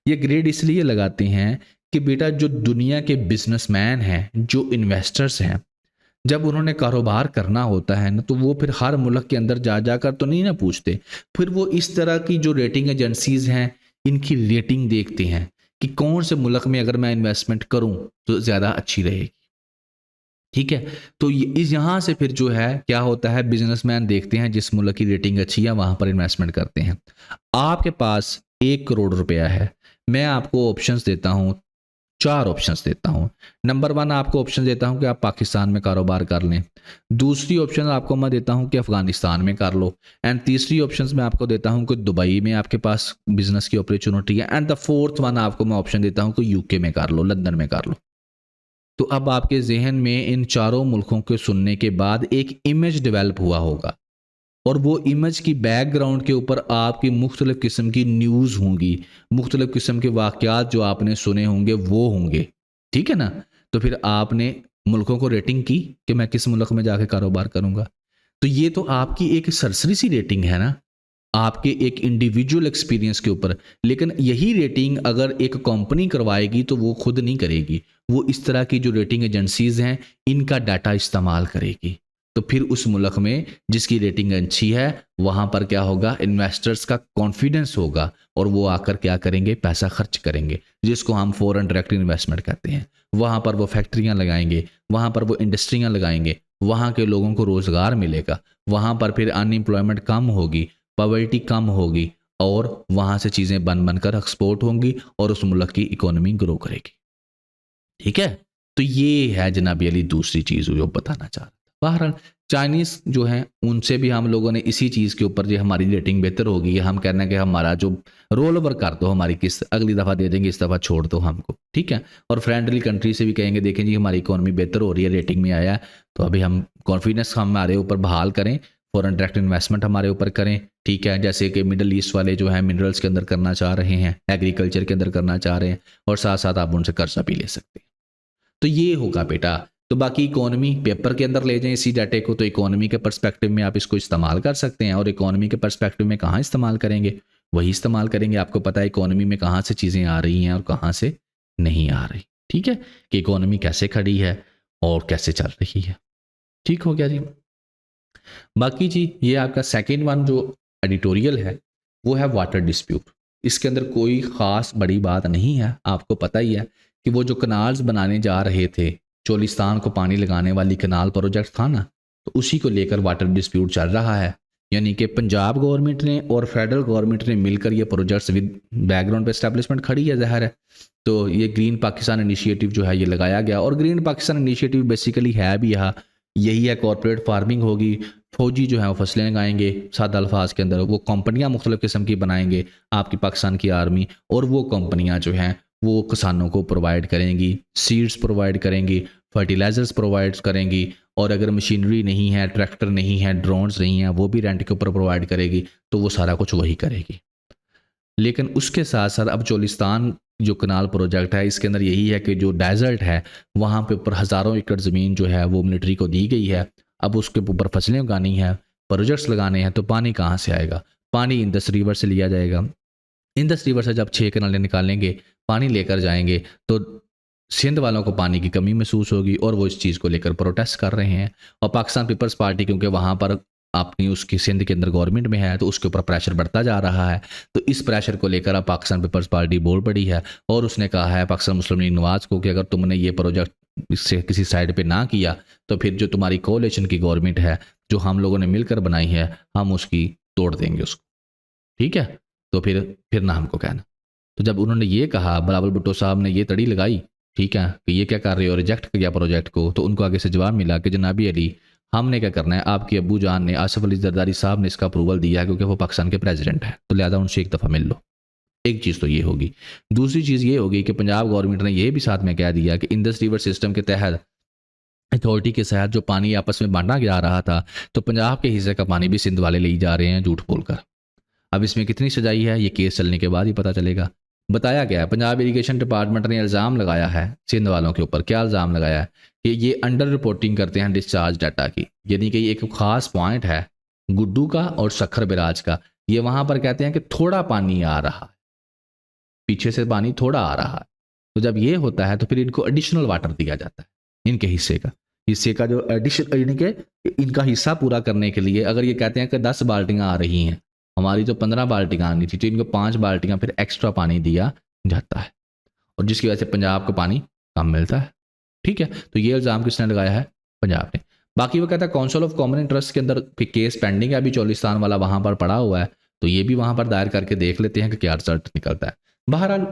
ये ग्रेड इसलिए लगाते हैं कि बेटा जो दुनिया के बिजनेसमैन हैं, जो इन्वेस्टर्स हैं, जब उन्होंने कारोबार करना होता है ना, तो वो फिर हर मुल्क के अंदर जा जाकर तो नहीं ना पूछते, फिर वो इस तरह की जो रेटिंग एजेंसीज हैं इनकी रेटिंग देखते हैं कि कौन से मुल्क में अगर मैं इन्वेस्टमेंट करूं तो ज़्यादा अच्छी रहेगी, ठीक है। तो इस यहाँ से फिर जो है क्या होता है, बिजनेसमैन देखते हैं जिस मुल्क की रेटिंग अच्छी है वहाँ पर इन्वेस्टमेंट करते हैं। आपके पास 1 करोड़ रुपया है, मैं आपको ऑप्शंस देता हूँ 4 ऑप्शंस देता हूँ। नंबर 1 आपको ऑप्शन देता हूँ कि आप पाकिस्तान में कारोबार कर लें। दूसरी ऑप्शन आपको मैं देता हूँ कि अफगानिस्तान में कर लो। एंड तीसरी ऑप्शन मैं आपको देता हूँ कि दुबई में आपके पास बिजनेस की अपॉर्चुनिटी है। एंड द फोर्थ वन आपको मैं ऑप्शन देता हूँ कि यूके में कर लो, लंदन में कर लो। तो अब आपके जहन में इन चारों मुल्कों को सुनने के बाद एक इमेज डेवलप हुआ होगा, और वो इमेज की बैकग्राउंड के ऊपर आपकी मुख्तलिफ किस्म की न्यूज़ होंगी, मुख्तलिफ किस्म के वाक़यात जो आपने सुने होंगे वो होंगे, ठीक है ना। तो फिर आपने मुल्कों को रेटिंग की कि मैं किस मुल्क में जाके कारोबार करूंगा। तो ये तो आपकी एक सरसरी सी रेटिंग है ना, आपके एक इंडिविजुअल एक्सपीरियंस के ऊपर। लेकिन यही रेटिंग अगर एक कंपनी करवाएगी तो वो खुद नहीं करेगी, वो इस तरह की जो रेटिंग एजेंसीज हैं इनका डाटा इस्तेमाल करेगी। तो फिर उस मुल्क में जिसकी रेटिंग अच्छी है वहां पर क्या होगा, इन्वेस्टर्स का कॉन्फिडेंस होगा और वो आकर क्या करेंगे, पैसा खर्च करेंगे, जिसको हम फॉरेन डायरेक्ट इन्वेस्टमेंट कहते हैं। वहां पर वो फैक्ट्रियां लगाएंगे, वहां पर वो इंडस्ट्रियां लगाएंगे, वहां के लोगों को रोजगार मिलेगा, वहां पर फिर अनएम्प्लॉयमेंट कम होगी, पॉवर्टी कम होगी, और वहां से चीजें बन बनकर एक्सपोर्ट होंगी और उस मुल्क की इकोनॉमी ग्रो करेगी। ठीक है, तो ये है जनाबी अली दूसरी चीज जो बताना चाह रहा था। बहरहाल चाइनीज जो है उनसे भी हम लोगों ने इसी चीज के ऊपर जो हमारी रेटिंग बेहतर होगी, हम कहना है कि हमारा जो रोल ओवर कर दो, हमारी किस्त अगली दफा दे देंगे, इस दफा छोड़ दो हमको, ठीक है। और फ्रेंडली कंट्री से भी कहेंगे देखें जी हमारी इकोनॉमी बेहतर हो रही है, रेटिंग में आया है, तो अभी हम कॉन्फिडेंस हमारे ऊपर बहाल करें, फॉरेन डायरेक्ट इन्वेस्टमेंट हमारे ऊपर करें, ठीक है। जैसे कि मिडल ईस्ट वाले जो है मिनरल्स के अंदर करना चाह रहे हैं, एग्रीकल्चर के अंदर करना चाह रहे हैं, और साथ साथ आप उनसे कर्जा भी ले सकते हैं। तो ये होगा बेटा। तो बाकी इकोनॉमी पेपर के अंदर ले जाएं इसी डाटे को, तो इकोनॉमी के पर्सपेक्टिव में आप इसको इस्तेमाल कर सकते हैं। और इकोनॉमी के पर्सपेक्टिव में कहाँ इस्तेमाल करेंगे, वही इस्तेमाल करेंगे। आपको पता है इकोनॉमी में कहाँ से चीज़ें आ रही हैं और कहाँ से नहीं आ रही, ठीक है, कि इकोनॉमी कैसे खड़ी है और कैसे चल रही है। ठीक हो गया जी। बाकी जी ये आपका सेकेंड वन जो एडिटोरियल है वो है वाटर डिस्प्यूट। इसके अंदर कोई ख़ास बड़ी बात नहीं है, आपको पता ही है कि वो जो कनाल्स बनाने जा रहे थे, चोलिस्तान को पानी लगाने वाली कनाल प्रोजेक्ट था ना, तो उसी को लेकर वाटर डिस्प्यूट चल रहा है। यानी कि पंजाब गवर्नमेंट ने और फेडरल गवर्नमेंट ने मिलकर ये प्रोजेक्ट्स विद बैकग्राउंड पे एस्टैब्लिशमेंट खड़ी है, ज़ाहिर है। तो ये ग्रीन पाकिस्तान इनिशिएटिव जो है ये लगाया गया, और ग्रीन पाकिस्तान इनिशिएटिव बेसिकली है भी यहाँ यही है, कॉरपोरेट फार्मिंग होगी, फौजी जो है वो फसलें लगाएंगे, सादा अल्फाज के अंदर वो कंपनियां मुख्तलिफ किस्म की बनाएंगे, आपकी पाकिस्तान की आर्मी, और वो कंपनियां जो हैं वो किसानों को प्रोवाइड करेंगी, सीड्स प्रोवाइड करेंगी, फर्टिलाइजर्स प्रोवाइड करेंगी, और अगर मशीनरी नहीं है, ट्रैक्टर नहीं है, ड्रोन्स नहीं है, वो भी रेंट के ऊपर प्रोवाइड करेगी। तो वो सारा कुछ वही करेगी। लेकिन उसके साथ साथ अब चोलिस्तान जो कनाल प्रोजेक्ट है इसके अंदर यही है कि जो डेजर्ट है वहाँ पे ऊपर हज़ारों एकड़ ज़मीन जो है वो मिलिट्री को दी गई है। अब उसके ऊपर फसलें उगानी है, प्रोजेक्ट्स लगाने हैं, तो पानी कहाँ से आएगा? पानी इंडस रिवर से लिया जाएगा। इंडस रिवर से जब 6 कनालें निकालेंगे, पानी लेकर जाएंगे, तो सिंध वालों को पानी की कमी महसूस होगी और वो इस चीज़ को लेकर प्रोटेस्ट कर रहे हैं। और पाकिस्तान पीपल्स पार्टी क्योंकि वहाँ पर अपनी उसकी सिंध के अंदर गवर्नमेंट में है तो उसके ऊपर प्रेशर बढ़ता जा रहा है। तो इस प्रेशर को लेकर अब पाकिस्तान पीपल्स पार्टी बोल पड़ी है और उसने कहा है पाकिस्तान मुस्लिम लीग नवाज को कि अगर तुमने ये प्रोजेक्ट इससे किसी साइड पे ना किया तो फिर जो तुम्हारी कोalition की गवर्नमेंट है जो हम लोगों ने मिलकर बनाई है, हम उसकी तोड़ देंगे उसको, ठीक है। तो फिर ना हमको कहना। तो जब उन्होंने ये कहा, बिलावल भुट्टो साहब ने ये तड़ी लगाई, ठीक है, कि ये क्या कर रहे हो, रिजेक्ट किया प्रोजेक्ट को, तो उनको आगे से जवाब मिला कि जनाबी अली हमने क्या करना है, आपके अब्बू जान ने, आसिफ अली जरदारी साहब ने इसका अप्रूवल दिया है क्योंकि वो पाकिस्तान के प्रेसिडेंट हैं, तो लिहाजा उनसे एक दफ़ा मिल लो। एक चीज़ तो ये होगी। दूसरी चीज़ ये होगी कि पंजाब गवर्नमेंट ने यह भी साथ में कह दिया कि इंडस रिवर सिस्टम के तहत अथॉरिटी के तहत जो पानी आपस में बांटा जा रहा था, तो पंजाब के हिस्से का पानी भी सिंध वाले ले जा रहे हैं झूठ बोलकर। अब इसमें कितनी सजाई है ये केस चलने के बाद ही पता चलेगा। बताया गया है पंजाब इरिगेशन डिपार्टमेंट ने इल्ज़ाम लगाया है सिंध वालों के ऊपर। क्या इल्ज़ाम लगाया है कि ये अंडर रिपोर्टिंग करते हैं डिस्चार्ज डाटा की। यानी कि एक ख़ास पॉइंट है गुड्डू का और सखर बिराज का, ये वहाँ पर कहते हैं कि थोड़ा पानी आ रहा है, पीछे से पानी थोड़ा आ रहा है। तो जब ये होता है तो फिर इनको एडिशनल वाटर दिया जाता है, इनके हिस्से का जो एडिशन, यानी कि इनका हिस्सा पूरा करने के लिए अगर ये कहते हैं कि 10 बाल्टियाँ आ रही हैं, हमारी तो 15 बाल्टियाँ आनी थी, तो इनको 5 बाल्टियाँ फिर एक्स्ट्रा पानी दिया जाता है, और जिसकी वजह से पंजाब को पानी कम मिलता है, ठीक है। तो ये इल्ज़ाम किसने लगाया है? पंजाब ने। बाकी वो कहता है काउंसिल ऑफ कॉमन इंटरेस्ट के अंदर केस पेंडिंग है अभी, चोलिस्तान वाला वहाँ पर पड़ा हुआ है, तो ये भी वहाँ पर दायर करके देख लेते हैं कि क्या रिजल्ट निकलता है। बहरहाल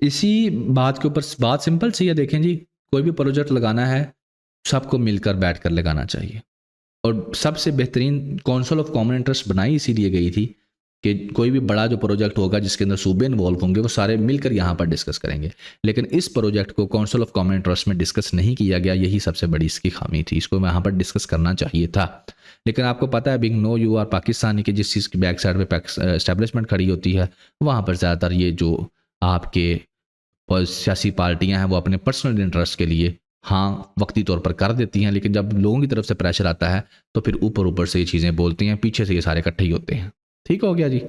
इसी बात के ऊपर बात सिंपल सी है, देखें जी, कोई भी प्रोजेक्ट लगाना है सबको मिलकर बैठ कर लगाना चाहिए। और सबसे बेहतरीन काउंसिल ऑफ कॉमन इंटरेस्ट बनाई इसीलिए गई थी कि कोई भी बड़ा जो प्रोजेक्ट होगा जिसके अंदर सूबे इन्वॉल्व होंगे वो सारे मिलकर यहाँ पर डिस्कस करेंगे। लेकिन इस प्रोजेक्ट को काउंसिल ऑफ कॉमन इंटरेस्ट में डिस्कस नहीं किया गया, यही सबसे बड़ी इसकी खामी थी। इसको यहाँ पर डिस्कस करना चाहिए था। लेकिन आपको पता है, being no you are Pakistani की जिस चीज़ की बैक साइड पे एस्टेब्लिशमेंट खड़ी होती है, वहाँ पर ज़्यादातर ये जो आपके सियासी पार्टियां हैं वो अपने पर्सनल इंटरेस्ट के लिए हाँ वक्ती तौर पर कर देती हैं, लेकिन जब लोगों की तरफ से प्रेशर आता है तो फिर ऊपर ऊपर से ये चीज़ें बोलती हैं, पीछे से ये सारे इकट्ठे ही होते हैं। ठीक हो गया जी।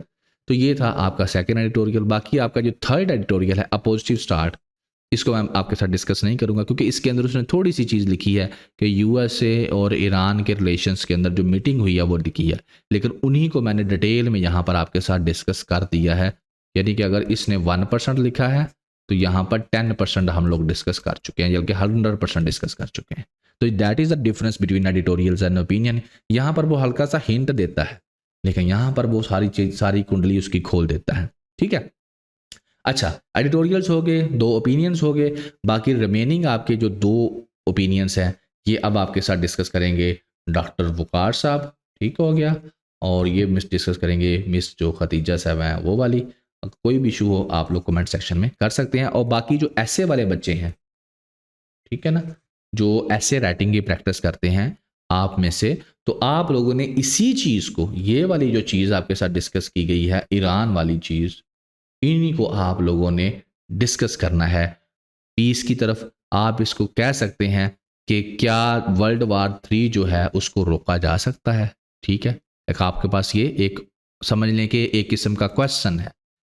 तो ये था आपका सेकंड एडिटोरियल। बाकी आपका जो थर्ड एडिटोरियल है अ पॉजिटिव स्टार्ट, इसको मैं आपके साथ डिस्कस नहीं करूंगा क्योंकि इसके अंदर उसने थोड़ी सी चीज़ लिखी है कि यूएसए और ईरान के रिलेशंस के अंदर जो मीटिंग हुई है वो लिखी है, लेकिन उन्हीं को मैंने डिटेल में यहाँ पर आपके साथ डिस्कस कर दिया है। यानी कि अगर इसने 1% लिखा है तो यहाँ पर 10% हम लोग डिस्कस कर चुके हैं, बल्कि 100% डिस्कस कर चुके हैं। तो that is the difference between editorials and opinion. यहाँ पर वो हल्का सा हिंट देता है, लेकिन यहाँ पर वो सारी चीज सारी कुंडली उसकी खोल देता है। ठीक है, अच्छा, एडिटोरियल्स हो गए, 2 ओपिनियंस हो गए। बाकी रिमेनिंग आपके जो 2 ओपिनियंस हैं ये अब आपके साथ डिस्कस करेंगे डॉक्टर वकार साहब। ठीक हो गया। और ये मिस डिस्कस करेंगे मिस जो खतीजा साहब हैं वो वाली। कोई भी इशू हो आप लोग कमेंट सेक्शन में कर सकते हैं। और बाकी जो ऐसे वाले बच्चे हैं, ठीक है ना, जो ऐसे राइटिंग की प्रैक्टिस करते हैं आप में से, तो आप लोगों ने इसी चीज़ को, ये वाली जो चीज़ आपके साथ डिस्कस की गई है ईरान वाली चीज़, इन्हीं को आप लोगों ने डिस्कस करना है। पीस की तरफ आप इसको कह सकते हैं कि क्या वर्ल्ड वार 3 जो है उसको रोका जा सकता है। ठीक है, एक आपके पास ये एक समझने के एक किस्म का क्वेश्चन है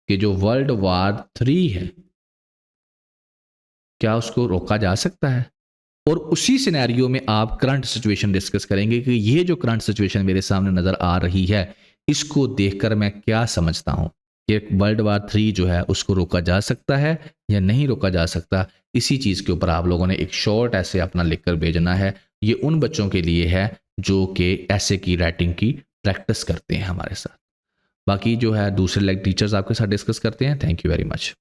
कि जो वर्ल्ड वार 3 है क्या उसको रोका जा सकता है। और उसी सिनेरियो में आप करंट सिचुएशन डिस्कस करेंगे कि ये जो करंट सिचुएशन मेरे सामने नज़र आ रही है इसको देखकर मैं क्या समझता हूं कि वर्ल्ड वार 3 जो है उसको रोका जा सकता है या नहीं रोका जा सकता। इसी चीज़ के ऊपर आप लोगों ने एक शॉर्ट ऐसे अपना लिखकर भेजना है। ये उन बच्चों के लिए है जो कि ऐसे की राइटिंग की प्रैक्टिस करते हैं हमारे साथ। बाकी जो है दूसरे लेग टीचर्स आपके साथ डिस्कस करते हैं। Thank you very much.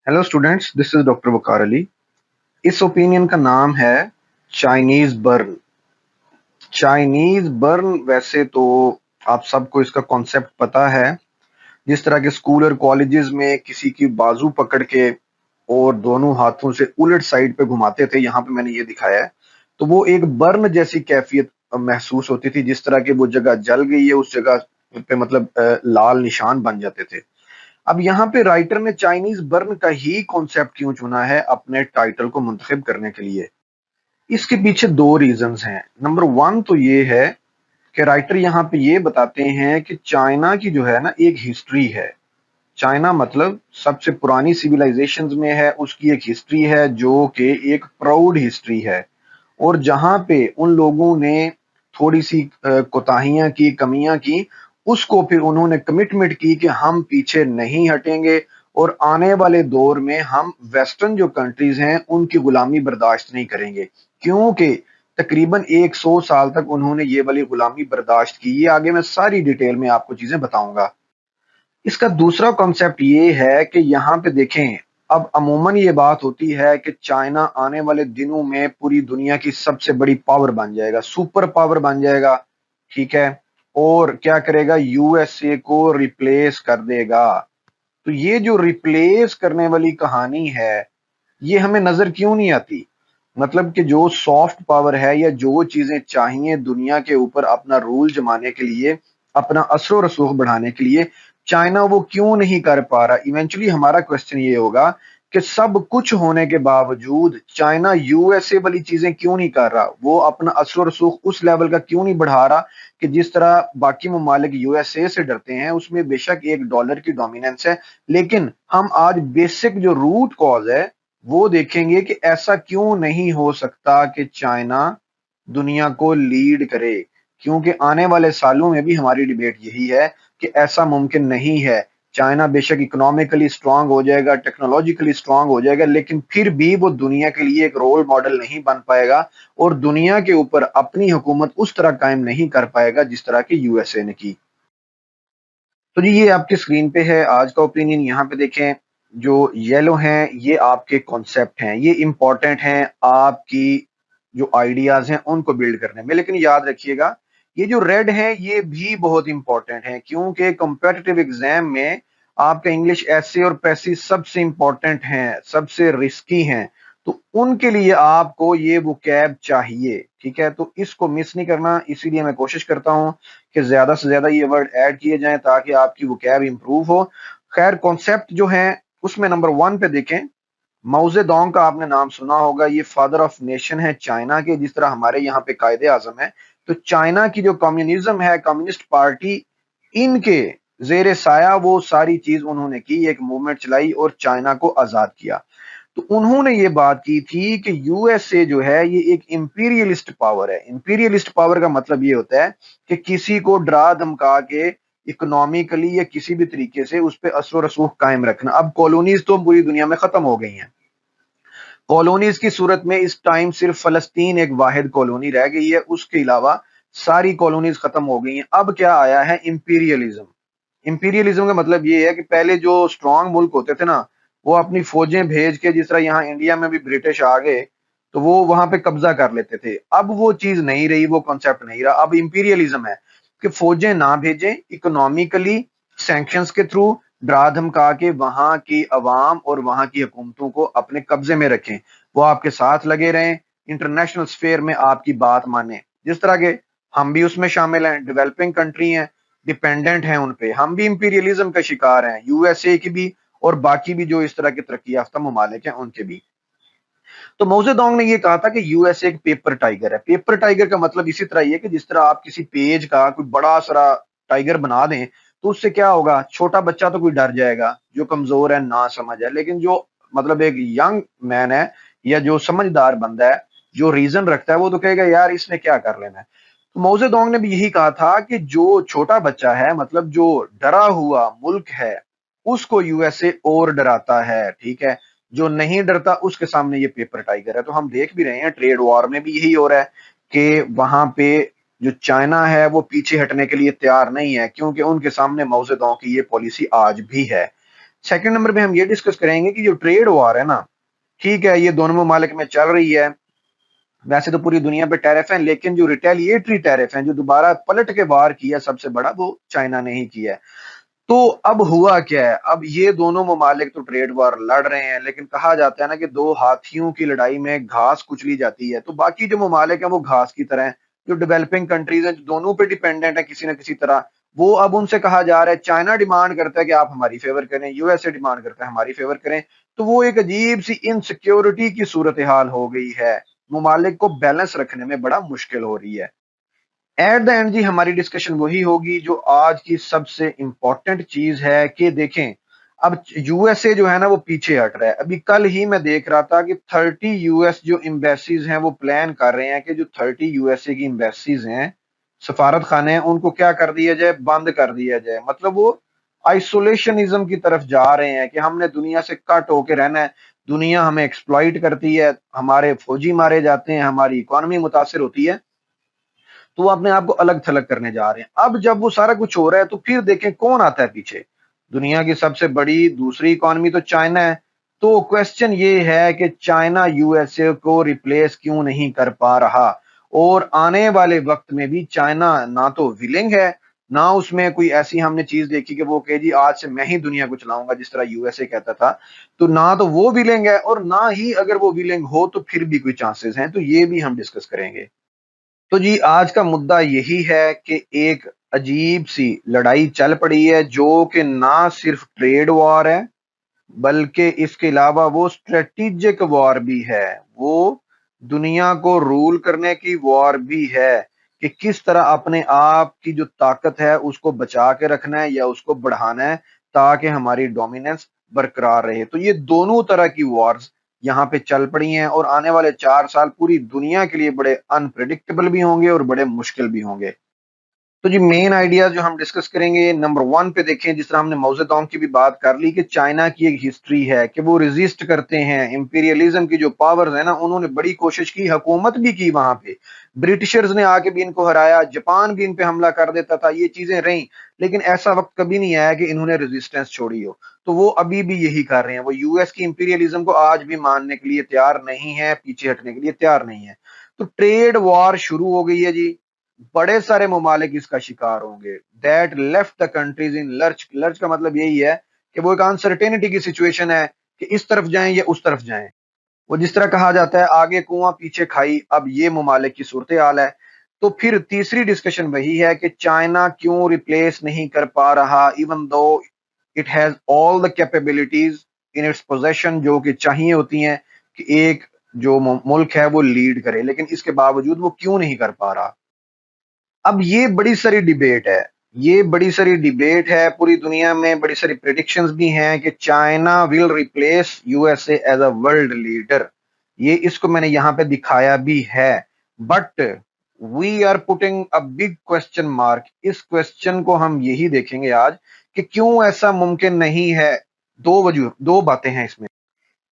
Hello students, this is doctor Waqar Ali. इस ओपिनियन का नाम है चाइनीज बर्न। चाइनीज बर्न, वैसे तो आप सबको इसका कॉन्सेप्ट पता है। जिस तरह के स्कूल और कॉलेजेस में किसी की बाजू पकड़ के और दोनों हाथों से उलट साइड पे घुमाते थे, यहाँ पे मैंने ये दिखाया है, तो वो एक बर्न जैसी कैफियत महसूस होती थी। जिस तरह की वो जगह जल गई है उस जगह पे मतलब लाल निशान बन जाते थे। अब यहाँ पे राइटर ने चाइनीज बर्न का ही कॉन्सेप्ट क्यों चुना है अपने टाइटल को मुंतखब करने के लिए? इसके पीछे दो रीजंस हैं। नंबर वन तो ये है कि राइटर यहाँ पे ये बताते हैं कि चाइना की जो है ना एक हिस्ट्री है। चाइना मतलब सबसे पुरानी सिविलाइजेशंस में है, उसकी एक हिस्ट्री है जो कि एक प्राउड हिस्ट्री है। और जहां पे उन लोगों ने थोड़ी सी कोताहियां की, कमियां की, उसको फिर उन्होंने कमिटमेंट की कि हम पीछे नहीं हटेंगे और आने वाले दौर में हम वेस्टर्न जो कंट्रीज हैं उनकी गुलामी बर्दाश्त नहीं करेंगे। क्योंकि तकरीबन 100 साल तक उन्होंने ये वाली गुलामी बर्दाश्त की। ये आगे मैं सारी डिटेल में आपको चीजें बताऊंगा। इसका दूसरा कॉन्सेप्ट ये है कि यहाँ पे देखें, अब अमूमन ये बात होती है कि चाइना आने वाले दिनों में पूरी दुनिया की सबसे बड़ी पावर बन जाएगा, सुपर पावर बन जाएगा। ठीक है, और क्या करेगा, यूएसए को रिप्लेस कर देगा। तो ये जो रिप्लेस करने वाली कहानी है ये हमें नजर क्यों नहीं आती? मतलब कि जो सॉफ्ट पावर है या जो चीजें चाहिए दुनिया के ऊपर अपना रूल जमाने के लिए, अपना असर रसूख बढ़ाने के लिए, चाइना वो क्यों नहीं कर पा रहा? इवेंचुअली हमारा क्वेश्चन ये होगा कि सब कुछ होने के बावजूद चाइना यूएसए वाली चीजें क्यों नहीं कर रहा? वो अपना असर रसूख उस लेवल का क्यों नहीं बढ़ा रहा कि जिस तरह बाकी ममालिक यूएसए से डरते हैं? उसमें बेशक एक डॉलर की डोमिनेंस है, लेकिन हम आज बेसिक जो रूट कॉज है वो देखेंगे कि ऐसा क्यों नहीं हो सकता कि चाइना दुनिया को लीड करे। क्योंकि आने वाले सालों में भी हमारी डिबेट यही है कि ऐसा मुमकिन नहीं है। चाइना बेशक इकोनॉमिकली स्ट्रांग हो जाएगा, टेक्नोलॉजिकली स्ट्रांग हो जाएगा, लेकिन फिर भी वो दुनिया के लिए एक रोल मॉडल नहीं बन पाएगा और दुनिया के ऊपर अपनी हुकूमत उस तरह कायम नहीं कर पाएगा जिस तरह की यूएसए ने की। तो जी ये आपकी स्क्रीन पे है आज का ओपिनियन। यहाँ पे देखें, जो येलो हैं ये आपके कॉन्सेप्ट हैं, ये इंपॉर्टेंट हैं आपकी जो आइडियाज हैं उनको बिल्ड करने में। लेकिन याद रखिएगा ये जो रेड है ये भी बहुत इंपॉर्टेंट है, क्योंकि कॉम्पिटिटिव एग्जाम में आपका इंग्लिश ऐसे और पैसिव सबसे इंपॉर्टेंट हैं, सबसे रिस्की हैं, तो उनके लिए आपको ये वोकैब चाहिए। ठीक है, तो इसको मिस नहीं करना, इसीलिए मैं कोशिश करता हूं कि ज्यादा से ज्यादा ये वर्ड ऐड किए जाएं ताकि आपकी वोकैब इंप्रूव हो। खैर कॉन्सेप्ट जो है उसमें नंबर 1 पे देखें, माओजेडोंग का आपने नाम सुना होगा, ये फादर ऑफ नेशन है चाइना के, जिस तरह हमारे यहाँ पे कायदे आजम है। तो चाइना की जो कम्युनिज्म है, कम्युनिस्ट पार्टी, इनके जेर साया वो सारी चीज उन्होंने की, एक मूवमेंट चलाई और चाइना को आजाद किया। तो उन्होंने ये बात की थी कि यूएसए जो है ये एक इंपीरियलिस्ट पावर है। इंपीरियलिस्ट पावर का मतलब ये होता है कि किसी को डरा धमका के इकोनॉमिकली या किसी भी तरीके से उस पर असर रसूख कायम रखना। अब कॉलोनीज तो पूरी दुनिया में खत्म हो गई हैं, कॉलोनीज की सूरत में इस टाइम सिर्फ फलस्तीन एक वाहिद कॉलोनी रह गई है, उसके अलावा सारी कॉलोनीज खत्म हो गई हैं। अब क्या आया है, इंपीरियलिज्म। इंपीरियलिज्म का मतलब ये है कि पहले जो स्ट्रांग मुल्क होते थे ना, वो अपनी फौजें भेज के, जिस तरह यहाँ इंडिया में भी ब्रिटिश आ गए तो वो वहां पे कब्जा कर लेते थे। अब वो चीज नहीं रही, वो कॉन्सेप्ट नहीं रहा। अब इंपीरियलिज्म है कि फौजें ना भेजें, इकोनॉमिकली सैंक्शंस के थ्रू डरा धमका के वहां की अवाम और वहां की हुकूमतों को अपने कब्जे में रखें, वो आपके साथ लगे रहें, इंटरनेशनल स्फेयर में आपकी बात माने। जिस तरह के हम भी उसमें शामिल हैं, डेवलपिंग कंट्री हैं, डिपेंडेंट हैं उन पे, हम भी इंपीरियलिज्म का शिकार हैं, यूएसए की भी और बाकी भी जो इस तरह के तरक्की याफ्ता ममालिक हैं उनके भी। तो मोजेडोंग ने ये कहा था कि यूएसए एक पेपर टाइगर है। पेपर टाइगर का मतलब इसी तरह ये कि जिस तरह आप किसी पेज का कोई बड़ा सारा टाइगर बना दें तो उससे क्या होगा, छोटा बच्चा तो कोई डर जाएगा जो कमजोर है, ना समझ है, लेकिन जो मतलब एक यंग मैन है या जो समझदार बंदा है, जो रीजन रखता है, वो तो कहेगा यार इसने क्या कर लेना है। तो मोजेडोंग ने भी यही कहा था कि जो छोटा बच्चा है, मतलब जो डरा हुआ मुल्क है, उसको यूएसए और डराता है। ठीक है, जो नहीं डरता उसके सामने ये पेपर टाइगर है। तो हम देख भी रहे हैं ट्रेड वॉर में भी यही हो रहा है कि वहां पे जो चाइना है वो पीछे हटने के लिए तैयार नहीं है, क्योंकि उनके सामने माओजेडोंग की ये पॉलिसी आज भी है। सेकंड नंबर पे हम ये डिस्कस करेंगे कि जो ट्रेड वॉर है ना, ठीक है, ये दोनों ममालिक में चल रही है। वैसे तो पूरी दुनिया पे टैरिफ है, लेकिन जो रिटेलिएटरी टैरिफ है, जो दोबारा पलट के वार किया सबसे बड़ा, वो चाइना ने ही किया है। तो अब हुआ क्या है, अब ये दोनों ममालिक तो ट्रेड वार लड़ रहे हैं, लेकिन कहा जाता है ना कि दो हाथियों की लड़ाई में घास कुचली जाती है। तो बाकी जो ममालिक हैं वो घास की तरह हैं, जो डेवलपिंग कंट्रीज हैं, जो दोनों पे डिपेंडेंट है किसी ना किसी तरह, वो अब उनसे कहा जा रहा है, चाइना डिमांड करता है कि आप हमारी फेवर करें, यूएसए डिमांड करता है हमारी फेवर करें। तो वो एक अजीब सी इनसिक्योरिटी की सूरत हाल हो गई है, ममालिक को बैलेंस रखने में बड़ा मुश्किल हो रही है। एट द एंड जी हमारी डिस्कशन वही होगी जो आज की सबसे इंपॉर्टेंट चीज है कि देखें, अब यूएसए जो है ना वो पीछे हट रहा है। अभी कल ही मैं देख रहा था कि 30 यूएस जो एम्बेसीज हैं वो प्लान कर रहे हैं कि जो 30 यूएसए की एम्बेसीज हैं, सफारत खाने हैं, उनको क्या कर दिया जाए, बंद कर दिया जाए। मतलब वो आइसोलेशनिज्म की तरफ जा रहे हैं कि हमने दुनिया से कट होके रहना है, दुनिया हमें एक्सप्लॉइट करती है, हमारे फौजी मारे जाते हैं, हमारी इकोनॉमी मुतासर होती है, तो वो अपने आप को अलग थलग करने जा रहे हैं। अब जब वो सारा कुछ हो रहा है तो फिर देखें कौन आता है पीछे। दुनिया की सबसे बड़ी दूसरी इकोनॉमी तो चाइना है। तो क्वेश्चन ये है कि चाइना यूएसए को रिप्लेस क्यों नहीं कर पा रहा, और आने वाले वक्त में भी चाइना ना तो विलिंग है, ना उसमें कोई ऐसी हमने चीज देखी कि वो कहे जी आज से मैं ही दुनिया को चलाऊंगा जिस तरह यूएसए कहता था। तो ना तो वो विलिंग है, और ना ही अगर वो विलिंग हो तो फिर भी कोई चांसेस हैं। तो ये भी हम डिस्कस करेंगे। तो जी आज का मुद्दा यही है कि एक अजीब सी लड़ाई चल पड़ी है जो कि ना सिर्फ ट्रेड वॉर है, बल्कि इसके अलावा वो स्ट्रेटेजिक वॉर भी है, वो दुनिया को रूल करने की वॉर भी है कि किस तरह अपने आप की जो ताकत है उसको बचा के रखना है या उसको बढ़ाना है ताकि हमारी डोमिनेंस बरकरार रहे। तो ये दोनों तरह की वॉर्स यहाँ पे चल पड़ी हैं, और आने वाले 4 साल पूरी दुनिया के लिए बड़े अनप्रिडिक्टेबल भी होंगे और बड़े मुश्किल भी होंगे। तो जी मेन आइडिया जो हम डिस्कस करेंगे, नंबर वन पे देखें, जिस तरह हमने माओ जेडोंग की भी बात कर ली कि चाइना की एक हिस्ट्री है कि वो रेजिस्ट करते हैं इंपीरियलिज्म की जो पावर्स है ना, उन्होंने बड़ी कोशिश की, हुकूमत भी की वहां पे, ब्रिटिशर्स ने आके भी इनको हराया, जापान भी इन पे हमला कर देता था, ये चीजें रही, लेकिन ऐसा वक्त कभी नहीं आया कि इन्होंने रेजिस्टेंस छोड़ी हो। तो वो अभी भी यही कर रहे हैं, वो यूएस की इंपीरियलिज्म को आज भी मानने के लिए तैयार नहीं है, पीछे हटने के लिए तैयार नहीं है। तो ट्रेड वॉर शुरू हो गई है जी, बड़े सारे ममालिक इसका शिकार होंगे, that left the countries in lurch. Lurch का मतलब यही है कि वो एक अनसर्टेनिटी की सिचुएशन है कि इस तरफ जाएं या उस तरफ जाएं। वो जिस तरह कहा जाता है आगे कुआं पीछे खाई, अब ये ममालिक की सूरत हाल है। तो फिर तीसरी डिस्कशन वही है कि चाइना क्यों रिप्लेस नहीं कर पा रहा, even though it has all the capabilities in its possession, जो कि चाहिए होती हैं कि एक जो मुल्क है वो लीड करे, लेकिन इसके बावजूद वो क्यों नहीं कर पा रहा। अब ये बड़ी सारी डिबेट है, ये बड़ी सारी डिबेट है, पूरी दुनिया में बड़ी सारी प्रिडिक्शंस भी हैं कि China will replace USA as a world leader. ये इसको मैंने यहां पे दिखाया भी है, but we are putting a big question mark. इस क्वेश्चन को हम यही देखेंगे आज कि क्यों ऐसा मुमकिन नहीं है। दो बातें हैं इसमें।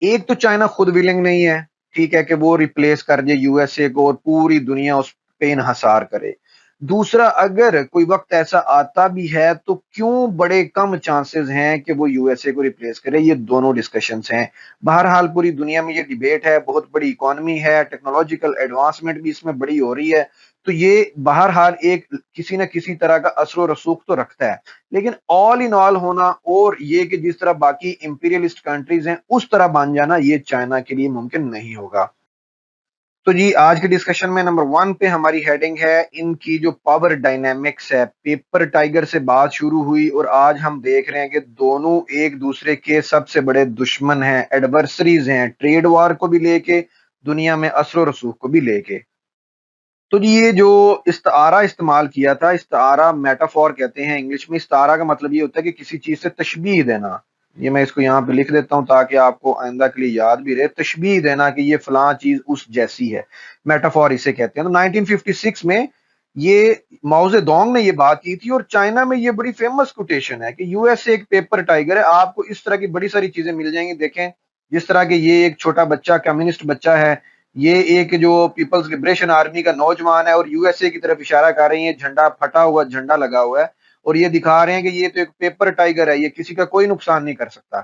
एक तो चाइना खुद विलिंग नहीं है, ठीक है, कि वो रिप्लेस कर दे यूएसए को और पूरी दुनिया उस पे इन्हसार करे। दूसरा, अगर कोई वक्त ऐसा आता भी है तो क्यों बड़े कम चांसेस हैं कि वो यूएसए को रिप्लेस करे। ये दोनों डिस्कशंस हैं। बहरहाल पूरी दुनिया में ये डिबेट है, बहुत बड़ी इकोनॉमी है, टेक्नोलॉजिकल एडवांसमेंट भी इसमें बड़ी हो रही है, तो ये बहरहाल एक किसी न किसी तरह का असर रसूख तो रखता है। लेकिन ऑल इन ऑल होना और ये कि जिस तरह बाकी इंपीरियलिस्ट कंट्रीज हैं उस तरह बन जाना, ये चाइना के लिए मुमकिन नहीं होगा। तो जी आज के डिस्कशन में नंबर वन पे हमारी हेडिंग है इनकी जो पावर डायनेमिक्स है। पेपर टाइगर से बात शुरू हुई और आज हम देख रहे हैं कि दोनों एक दूसरे के सबसे बड़े दुश्मन हैं, एडवर्सरीज हैं, ट्रेड वॉर को भी लेके, दुनिया में असर रसूख को भी लेके। तो जी ये जो इस्तारा इस्तेमाल किया था, इस्तारा मेटाफोर कहते हैं इंग्लिश में। इस्तारा का मतलब ये होता है कि किसी चीज से तशबीह देना। ये मैं इसको यहाँ पे लिख देता हूँ ताकि आपको आइंदा के लिए याद भी रहे। तशबीह देना कि ये फलां चीज उस जैसी है, मेटाफोर इसे कहते हैं। तो 1956 में ये माओ जेडोंग ने ये बात की थी, और चाइना में ये बड़ी फेमस कोटेशन है कि यूएस एक पेपर टाइगर है। आपको इस तरह की बड़ी सारी चीजें मिल जाएंगी। देखें, जिस तरह के ये एक छोटा बच्चा, कम्युनिस्ट बच्चा है, ये एक जो पीपल्स लिबरेशन आर्मी का नौजवान है और यूएसए की तरफ इशारा कर रही है, झंडा फटा हुआ झंडा लगा हुआ है, और ये दिखा रहे हैं कि ये तो एक पेपर टाइगर है, ये किसी का कोई नुकसान नहीं कर सकता।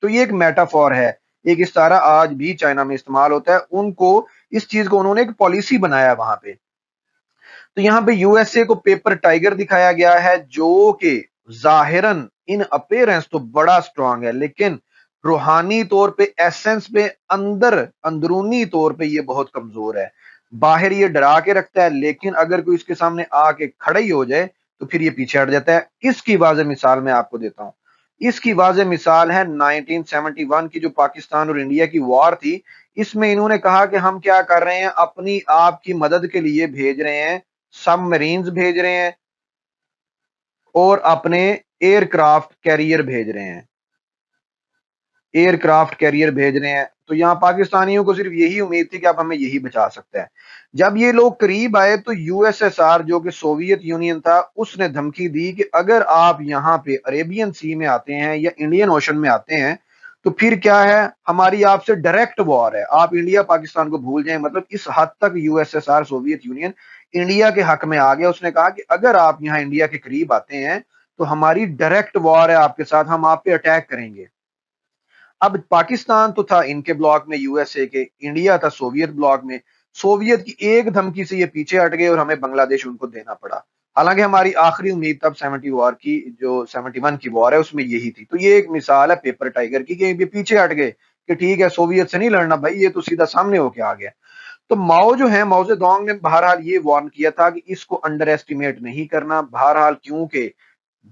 तो ये एक मेटाफोर है, एक इशारा आज भी चाइना में इस्तेमाल होता है। उनको इस चीज को उन्होंने एक पॉलिसी बनाया वहां पे। तो यहाँ पे यूएसए को पेपर टाइगर दिखाया गया है, जो कि जाहिरन इन अपेयरेंस तो बड़ा स्ट्रांग है, लेकिन रूहानी तौर पे, एसेंस पे, अंदर अंदरूनी तौर पे ये बहुत कमजोर है। बाहर ये डरा के रखता है, लेकिन अगर कोई इसके सामने आके खड़ा ही हो जाए तो फिर ये पीछे हट जाता है। इसकी वाज़ेह मिसाल मैं आपको देता हूं। इसकी वाज़ेह मिसाल है 1971 की जो पाकिस्तान और इंडिया की वॉर थी। इसमें इन्होंने कहा कि हम क्या कर रहे हैं, अपनी आप की मदद के लिए भेज रहे हैं, सबमरीन्स भेज रहे हैं और अपने एयरक्राफ्ट कैरियर भेज रहे हैं, एयरक्राफ्ट कैरियर भेज रहे हैं। तो यहाँ पाकिस्तानियों को सिर्फ यही उम्मीद थी कि अब हमें यही बचा सकता है। जब ये लोग करीब आए तो यूएसएसआर, जो कि सोवियत यूनियन था, उसने धमकी दी कि अगर आप यहाँ पे अरेबियन सी में आते हैं या इंडियन ओशन में आते हैं तो फिर क्या है, हमारी आपसे डायरेक्ट वॉर है, आप इंडिया पाकिस्तान को भूल जाएं। मतलब इस हद तक यूएसएसआर, सोवियत यूनियन, इंडिया के हक में आ गया। उसने कहा कि अगर आप यहाँ इंडिया के करीब आते हैं तो हमारी डायरेक्ट वॉर है आपके साथ, हम आप पे अटैक करेंगे। अब पाकिस्तान तो था इनके ब्लॉक में, यूएसए के, इंडिया था सोवियत ब्लॉक में। सोवियत की एक धमकी से ये पीछे हट गए और हमें बांग्लादेश उनको देना पड़ा। हालांकि हमारी आखिरी उम्मीद तब 70 वॉर की, जो 71 की वॉर है, उसमें यही थी। तो ये एक मिसाल है पेपर टाइगर की कि ये पीछे हट गए कि ठीक है, सोवियत से नहीं लड़ना भाई, ये तो सीधा सामने होके आ गया। तो माओ जो है, माओ जेडोंग ने बहरहाल ये वार्न किया था कि इसको अंडर एस्टिमेट नहीं करना। बहरहाल क्योंकि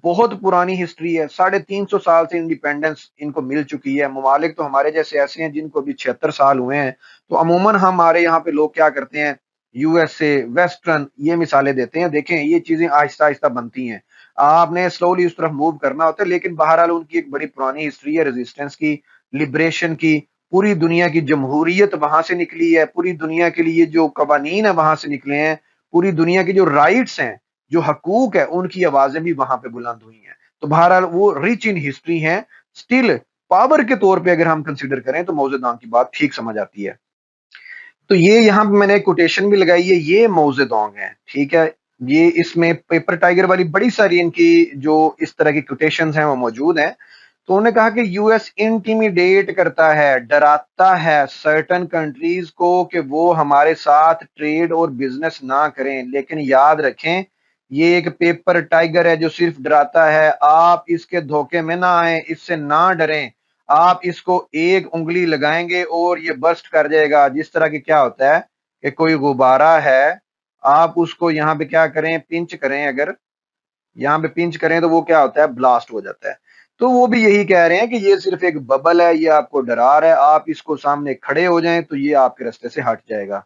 बहुत पुरानी हिस्ट्री है, 350 साल से इंडिपेंडेंस इनको मिल चुकी है। ममालिक तो हमारे जैसे ऐसे हैं जिनको अभी 76 साल हुए हैं। तो अमूमन हमारे यहाँ पे लोग क्या करते हैं, यूएसए, वेस्टर्न, ये मिसालें देते हैं। देखें, ये चीजें आहिस्ता आहिस्ता बनती हैं, आपने स्लोली उस तरफ मूव करना होता है। लेकिन बहरहाल उनकी एक बड़ी पुरानी हिस्ट्री है रेजिस्टेंस की, लिबरेशन की। पूरी दुनिया की जमहूरियत वहां से निकली है, पूरी दुनिया के लिए जो कवानीन है वहां से निकले हैं, पूरी दुनिया की जो राइट्स हैं जो हकूक है उनकी आवाजें भी वहां पे बुलंद हुई हैं। तो बहरहाल वो रिच इन हिस्ट्री हैं। स्टिल पावर के तौर पे अगर हम कंसीडर करें तो मौ ज़ेदुंग की बात ठीक समझ आती है। तो ये यहाँ पे मैंने कोटेशन भी लगाई है, ये मौ ज़ेदुंग है, ठीक है। ये इसमें पेपर टाइगर वाली बड़ी सारी इनकी जो इस तरह की कोटेशंस हैं वो मौजूद हैं। तो उन्होंने कहा कि यूएस इंटिमिडेट करता है, डराता है सर्टेन कंट्रीज को कि वो हमारे साथ ट्रेड और बिजनेस ना करें। लेकिन याद रखें, ये एक पेपर टाइगर है जो सिर्फ डराता है। आप इसके धोखे में ना आए, इससे ना डरें। आप इसको एक उंगली लगाएंगे और ये बर्स्ट कर जाएगा। जिस तरह की क्या होता है कि कोई गुब्बारा है, आप उसको यहाँ पे क्या करें, पिंच करें, अगर यहाँ पे पिंच करें तो वो क्या होता है, ब्लास्ट हो जाता है। तो वो भी यही कह रहे हैं कि ये सिर्फ एक बबल है, ये आपको डरा रहा है। आप इसको सामने खड़े हो जाएं तो ये आपके रास्ते से हट जाएगा।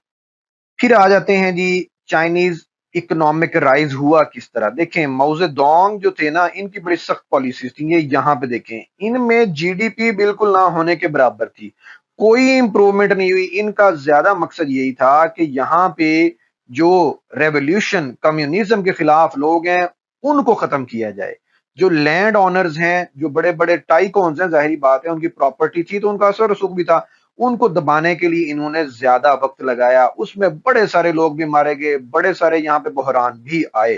फिर आ जाते हैं जी, चाइनीज इकोनॉमिक राइज हुआ किस तरह। देखें, माओ जेडोंग जो थे ना, इनकी बड़ी सख्त पॉलिसीज थी। ये यहाँ पे देखें, इनमें जीडीपी बिल्कुल ना होने के बराबर थी, कोई इंप्रूवमेंट नहीं हुई। इनका ज्यादा मकसद यही था कि यहाँ पे जो रेवोल्यूशन कम्युनिज्म के खिलाफ लोग हैं उनको खत्म किया जाए। जो लैंड ऑनर्स हैं, जो बड़े बड़े टाइकोन्स हैं, जाहिर बात है उनकी प्रॉपर्टी थी तो उनका असर रसूख भी था, उनको दबाने के लिए इन्होंने ज्यादा वक्त लगाया। उसमें बड़े सारे लोग भी मारे गए, बड़े सारे यहाँ पे बहरान भी आए।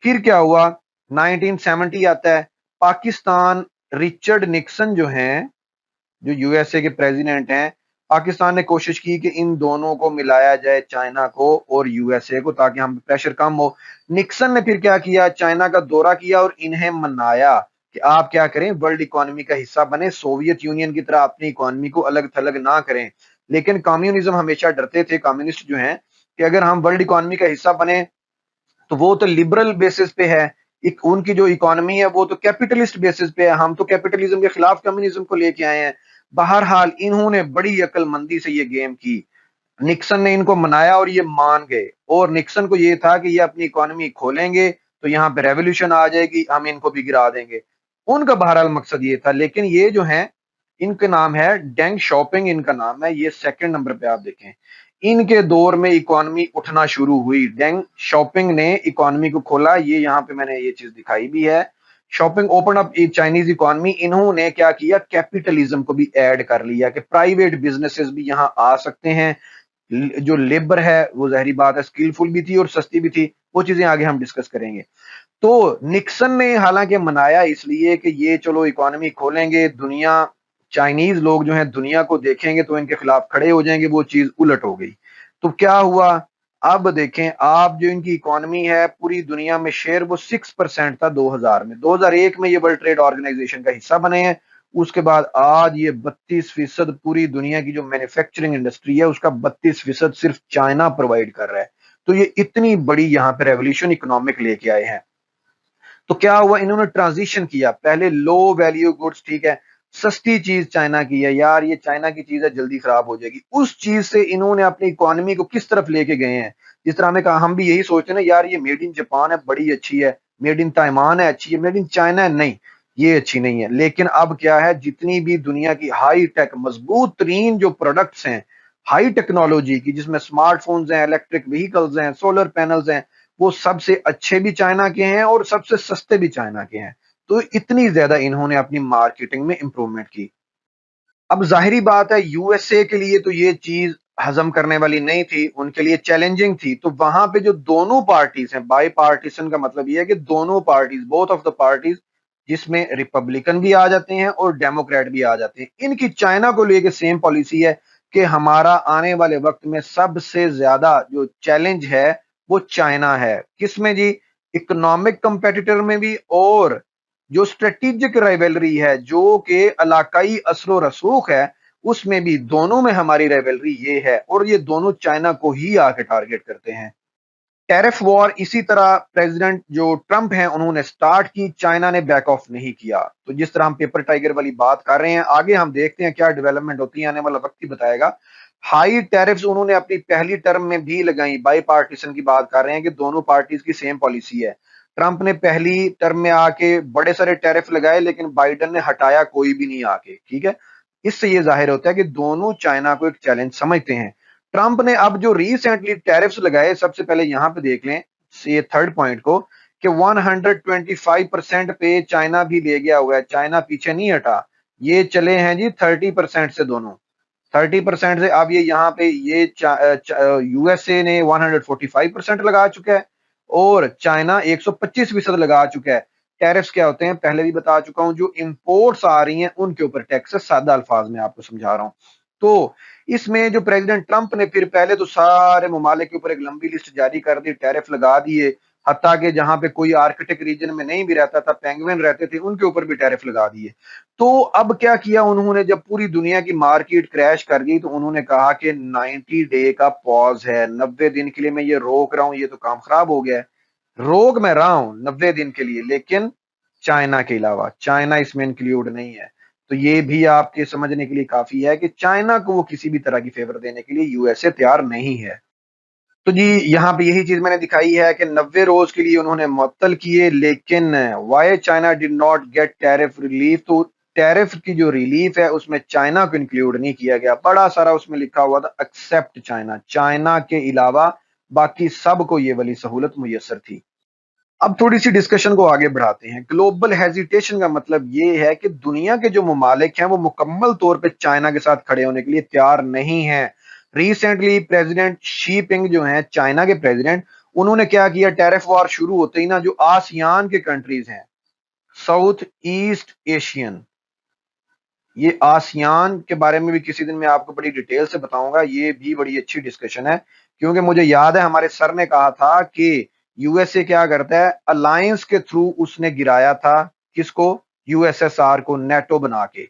फिर क्या हुआ, 1970 आता है। पाकिस्तान, रिचर्ड निक्सन जो हैं, जो यूएसए के प्रेसिडेंट हैं, पाकिस्तान ने कोशिश की कि इन दोनों को मिलाया जाए, चाइना को और यूएसए को, ताकि हम प्रेशर कम हो। निक्सन ने फिर क्या किया, चाइना का दौरा किया और इन्हें मनाया कि आप क्या करें, वर्ल्ड इकोनॉमी का हिस्सा बने, सोवियत यूनियन की तरह अपनी इकोनॉमी को अलग थलग ना करें। लेकिन कम्युनिज्म हमेशा डरते थे, कम्युनिस्ट जो हैं, कि अगर हम वर्ल्ड इकोनॉमी का हिस्सा बने तो वो तो लिबरल बेसिस पे है, एक उनकी जो इकोनॉमी है वो तो कैपिटलिस्ट बेसिस पे है। हम तो कैपिटलिज्म के खिलाफ कम्युनिज्म को लेके आए हैं। बहरहाल इन्होंने बड़ी अक्लमंदी से ये गेम की। निक्सन ने इनको मनाया और ये मान गए। और निक्सन को ये था कि ये अपनी इकोनॉमी खोलेंगे तो यहाँ पे रेवोल्यूशन आ जाएगी, हम इनको भी गिरा देंगे। उनका बहरहाल मकसद ये था। लेकिन ये जो है, इनका नाम है डेंग शॉपिंग, इनका नाम है, ये सेकंड नंबर पे आप देखें। इनके दौर में इकोनॉमी उठना शुरू हुई, डेंग शॉपिंग ने इकोनॉमी को खोला। ये यहाँ पे मैंने ये चीज दिखाई भी है, shopping open up Chinese economy. इन्होंने क्या किया, कैपिटलिज्म को भी ऐड कर लिया कि प्राइवेट बिजनेसेस भी यहाँ आ सकते हैं। जो लेबर है वो जाहिर बात है स्किलफुल भी थी और सस्ती भी थी। वो चीजें आगे हम डिस्कस करेंगे। तो निक्सन ने हालांकि मनाया इसलिए कि ये चलो इकोनॉमी खोलेंगे, दुनिया, चाइनीज लोग जो हैं दुनिया को देखेंगे तो इनके खिलाफ खड़े हो जाएंगे। वो चीज उलट हो गई। तो क्या हुआ, अब देखें आप, जो इनकी इकोनॉमी है पूरी दुनिया में शेयर वो 6% था 2000 में। 2001 में ये वर्ल्ड ट्रेड ऑर्गेनाइजेशन का हिस्सा बने हैं। उसके बाद आज ये 32% पूरी दुनिया की जो मैन्युफैक्चरिंग इंडस्ट्री है उसका 32% सिर्फ चाइना प्रोवाइड कर रहा है। तो ये इतनी बड़ी यहाँ पे रेवोल्यूशन इकोनॉमिक लेके आए हैं। तो क्या हुआ, इन्होंने ट्रांजिशन किया। पहले लो वैल्यू गुड्स, ठीक है, सस्ती चीज चाइना की है, यार ये चाइना की चीज है जल्दी खराब हो जाएगी, उस चीज से इन्होंने अपनी इकोनॉमी को किस तरफ लेके गए हैं। जिस तरह हमने कहा, हम भी यही सोचते हैं ना, यार ये मेड इन जापान है बड़ी अच्छी है, मेड इन ताइवान है अच्छी है, मेड इन चाइना है नहीं, ये अच्छी नहीं है। लेकिन अब क्या है, जितनी भी दुनिया की हाई टेक मजबूत तरीन जो प्रोडक्ट्स हैं हाई टेक्नोलॉजी की, जिसमें स्मार्टफोन्स हैं, इलेक्ट्रिक व्हीकल्स हैं, सोलर पैनल्स हैं, वो सबसे अच्छे भी चाइना के हैं और सबसे सस्ते भी चाइना के हैं। तो इतनी ज्यादा इन्होंने अपनी मार्केटिंग में इंप्रूवमेंट की। अब जाहिरी बात है यूएसए के लिए तो ये चीज हजम करने वाली नहीं थी, उनके लिए चैलेंजिंग थी। तो वहां पे जो दोनों पार्टीज हैं, बाई पार्टीशन का मतलब ये है कि दोनों parties, both of the parties, जिसमें रिपब्लिकन भी आ जाते हैं और डेमोक्रेट भी आ जाते हैं, इनकी चाइना को लेके सेम पॉलिसी है कि हमारा आने वाले वक्त में सबसे ज्यादा जो चैलेंज है वो चाइना है। किसमें जी, इकोनॉमिक कंपेटिटर में भी, और जो स्ट्रेटेजिक राइवलरी है, जो कि इलाकाई असर रसूख है, उसमें भी। दोनों में हमारी राइवलरी ये है और ये दोनों चाइना को ही आके टारगेट करते हैं। टैरिफ वॉर इसी तरह प्रेसिडेंट जो ट्रंप हैं उन्होंने स्टार्ट की, चाइना ने बैक ऑफ नहीं किया। तो जिस तरह हम पेपर टाइगर वाली बात कर रहे हैं, आगे हम देखते हैं क्या डेवलपमेंट होती है, आने वाला वक्त ही बताएगा। हाई टैरिफ्स उन्होंने अपनी पहली टर्म में भी लगाई। बाई पार्टीशन की बात कर रहे हैं कि दोनों पार्टीज की सेम पॉलिसी है। ट्रंप ने पहली टर्म में आके बड़े सारे टैरिफ लगाए, लेकिन बाइडन ने हटाया कोई भी नहीं आके, ठीक है। इससे ये जाहिर होता है कि दोनों चाइना को एक चैलेंज समझते हैं। ट्रंप ने अब जो रिसेंटली टैरिफ्स लगाए, सबसे पहले यहां पे देख लें ये थर्ड पॉइंट को, कि 125% पे चाइना भी ले गया हुआ है, चाइना पीछे नहीं हटा। ये चले हैं जी 30% से दोनों, 30% से। अब ये यहाँ पे ये यूएसए ने 145% लगा चुका है और चाइना 125% लगा चुका है। टैरिफ्स क्या होते हैं पहले भी बता चुका हूं, जो इंपोर्ट्स आ रही हैं उनके ऊपर टैक्स है, सादा अल्फाज में आपको समझा रहा हूं। तो इसमें जो प्रेसिडेंट ट्रंप ने फिर पहले तो सारे ममालिक के ऊपर एक लंबी लिस्ट जारी कर दी, टैरिफ लगा दिए, हत्ता कि जहां पे कोई आर्कटिक रीजन में नहीं भी रहता था, पेंगुइन रहते थे, उनके ऊपर भी टैरिफ लगा दिए। तो अब क्या किया उन्होंने, जब पूरी दुनिया की मार्केट क्रैश कर गई तो उन्होंने कहा कि 90 डे का पॉज है, 90 दिन के लिए मैं ये रोक रहा हूं, ये तो काम खराब हो गया है। रोक मैं रहा हूं 90 दिन के लिए, लेकिन चाइना के अलावा, चाइना इसमें इंक्लूड नहीं है। तो ये भी आपके समझने के लिए काफी है कि चाइना को वो किसी भी तरह की फेवर देने के लिए यूएसए तैयार नहीं है। तो जी यहाँ पे यही चीज मैंने दिखाई है कि 90 रोज के लिए उन्होंने मुअत्तल किए, लेकिन why China did not get tariff relief, तो टैरिफ की जो रिलीफ है उसमें चाइना को इंक्लूड नहीं किया गया। बड़ा सारा उसमें लिखा हुआ था एक्सेप्ट चाइना, चाइना के अलावा बाकी सबको ये वाली सहूलत मुयसर थी। अब थोड़ी सी डिस्कशन को आगे बढ़ाते हैं। ग्लोबल हेजिटेशन का मतलब ये है कि दुनिया के जो ममालिक हैं वो मुकम्मल तौर पे चाइना के साथ खड़े होने के लिए तैयार नहीं है। रिसेंटली प्रेसिडेंट शी पिंग जो हैं चाइना के प्रेसिडेंट, उन्होंने क्या किया, टैरिफ वॉर शुरू होते ही ना, जो आसियान के कंट्रीज हैं, साउथ ईस्ट एशियन, ये आसियान के बारे में भी किसी दिन मैं आपको बड़ी डिटेल से बताऊंगा, ये भी बड़ी अच्छी डिस्कशन है। क्योंकि मुझे याद है हमारे सर ने कहा था कि यूएसए क्या करता है, अलायंस के थ्रू उसने गिराया था किसको, यूएसएसआर को, नेटो बना के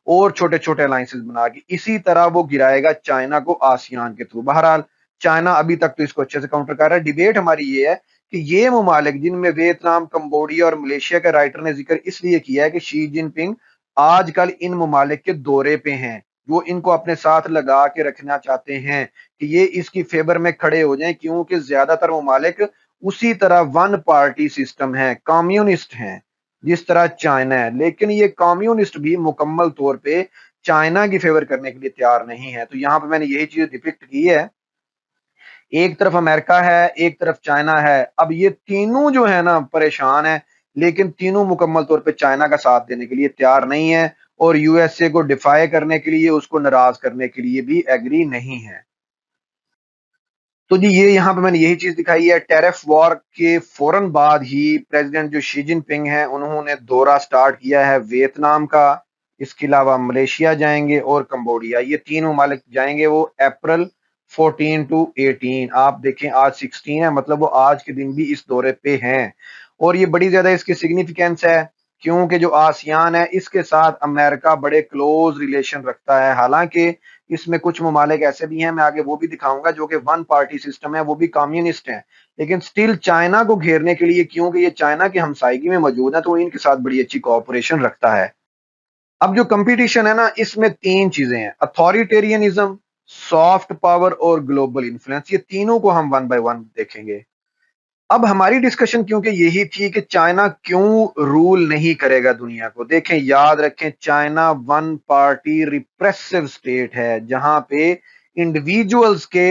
और छोटे छोटे अलायंसेस बना के, इसी तरह वो गिराएगा चाइना को आसियान के थ्रू। बहरहाल चाइना अभी तक तो इसको अच्छे से काउंटर कर रहा है। डिबेट हमारी ये है कि ये ममालिक जिनमें वियतनाम, कंबोडिया और मलेशिया का राइटर ने जिक्र इसलिए किया है कि शी जिनपिंग आजकल इन ममालिक के दौरे पे हैं, वो इनको अपने साथ लगा के रखना चाहते हैं कि ये इसकी फेवर में खड़े हो जाएं, क्योंकि ज्यादातर ममालिक उसी तरह वन पार्टी सिस्टम है, कम्युनिस्ट हैं जिस तरह चाइना है। लेकिन ये कम्युनिस्ट भी मुकम्मल तौर पे चाइना की फेवर करने के लिए तैयार नहीं है। तो यहाँ पे मैंने यही चीज डिपिक्ट की है, एक तरफ अमेरिका है, एक तरफ चाइना है। अब ये तीनों जो है ना परेशान है, लेकिन तीनों मुकम्मल तौर पे चाइना का साथ देने के लिए तैयार नहीं है और यूएसए को डिफाई करने के लिए, उसको नाराज करने के लिए भी एग्री नहीं है। तो जी ये यहाँ पे मैंने यही चीज दिखाई है। टैरिफ वॉर के फौरन बाद ही प्रेसिडेंट जो शी जिनपिंग हैं उन्होंने दौरा स्टार्ट किया है वियतनाम का, इसके अलावा मलेशिया जाएंगे और कंबोडिया, ये तीन ममालिक जाएंगे वो अप्रैल 14 टू 18। आप देखें आज 16 है, मतलब वो आज के दिन भी इस दौरे पे हैं। और ये बड़ी ज्यादा इसकी सिग्निफिकेंस है क्योंकि जो आसियान है इसके साथ अमेरिका बड़े क्लोज रिलेशन रखता है। हालांकि इसमें कुछ ममालिक ऐसे भी हैं, मैं आगे वो भी दिखाऊंगा, जो कि वन पार्टी सिस्टम है, वो भी कम्युनिस्ट हैं, लेकिन स्टिल चाइना को घेरने के लिए, क्योंकि ये चाइना की हमसायगी में मौजूद है, तो इनके साथ बड़ी अच्छी कोऑपरेशन रखता है। अब जो कंपटीशन है ना, इसमें तीन चीजें हैं, अथॉरिटेरियनिज्म, सॉफ्ट पावर और ग्लोबल इन्फ्लुएंस। ये तीनों को हम वन बाय वन देखेंगे। अब हमारी डिस्कशन क्योंकि यही थी कि चाइना क्यों रूल नहीं करेगा दुनिया को। देखें, याद रखें, China one party repressive state है जहां पे इंडिविजुअल्स के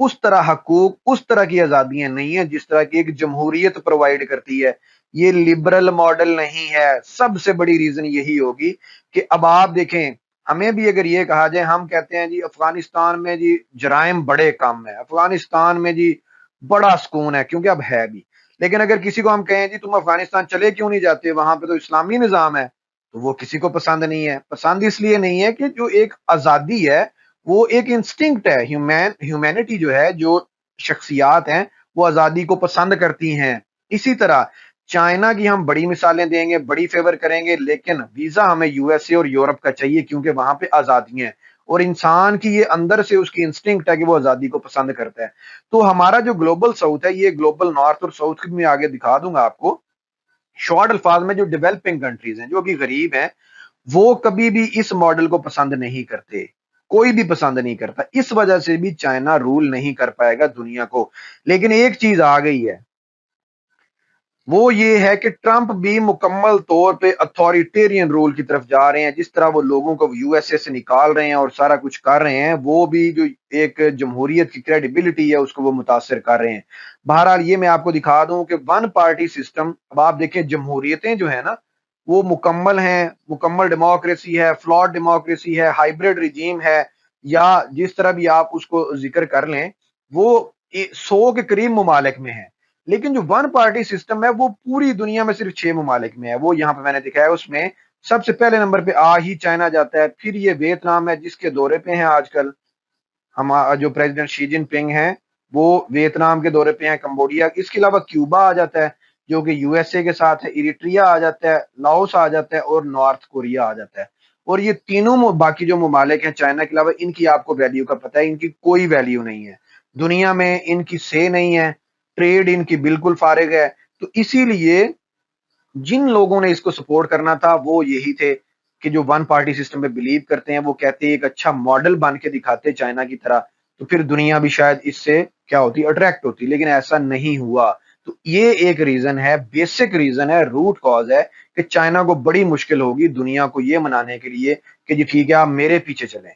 उस तरह हकूक, उस तरह की आजादियां नहीं है जिस तरह की एक जमहूरियत प्रोवाइड करती है। ये लिबरल मॉडल नहीं है। सबसे बड़ी रीजन यही होगी कि अब आप देखें, हमें भी अगर ये कहा जाए, हम कहते हैं जी अफगानिस्तान में जी जराइम बड़े कम है, अफगानिस्तान में जी बड़ा सुकून है, क्योंकि अब है भी। लेकिन अगर किसी को हम कहें जी तुम अफगानिस्तान चले क्यों नहीं जाते, वहां पे तो इस्लामी निजाम है, तो वो किसी को पसंद नहीं है। पसंद इसलिए नहीं है कि जो एक आजादी है वो एक इंस्टिंक्ट है, ह्यूमैनिटी जो है, जो शख्सियात हैं वो आजादी को पसंद करती हैं। इसी तरह चाइना की हम बड़ी मिसालें देंगे, बड़ी फेवर करेंगे, लेकिन वीजा हमें यूएसए और यूरोप का चाहिए क्योंकि वहां पे आजादी है और इंसान की ये अंदर से उसकी इंस्टिंक्ट है कि वो आजादी को पसंद करता है। तो हमारा जो ग्लोबल साउथ है, ये ग्लोबल नॉर्थ और साउथ की मैं आगे दिखा दूंगा आपको शॉर्ट अल्फाज में। जो डेवलपिंग कंट्रीज हैं, जो अभी गरीब हैं, वो कभी भी इस मॉडल को पसंद नहीं करते, कोई भी पसंद नहीं करता। इस वजह से भी चाइना रूल नहीं कर पाएगा दुनिया को। लेकिन एक चीज आ गई है, वो ये है कि ट्रंप भी मुकम्मल तौर पे अथॉरिटेरियन रूल की तरफ जा रहे हैं। जिस तरह वो लोगों को यूएसए से निकाल रहे हैं और सारा कुछ कर रहे हैं, वो भी जो एक जमहूरियत की क्रेडिबिलिटी है उसको वो मुतासर कर रहे हैं। बहरहाल ये मैं आपको दिखा दूं कि वन पार्टी सिस्टम, अब आप देखें जमहूरियतें जो है ना, वो मुकम्मल हैं, मुकम्मल डेमोक्रेसी है, फ्लॉड डेमोक्रेसी है, हाइब्रिड रिजीम है, या जिस तरह भी आप उसको जिक्र कर लें, वो 100 के करीब ममालिक में है। लेकिन जो वन पार्टी सिस्टम है वो पूरी दुनिया में सिर्फ 6 ममालिक में है। वो यहाँ पे मैंने दिखाया है, उसमें सबसे पहले नंबर पे आ ही चाइना जाता है, फिर ये वियतनाम है जिसके दौरे पे हैं आजकल हम, जो प्रेसिडेंट शी जिनपिंग हैं वो वियतनाम के दौरे पे हैं, कंबोडिया, इसके अलावा क्यूबा आ जाता है जो कि यूएसए के साथ है, इरिट्रिया आ जाता है, लाओस आ जाता है और नॉर्थ कोरिया आ जाता है। और ये तीनों बाकी जो ममालिक हैं चाइना के अलावा, इनकी आपको वैल्यू का पता है, इनकी कोई वैल्यू नहीं है दुनिया में, इनकी से नहीं है, ट्रेड इनकी बिल्कुल फारिग है। तो इसीलिए जिन लोगों ने इसको सपोर्ट करना था वो यही थे कि जो वन पार्टी सिस्टम पे बिलीव करते हैं, वो कहते हैं एक अच्छा मॉडल बन के दिखाते चाइना की तरह, तो फिर दुनिया भी शायद इससे क्या होती, अट्रैक्ट होती। लेकिन ऐसा नहीं हुआ। तो ये एक रीजन है, बेसिक रीजन है, रूट कॉज है कि चाइना को बड़ी मुश्किल होगी दुनिया को ये मनाने के लिए कि जी ठीक है आप मेरे पीछे चलें।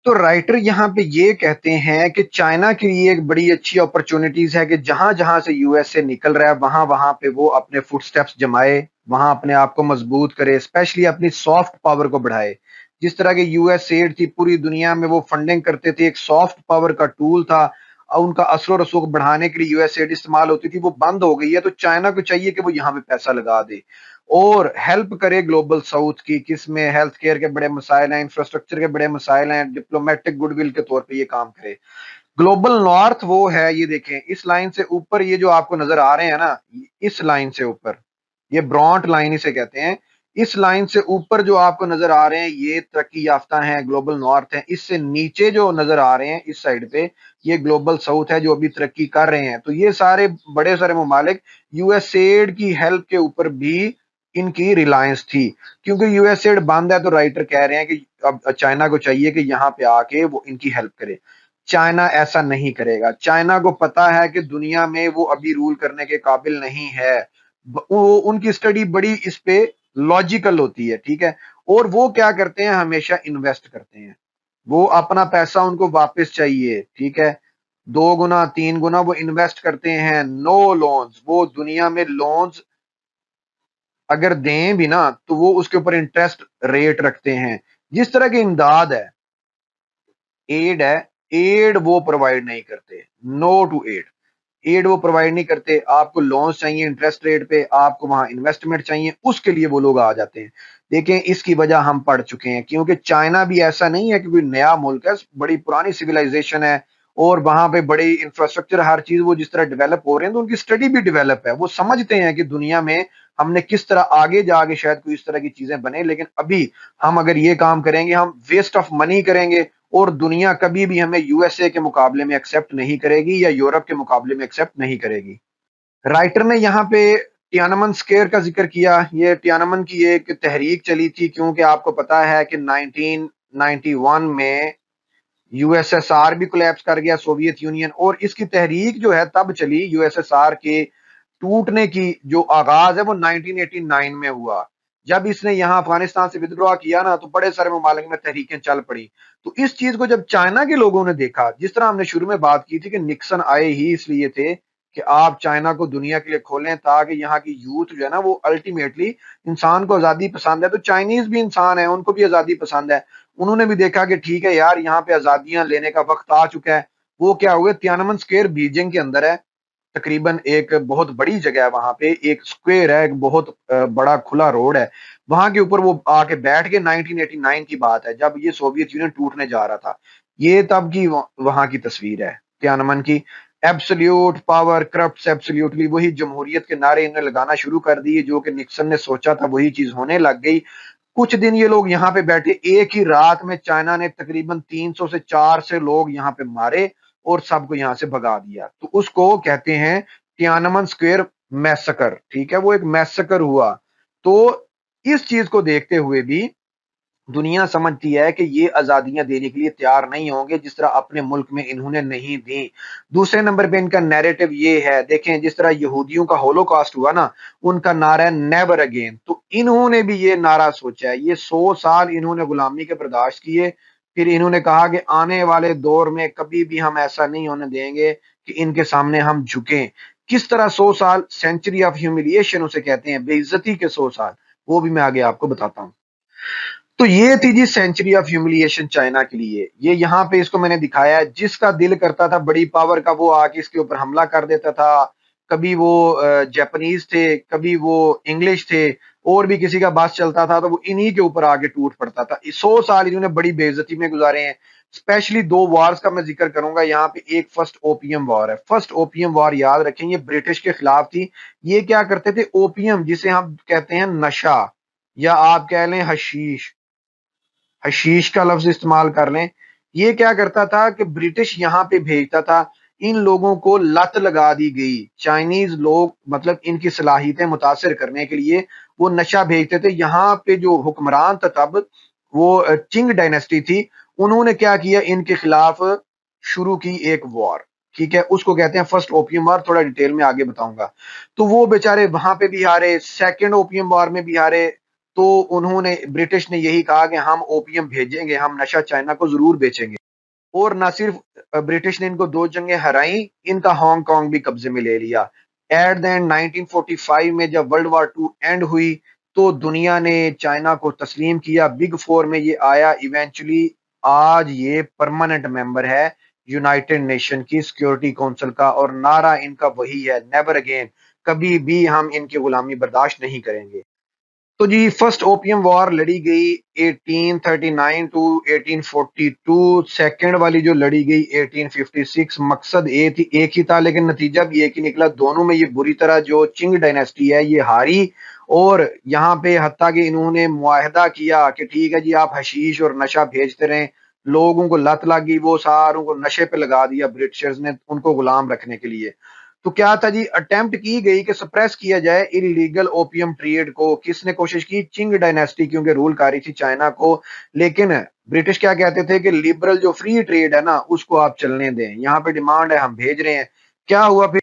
तो राइटर यहाँ पे ये कहते हैं कि चाइना के लिए एक बड़ी अच्छी अपॉर्चुनिटीज है कि जहां जहां से यूएसए निकल रहा है वहां वहां पे वो अपने फुटस्टेप्स जमाए, वहां अपने आप को मजबूत करे, स्पेशली अपनी सॉफ्ट पावर को बढ़ाए। जिस तरह के यूएस एड थी, पूरी दुनिया में वो फंडिंग करते थे, एक सॉफ्ट पावर का टूल था, और उनका असर रसूख बढ़ाने के लिए यूएस एड इस्तेमाल होती थी, वो बंद हो गई है। तो चाइना को चाहिए कि वो यहाँ पे पैसा लगा दे और हेल्प करे ग्लोबल साउथ की, किसमें हेल्थ केयर के बड़े मसाइल हैं, इंफ्रास्ट्रक्चर के बड़े मसाइल हैं, डिप्लोमेटिक गुडविल के तौर पे ये काम करे। ग्लोबल नॉर्थ वो है, ये देखें इस लाइन से ऊपर ये जो आपको नजर आ रहे हैं ना, इस लाइन से ऊपर, ये ब्रॉन्ट लाइन इसे कहते हैं, इस लाइन से ऊपर जो आपको नजर आ रहे हैं ये तरक्की याफ्ता हैं, ग्लोबल नॉर्थ है। इससे नीचे जो नजर आ रहे हैं इस साइड पे, ये ग्लोबल साउथ है जो अभी तरक्की कर रहे हैं। तो ये सारे बड़े सारे ममालिक यूएसएड की हेल्प के ऊपर भी इनकी रिलायंस थी। क्योंकि यूएसएड बंद है तो राइटर कह रहे हैं कि अब चाइना को चाहिए कि यहाँ पे आके वो इनकी हेल्प करे। चाइना ऐसा नहीं करेगा। चाइना को पता है कि दुनिया में वो अभी रूल करने के काबिल नहीं है। वो उनकी स्टडी बड़ी इस पे लॉजिकल होती है, ठीक है। और वो क्या करते हैं, हमेशा इन्वेस्ट करते हैं। वो अपना पैसा उनको वापस चाहिए, ठीक है, 2 गुना 3 गुना वो इन्वेस्ट करते हैं। नो लोन्स, वो दुनिया में लोन्स अगर दें भी ना तो वो उसके ऊपर इंटरेस्ट रेट रखते हैं। जिस तरह की इमदाद है, एड है, एड वो प्रोवाइड नहीं करते। नो टू एड, एड वो प्रोवाइड नहीं करते। आपको लोन्स चाहिए इंटरेस्ट रेट पे, आपको वहां इन्वेस्टमेंट चाहिए, उसके लिए वो लोग आ जाते हैं। देखें इसकी वजह हम पढ़ चुके हैं, क्योंकि चाइना भी ऐसा नहीं है कि कोई नया मुल्क है, बड़ी पुरानी सिविलाइजेशन है और वहां पे बड़ी इंफ्रास्ट्रक्चर, हर चीज वो जिस तरह डेवलप हो रहे हैं, तो उनकी स्टडी भी डेवलप है। वो समझते हैं कि दुनिया में हमने किस तरह आगे जाके शायद कोई इस तरह की चीजें बने। लेकिन अभी हम अगर ये काम करेंगे हम वेस्ट ऑफ मनी करेंगे, और दुनिया कभी भी हमें यूएसए के मुकाबले में एक्सेप्ट नहीं करेगी या यूरोप के मुकाबले में एक्सेप्ट नहीं करेगी। राइटर ने यहाँ पे टियानमन स्क्वायर का जिक्र किया। ये टियानमन की एक तहरीक चली थी, क्योंकि आपको पता है कि 1991 में यूएसएसआर भी कोलैप्स कर गया, सोवियत यूनियन, और इसकी तहरीक जो है तब चली, यूएसएसआर के टूटने की जो आगाज है वो 1989 में हुआ। जब इसने यहाँ अफगानिस्तान से विद्रोह किया ना, तो बड़े सारे ममालिक में तहरीकें चल पड़ी। तो इस चीज को जब चाइना के लोगों ने देखा, जिस तरह हमने शुरू में बात की थी कि निक्सन आए ही इसलिए थे कि आप चाइना को दुनिया के लिए खोलें, ताकि यहाँ की यूथ जो है ना वो अल्टीमेटली इंसान को आजादी पसंद है। तो चाइनीज भी इंसान है, उनको भी आजादी पसंद है। उन्होंने भी देखा कि ठीक है यार, यहाँ पे आजादियां लेने का वक्त आ चुका है। वो क्या हुए, तियानमन स्क्वायर बीजिंग के अंदर है, तकरीबन एक बहुत बड़ी जगह है, वहां पे एक स्क्वायर है, एक बहुत बड़ा खुला रोड है, वहां के ऊपर वो आके बैठ के 1989 की बात है, जब ये सोवियत यूनियन टूटने जा रहा था। ये तब की वहां की तस्वीर है तियानमन की। एब्सोल्यूट पावर करप्ट्स एब्सोल्यूटली, वही जमहूरियत के नारे इन्हें लगाना शुरू कर दिए, जो कि निक्सन ने सोचा था वही चीज होने लग गई। कुछ दिन ये लोग यहाँ पे बैठे, एक ही रात में चाइना ने तकरीबन 300 से 400 लोग यहाँ पे मारे और सबको यहाँ से भगा दिया। तो उसको कहते हैं तियानमन स्क्वायर मैसेकर, ठीक है, वो एक मैसेकर हुआ। तो इस चीज को देखते हुए भी दुनिया समझती है कि ये आज़ादियाँ देने के लिए तैयार नहीं होंगे, जिस तरह अपने मुल्क में इन्होंने नहीं दी। दूसरे नंबर पे इनका नैरेटिव ये है, देखें जिस तरह यहूदियों का होलोकॉस्ट हुआ ना, उनका नारा है नेवर अगेन। तो इन्होंने भी ये नारा सोचा है, ये 100 साल इन्होंने गुलामी के बर्दाश्त किए, फिर इन्होंने कहा कि आने वाले दौर में कभी भी हम ऐसा नहीं होने देंगे कि इनके सामने हम झुकें। किस तरह 100 साल सेंचुरी ऑफ ह्यूमिलिएशन उसे कहते हैं, बेइज्जती के 100 साल, वो भी मैं आगे आपको बताता हूँ। तो ये थी जी सेंचुरी ऑफ ह्यूमिलिएशन चाइना के लिए। ये यहाँ पे इसको मैंने दिखाया है, जिसका दिल करता था बड़ी पावर का वो आके इसके ऊपर हमला कर देता था। कभी वो जापानीज थे, कभी वो इंग्लिश थे, और भी किसी का बस चलता था तो वो इन्हीं के ऊपर आके टूट पड़ता था। 100 साल इन्होंने बड़ी बेइज्जती में गुजारे हैं। स्पेशली दो वॉर्स का मैं जिक्र करूंगा यहाँ पे। एक फर्स्ट ओपियम वॉर है। फर्स्ट ओपियम वॉर याद रखें, ये ब्रिटिश के खिलाफ थी। ये क्या करते थे, ओपियम जिसे हम कहते हैं नशा, या आप कह लें हशीश, हशीश का लफ्ज इस्तेमाल कर लें। ये क्या करता था कि ब्रिटिश यहाँ पे भेजता था, इन लोगों को लत लगा दी गई। चाइनीज लोग मतलब इनकी सलाहियतें मुतासिर करने के लिए वो नशा भेजते थे। यहाँ पे जो हुक्मरान था तब, वो चिंग डायनेस्टी थी। उन्होंने क्या किया, इनके खिलाफ शुरू की एक वॉर। ठीक है, उसको कहते हैं फर्स्ट ओपियम वॉर। थोड़ा डिटेल में आगे बताऊंगा। तो वो बेचारे वहां पे भी हारे, सेकेंड ओपियम वॉर में भी हारे। तो उन्होंने, ब्रिटिश ने यही कहा कि हम ओपियम भेजेंगे, हम नशा चाइना को जरूर बेचेंगे। और ना सिर्फ ब्रिटिश ने इनको दो जंगें हराई, इनका हांगकांग भी कब्जे में ले लिया। एट द एंड 1945 में जब वर्ल्ड वॉर टू एंड हुई, तो दुनिया ने चाइना को तस्लीम किया। बिग फोर में ये आया इवेंचुअली। आज ये परमानेंट मेंबर है यूनाइटेड नेशन की सिक्योरिटी काउंसिल का, और नारा इनका वही है, नेवर अगेन, कभी भी हम इनकी गुलामी बर्दाश्त नहीं करेंगे। तो जी फर्स्ट ओपियम वॉर लड़ी गई 1839 टू 1842। सेकंड वाली जो लड़ी गई 1856। मकसद एक ही था, लेकिन नतीजा भी एक ही निकला। दोनों में ये बुरी तरह जो चिंग डायनेस्टी है ये हारी। और यहाँ पे हत्ता कि इन्होंने मुआहदा किया कि ठीक है जी, आप हशीश और नशा भेजते रहें। लोगों को लत लगी, वो सारों को नशे पे लगा दिया ब्रिटिशर्स ने उनको गुलाम रखने के लिए। तो क्या था जी, अटेम्प्ट की गई कि सप्रेस किया जाए इलीगल ओपियम ट्रेड को। किसने कोशिश की, चिंग डायनेस्टी, क्योंकि रूल कर रही थी चाइना को। लेकिन ब्रिटिश क्या कहते थे कि लिबरल जो फ्री ट्रेड है ना, उसको आप चलने दें, यहाँ पे डिमांड है, हम भेज रहे हैं। क्या हुआ फिर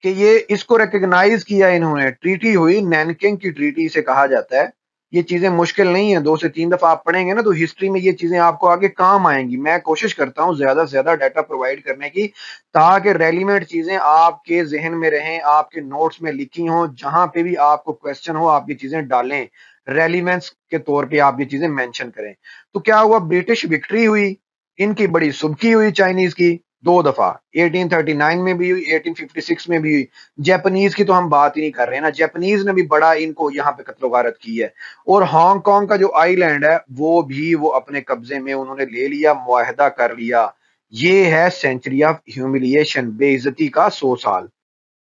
कि ये इसको रिकॉग्नाइज किया इन्होंने। ट्रीटी हुई, नैनकिंग की ट्रीटी इसे कहा जाता है। ये चीजें मुश्किल नहीं है, 2 से 3 दफा आप पढ़ेंगे ना तो हिस्ट्री में ये चीजें आपको आगे काम आएंगी। मैं कोशिश करता हूँ ज्यादा से ज्यादा डाटा प्रोवाइड करने की, ताकि रेलिवेंट चीजें आपके जहन में रहें, आपके नोट्स में लिखी हों। जहां पे भी आपको क्वेश्चन हो, आप ये चीजें डालें, रेलिवेंस के तौर पे आप ये चीजें मेंशन करें। तो क्या हुआ, ब्रिटिश विक्ट्री हुई, इनकी बड़ी सुबकी हुई चाइनीज की, 2 दफा। 1839 में भी हुई, 1856 में भी हुई। जापानीज की तो हम बात ही नहीं कर रहे ना, जापानीज ने भी बड़ा इनको यहाँ पे कत्लो गारत की है। और हांगकांग का जो आइलैंड है वो भी वो अपने कब्जे में उन्होंने ले लिया, मुआहदा कर लिया। ये है सेंचुरी ऑफ ह्यूमिलिएशन, बेइज्जती का 100 साल।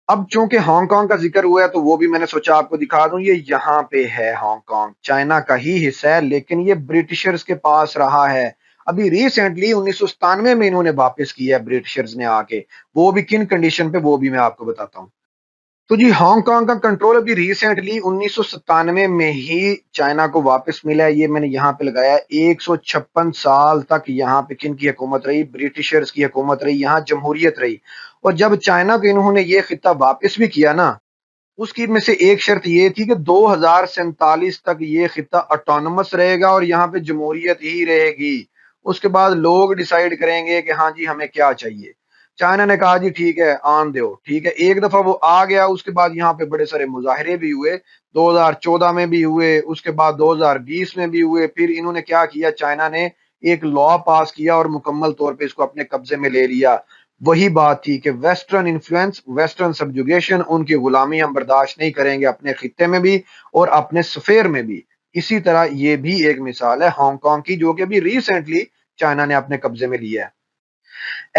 अब चूंकि हांगकांग का जिक्र हुआ है तो वो भी मैंने सोचा आपको दिखा दूं। ये यहाँ पे है, हांगकांग चाइना का ही हिस्सा है, लेकिन ये ब्रिटिशर्स के पास रहा है। अभी रिसेंटली 1997 में इन्होंने वापस किया है ब्रिटिशर्स ने आके। वो भी किन कंडीशन पे, वो भी मैं आपको बताता हूँ। तो जी हांगकांग का कंट्रोल अभी रिसेंटली 1997 में ही चाइना को वापस मिला है। ये मैंने यहाँ पे लगाया। 156 साल तक यहाँ पे किन की हुकूमत रही, ब्रिटिशर्स की हुकूमत रही, यहाँ जमहूरियत रही। और जब चाइना को इन्होंने ये खिता वापस भी किया ना, उसकी में से एक शर्त ये थी कि 2047 तक ये खिता ऑटोनमस रहेगा और यहाँ पे जमहूरियत ही रहेगी। उसके बाद लोग डिसाइड करेंगे कि हाँ जी हमें क्या चाहिए। चाइना ने कहा जी ठीक है, आन दो। ठीक है, एक दफा वो आ गया, उसके बाद यहाँ पे बड़े सारे मुजाहरे भी हुए। 2014 में भी हुए, उसके बाद 2020 में भी हुए। फिर इन्होंने क्या किया, चाइना ने एक लॉ पास किया और मुकम्मल तौर पे इसको अपने कब्जे में ले लिया। वही बात थी कि वेस्टर्न इन्फ्लुएंस, वेस्टर्न सब्जुगेशन, उनकी गुलामी हम बर्दाश्त नहीं करेंगे, अपने खित्ते में भी और अपने स्फेयर में भी। इसी तरह ये भी एक मिसाल है हांगकांग की, जो कि अभी रिसेंटली चाइना ने अपने कब्जे में लिया है।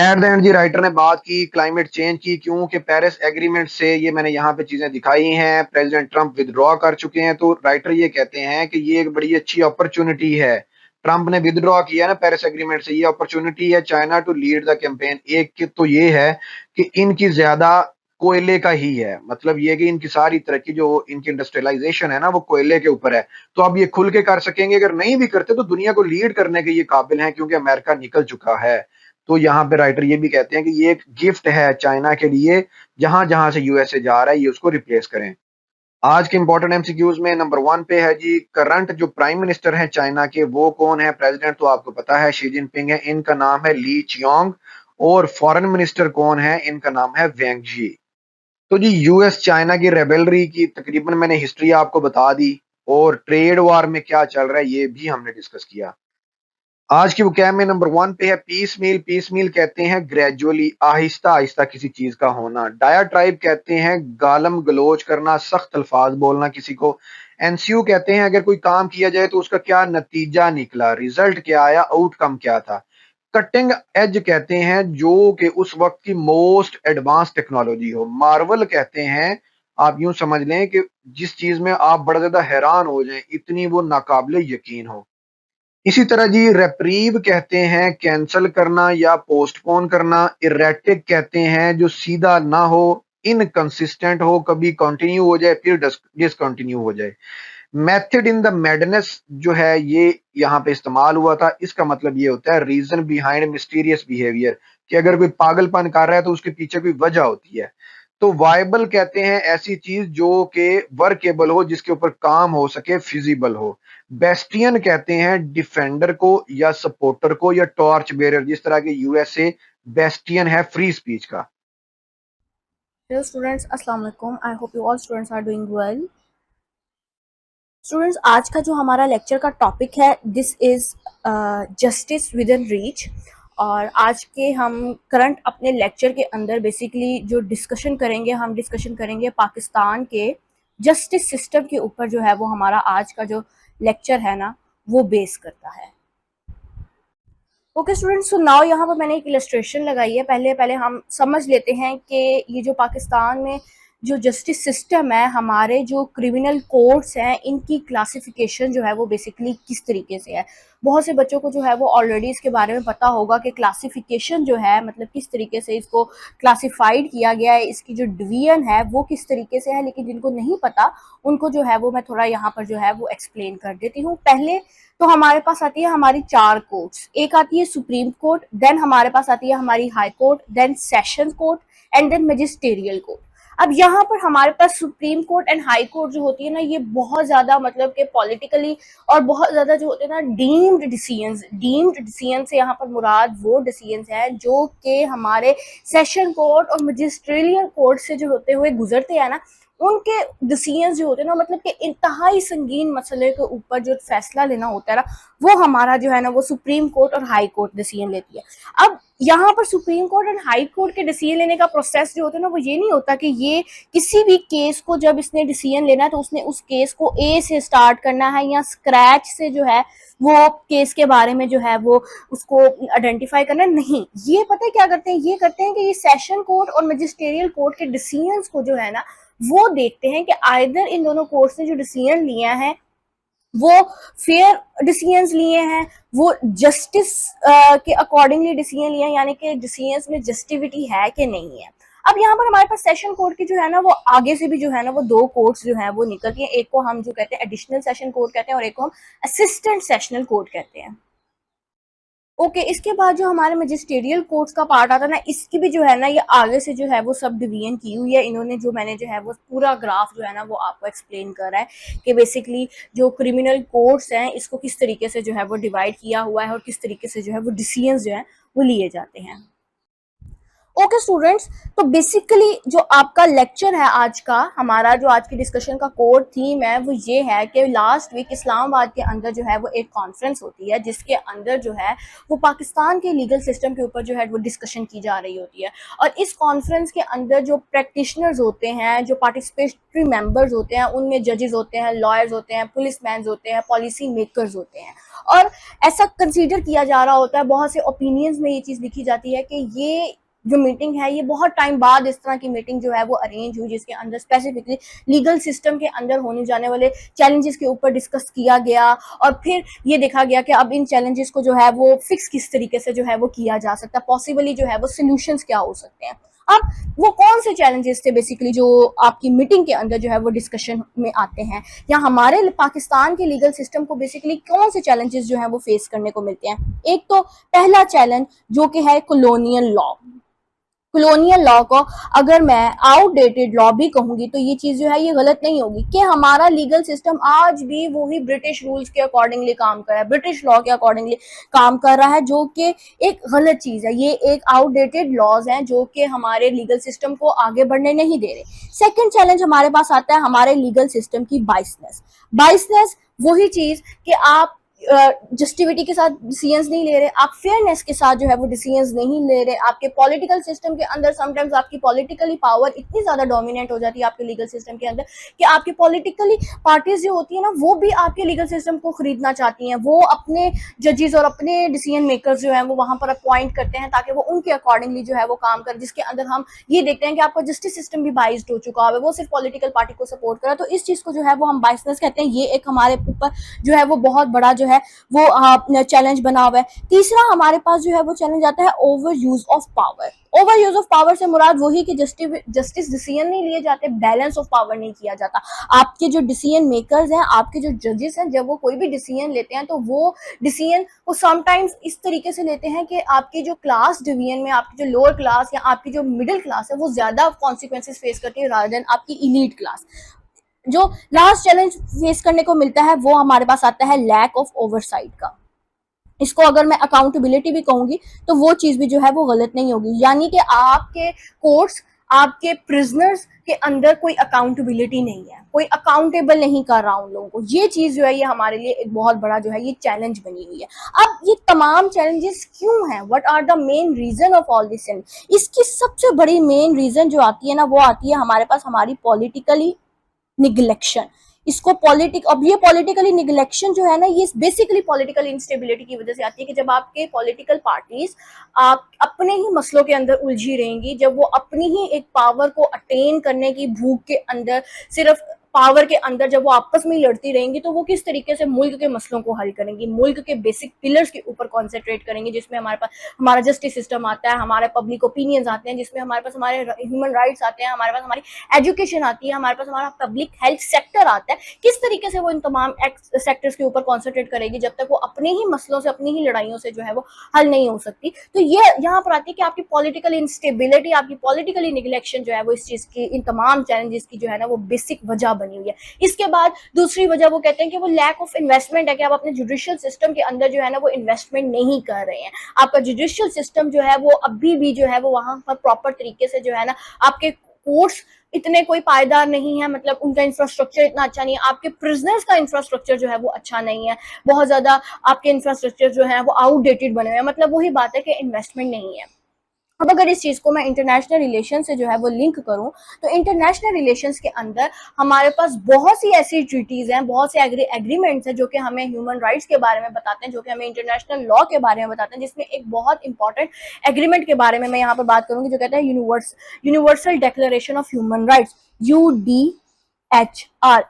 At the end the writer ने बात की क्लाइमेट चेंज की, क्योंकि पेरिस एग्रीमेंट से, ये मैंने यहाँ पे चीजें दिखाई हैं, प्रेसिडेंट ट्रंप विदड्रॉ कर चुके हैं। तो राइटर ये कहते हैं कि ये एक बड़ी अच्छी अपॉर्चुनिटी है। ट्रंप ने विदड्रॉ किया ना पेरिस एग्रीमेंट से, ये अपॉर्चुनिटी है China to lead the campaign. एक तो ये है कि इनकी ज्यादा कोयले का ही है। मतलब ये कि इनकी सारी तरक्की जो इनकी इंडस्ट्रियलाइजेशन है ना वो कोयले के ऊपर है। तो अब ये खुल के कर सकेंगे, अगर नहीं भी करते तो दुनिया को लीड करने के ये काबिल हैं क्योंकि अमेरिका निकल चुका है। तो यहाँ पे राइटर ये भी कहते हैं कि ये एक गिफ्ट है चाइना के लिए, जहां-जहां से यूएसए जा रहा है ये उसको रिप्लेस करें। आज के इंपॉर्टेंट एमसीक्यूज में नंबर 1 पे है जी, करंट जो प्राइम मिनिस्टर हैं चाइना के वो कौन है? प्रेसिडेंट तो आपको पता है शी जिनपिंग है, इनका नाम है ली चियोंग। और फॉरेन मिनिस्टर कौन है? इनका नाम है वेंग जी। तो जी यूएस चाइना की रेबेलरी की तकरीबन मैंने हिस्ट्री आपको बता दी, और ट्रेड वार में क्या चल रहा है ये भी हमने डिस्कस किया। आज की वोकैब में नंबर 1 पे है पीस मील। पीस मील कहते हैं ग्रेजुअली, आहिस्ता आहिस्ता किसी चीज का होना। डायाट्राइब कहते हैं गालम गलोच करना, सख्त अल्फाज बोलना किसी को। एनसीयू कहते हैं अगर कोई काम किया जाए तो उसका क्या नतीजा निकला, रिजल्ट क्या आया, आउटकम क्या था। कटिंग एज कहते हैं जो कि उस वक्त की मोस्ट एडवांस टेक्नोलॉजी हो। मार्वल कहते हैं, आप यूं समझ लें कि जिस चीज में आप बड़ा ज्यादा हैरान हो जाएं, इतनी वो नाकाबिले यकीन हो। इसी तरह जी रेप्रीव कहते हैं कैंसल करना या पोस्टपोन करना। इरेटिक कहते हैं जो सीधा ना हो, इनकंसिस्टेंट हो, कभी कंटिन्यू हो जाए फिर डिसकंटिन्यू हो जाए। मेथड इन द मैडनेस जो है ये यहाँ पे इस्तेमाल हुआ था। इसका मतलब ये होता है रीजन बिहाइंड मिस्टीरियस बिहेवियर, कि अगर कोई पागलपन कर रहा है तो उसके पीछे कोई वजह होती है। तो वायबल कहते हैं ऐसी चीज जो कि वर्केबल हो, जिसके ऊपर काम हो सके, फिजिबल हो। बेस्टियन कहते हैं डिफेंडर को या सपोर्टर को या टॉर्च बेरर, जिस तरह के यूएसए बेस्टियन है फ्री स्पीच का। Hello students, Assalamu alaikum. I hope you all students are doing well. Students, आज का जो हमारा लेक्चर का टॉपिक है this is justice with in reach. और आज के हम करंट अपने लेक्चर के अंदर बेसिकली जो डिस्कशन करेंगे, हम डिस्कशन करेंगे पाकिस्तान के जस्टिस सिस्टम के ऊपर। जो है वो हमारा आज का जो लेक्चर है ना वो बेस करता है। ओके स्टूडेंट्स, सो नाउ यहाँ पर मैंने एक इलस्ट्रेशन लगाई है। पहले पहले हम समझ लेते हैं कि ये जो पाकिस्तान में जो जस्टिस सिस्टम है, हमारे जो क्रिमिनल कोर्ट्स हैं, इनकी क्लासिफिकेशन जो है वो बेसिकली किस तरीके से है। बहुत से बच्चों को जो है वो ऑलरेडी इसके बारे में पता होगा कि क्लासिफिकेशन जो है मतलब किस तरीके से इसको क्लासिफाइड किया गया है, इसकी जो डिवीजन है वो किस तरीके से है। लेकिन जिनको नहीं पता उनको जो है वो मैं थोड़ा यहाँ पर जो है वो एक्सप्लेन कर देती हूँ। पहले तो हमारे पास आती है हमारी 4 कोर्ट्स। एक आती है सुप्रीम कोर्ट, देन हमारे पास आती है हमारी high court, then session court and then magisterial court. अब यहाँ पर हमारे पास supreme court and high court जो होती है ना, ये बहुत ज्यादा मतलब कि पॉलिटिकली और बहुत ज्यादा जो होते हैं ना डीम्ड डिसीजन से यहाँ पर मुराद वो डिसीजन है जो कि हमारे सेशन कोर्ट और मैजिस्ट्रियल कोर्ट से जो होते हुए गुजरते हैं ना, उनके डिसीजन जो होते हैं ना, मतलब कि इंतहाई संगीन मसले के ऊपर जो फैसला लेना होता है ना, वो हमारा जो है ना वो सुप्रीम कोर्ट और हाई कोर्ट डिसीजन लेती है। अब यहाँ पर supreme court and high court के डिसीजन लेने का प्रोसेस जो होता है ना, वो ये नहीं होता कि ये किसी भी केस को जब इसने डिसीजन लेना है तो उसने उस केस को ए से स्टार्ट करना है या स्क्रैच से जो है वो केस के बारे में जो है वो उसको आइडेंटिफाई करना नहीं। ये पता है क्या करते हैं, ये करते हैं कि ये सेशन कोर्ट और मैजिस्टेरियल कोर्ट के डिसीजंस को जो है ना वो देखते हैं कि आइदर इन दोनों कोर्ट्स ने जो डिसीजन लिया है वो फेयर डिसीजंस लिए हैं, वो जस्टिस के अकॉर्डिंगली डिसीजन लिए हैं, यानी कि डिसीजंस में जस्टिविटी है कि नहीं है। अब यहाँ पर हमारे पास सेशन कोर्ट की जो है ना वो आगे से भी जो है ना वो 2 कोर्ट्स जो है वो निकलती हैं। एक को हम जो कहते हैं एडिशनल सेशन कोर्ट कहते हैं और एक को हम असिस्टेंट सेशनल कोर्ट कहते हैं। ओके, इसके बाद जो हमारे मैजिस्टेरियल कोर्ट्स का पार्ट आता है ना, इसकी भी जो है ना ये आगे से जो है वो सब डिवीजन की हुई है। इन्होंने जो मैंने जो है वो पूरा ग्राफ जो है ना वो आपको एक्सप्लेन कर रहा है कि बेसिकली जो क्रिमिनल कोर्ट्स हैं इसको किस तरीके से जो है वो डिवाइड किया हुआ है और किस तरीके से जो है वो डिसीजंस जो है वो लिए जाते हैं। ओके स्टूडेंट्स, तो बेसिकली जो आपका लेक्चर है आज का, हमारा जो आज की डिस्कशन का कोर थीम है वो ये है कि लास्ट वीक इस्लामाबाद के अंदर जो है वो एक कॉन्फ्रेंस होती है जिसके अंदर जो है वो पाकिस्तान के लीगल सिस्टम के ऊपर जो है वो डिस्कशन की जा रही होती है। और इस कॉन्फ्रेंस के अंदर जो प्रैक्टिशनर्स होते हैं, जो पार्टिसिपेटरी मेंबर्स होते हैं, उनमें जजेस होते हैं, लॉयर्स होते हैं, पुलिस मैन होते हैं, पॉलिसी मेकर्स होते हैं। और ऐसा कंसीडर किया जा रहा होता है, बहुत से ओपिनियंस में ये चीज़ लिखी जाती है कि ये जो मीटिंग है ये बहुत टाइम बाद इस तरह की मीटिंग जो है वो अरेंज हुई, जिसके अंदर स्पेसिफिकली लीगल सिस्टम के अंदर होने जाने वाले चैलेंजेस के ऊपर डिस्कस किया गया और फिर ये देखा गया कि अब इन चैलेंजेस को जो है वो फिक्स किस तरीके से जो है वो किया जा सकता है, पॉसिबली जो है वो सोल्यूशंस क्या हो सकते हैं। अब वो कौन से चैलेंजेस थे बेसिकली जो आपकी मीटिंग के अंदर जो है वो डिस्कशन में आते हैं, या हमारे पाकिस्तान के लीगल सिस्टम को बेसिकली कौन से चैलेंजेस जो है वो फेस करने को मिलते हैं। एक तो पहला चैलेंज जो कि है कॉलोनियल लॉ। कॉलोनियल लॉ को अगर मैं आउटडेटेड लॉ भी कहूंगी तो ये चीज जो है ये गलत नहीं होगी कि हमारा लीगल सिस्टम आज भी वही ब्रिटिश रूल्स के अकॉर्डिंगली काम कर रहा है, ब्रिटिश लॉ के अकॉर्डिंगली काम कर रहा है, जो कि एक गलत चीज है। ये एक आउटडेटेड लॉज हैं जो कि हमारे लीगल सिस्टम को आगे बढ़ने नहीं दे रहे। सेकेंड चैलेंज हमारे पास आता है हमारे लीगल सिस्टम की बाइसनेस। बाइसनेस वही चीज कि आप जस्टिविटी के साथ डिसीजंस नहीं ले रहे, आप फेयरनेस के साथ जो है वो डिसीजंस नहीं ले रहे। आपके पॉलिटिकल सिस्टम के अंदर समटाइम्स आपकी पॉलिटिकली पावर इतनी ज्यादा डोमिनेट हो जाती है आपके लीगल सिस्टम के अंदर कि आपकी पॉलिटिकली पार्टीज जो होती है ना वो भी आपके लीगल सिस्टम को खरीदना चाहती हैं। वो अपने जजेस और अपने डिसीजन मेकर्स जो है वो वहां पर अपॉइंट करते हैं ताकि वो उनके अकॉर्डिंगली जो है वो काम करें, जिसके अंदर हम ये देखते हैं कि आपका जस्टिस सिस्टम भी बाइस्ड हो चुका है, वो सिर्फ पॉलिटिकल पार्टी को सपोर्ट करा। तो इस चीज को जो है वो हम बाइसनेस कहते हैं। ये एक हमारे ऊपर जो है वो बहुत बड़ा जो है वो चैलेंज बना हुआ है। तीसरा हमारे पास जो है वो चैलेंज आता है over use of power. Over use of power से मुराद वही कि जस्टिस डिसीजन नहीं लिए जाते, बैलेंस ऑफ पावर नहीं किया जाता। आपके जो डिसीजन मेकर्स हैं, आपके जो जजेस हैं, जब वो कोई भी डिसीजन लेते हैं तो वो डिसीजन वो समटाइम्स इस तरीके से लेते हैं कि आपकी जो क्लास डिवीजन में आपकी जो लोअर क्लास या आपकी जो मिडिल क्लास है वो ज्यादा कॉन्सिक्वेंसेस फेस करती है रादर देन आपकी इलीट क्लास। जो लास्ट चैलेंज फेस करने को मिलता है वो हमारे पास आता है लैक ऑफ ओवरसाइट का। इसको अगर मैं अकाउंटेबिलिटी भी कहूंगी तो वो चीज भी जो है वो गलत नहीं होगी, यानी कि आपके कोर्ट्स, आपके प्रिजनर्स के अंदर कोई अकाउंटेबिलिटी नहीं है, कोई अकाउंटेबल नहीं कर रहा उन लोगों को। ये चीज जो है ये हमारे लिए एक बहुत बड़ा जो है ये चैलेंज बनी हुई है। अब ये तमाम चैलेंजेस क्यों हैं, what are the main reason of all this? इसकी सबसे बड़ी मेन रीजन जो आती है ना वो आती है हमारे पास हमारी पॉलिटिकली निग्लेक्शन। इसको अब ये पॉलिटिकली निग्लेक्शन जो है ना ये बेसिकली पॉलिटिकल इंस्टेबिलिटी की वजह से आती है कि जब आपके पॉलिटिकल पार्टीज आप अपने ही मसलों के अंदर उलझी रहेंगी, जब वो अपनी ही एक पावर को अटेन करने की भूख के अंदर, सिर्फ पावर के अंदर जब वो आपस में ही लड़ती रहेंगी तो वो किस तरीके से मुल्क के मसलों को हल करेंगी, मुल्क के बेसिक पिलर्स के ऊपर कॉन्सेंट्रेट करेंगी, जिसमें हमारे पास हमारा जस्टिस सिस्टम आता है, हमारे पब्लिक ओपिनियंस आते हैं, जिसमें हमारे पास हमारे ह्यूमन राइट्स आते हैं, हमारे पास हमारी एजुकेशन आती है, हमारे पास हमारा पब्लिक हेल्थ सेक्टर आता है। किस तरीके से वो इन तमाम सेक्टर्स के ऊपर कॉन्सेंट्रेट करेगी जब तक वो अपने ही मसलों से, अपनी ही लड़ाइयों से जो है वो हल नहीं हो सकती। तो ये यहाँ पर आती है कि आपकी पॉलिटिकल इंस्टेबिलिटी, आपकी पॉलिटिकली निग्लेक्शन जो है वो इस चीज की, इन तमाम चैलेंजेस की जो है ना वो बेसिक वजह बनी हुई है। इसके बाद दूसरी वजह वो कहते हैं कि वो लैक ऑफ इन्वेस्टमेंट है, कि आप अपने जुडिशियल सिस्टम के अंदर जो है ना वो इन्वेस्टमेंट नहीं कर रहे हैं। आपका जुडिशियल सिस्टम जो है वो अभी भी जो है वो वहां पर प्रॉपर तरीके से जो है ना, आपके कोर्ट्स इतने कोई पायदार नहीं है, मतलब उनका इंफ्रास्ट्रक्चर इतना अच्छा नहीं है, आपके प्रिजनर्स का इंफ्रास्ट्रक्चर जो है वो अच्छा नहीं है, बहुत ज्यादा आपके इंफ्रास्ट्रक्चर जो है वो आउटडेटेड बने हुए हैं। मतलब वही बात है कि इन्वेस्टमेंट नहीं है। अब अगर इस चीज को मैं इंटरनेशनल रिलेशन से जो है वो लिंक करूं तो इंटरनेशनल रिलेशंस के अंदर हमारे पास बहुत सी ऐसी ट्रीटीज हैं, बहुत से एग्रीमेंट्स हैं जो कि हमें ह्यूमन राइट्स के बारे में बताते हैं, जो कि हमें इंटरनेशनल लॉ के बारे में बताते हैं, जिसमें एक बहुत इंपॉर्टेंट एग्रीमेंट के बारे में मैं यहाँ पर बात करूंगी जो कहता है universal declaration of human rights, UDHR।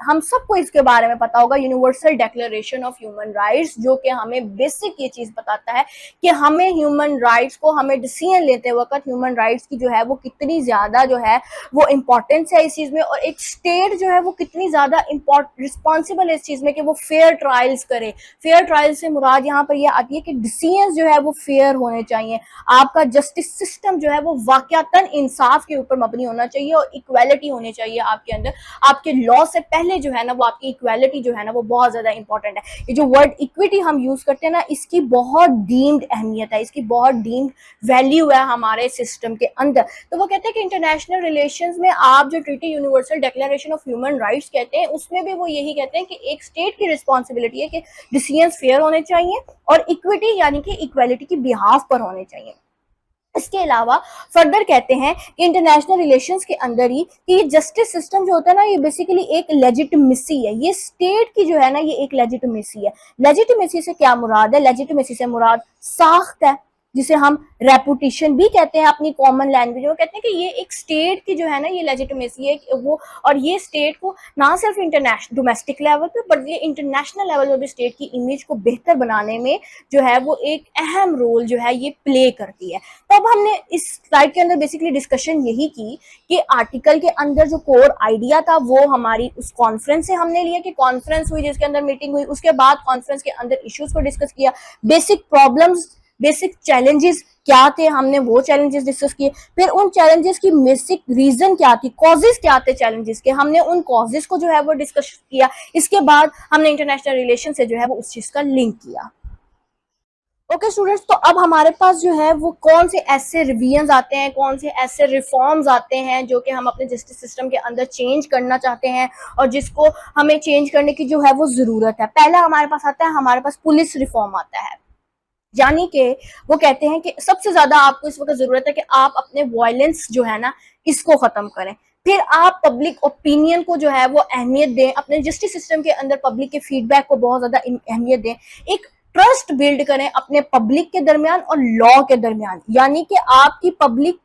हम सबको इसके बारे में पता होगा, universal declaration of human rights, जो कि हमें बेसिक ये चीज बताता है कि हमें ह्यूमन राइट्स को, हमें डिसीजन लेते वक्त ह्यूमन राइट्स की जो है वो कितनी ज्यादा जो है वो इंपॉर्टेंस है इस चीज में, और एक स्टेट जो है वो कितनी ज्यादा रिस्पॉन्सिबल है इस चीज में कि वो फेयर ट्रायल्स करे। फेयर ट्रायल से मुराद यहाँ पर यह आती है कि डिसीजन जो है वो फेयर होने चाहिए, आपका जस्टिस सिस्टम जो है वो वाकयातन इंसाफ के ऊपर मबनी होना चाहिए और इक्वालिटी होनी चाहिए आपके अंदर। आपके लॉ से पहले जो है ना वो आपकी इक्वालिटी जो है ना वो बहुत ज्यादा इंपॉर्टेंट है। ये जो वर्ड इक्विटी हम यूज करते हैं ना, इसकी बहुत डीम्ड अहमियत है, इसकी बहुत डीम्ड वैल्यू है हमारे सिस्टम के अंदर। तो वो कहते हैं कि इंटरनेशनल रिलेशंस में आप जो treaty universal declaration of human rights कहते हैं उसमें भी वो यही कहते हैं कि एक स्टेट की रिस्पॉन्सिबिलिटी है कि डिसीजन फेयर होने चाहिए और इक्विटी यानी कि इक्वालिटी की बिहाफ पर होने चाहिए। इसके अलावा फर्दर कहते हैं कि इंटरनेशनल रिलेशंस के अंदर ही कि ये जस्टिस सिस्टम जो होता है ना ये बेसिकली एक लेजिटिमेसी है, ये स्टेट की जो है ना ये एक लेजिटिमेसी है। लेजिटिमेसी से क्या मुराद है? लेजिटिमेसी से मुराद साख्त है, जिसे हम रेपुटेशन भी कहते हैं अपनी कॉमन लैंग्वेज में, कहते हैं कि ये एक स्टेट की जो है ना ये लेजिटिमेसी है वो, और ये स्टेट को ना सिर्फ इंटरनेशनल डोमेस्टिक लेवल पे बट ये इंटरनेशनल लेवल पर भी स्टेट की इमेज को बेहतर बनाने में जो है वो एक अहम रोल जो है ये प्ले करती है। तो अब हमने इस स्लाइड के अंदर बेसिकली डिस्कशन यही की कि आर्टिकल के अंदर जो कोर आइडिया था वो हमारी उस कॉन्फ्रेंस से हमने लिया, कि कॉन्फ्रेंस हुई जिसके अंदर मीटिंग हुई, उसके बाद कॉन्फ्रेंस के अंदर इश्यूज को डिस्कस किया, बेसिक प्रॉब्लम्स बेसिक चैलेंजेस क्या थे हमने वो चैलेंजेस डिस्कस किए, फिर उन चैलेंजेस की बेसिक रीजन क्या थी, कॉजेस क्या थे चैलेंजेस के, हमने उन कॉजेस को जो है वो डिस्कस किया। इसके बाद हमने इंटरनेशनल रिलेशन से जो है वो उस चीज का लिंक किया। ओके स्टूडेंट्स, तो अब हमारे पास जो है वो कौन से ऐसे रिवीजन आते हैं, कौन से ऐसे रिफॉर्म्स आते हैं जो कि हम अपने जस्टिस सिस्टम के अंदर चेंज करना चाहते हैं और जिसको हमें चेंज करने की जो है वो जरूरत है। पहला हमारे पास आता है, हमारे पास पुलिस रिफॉर्म आता है, यानी कि वो कहते हैं कि सबसे ज्यादा आपको इस वक्त जरूरत है कि आप अपने वायलेंस जो है ना इसको खत्म करें, फिर आप पब्लिक ओपिनियन को जो है वो अहमियत दें, अपने जस्टिस सिस्टम के अंदर पब्लिक के फीडबैक को बहुत ज्यादा अहमियत दें, एक ट्रस्ट बिल्ड करें अपने पब्लिक के दरमियान और लॉ के दरमियान, यानी कि आपकी पब्लिक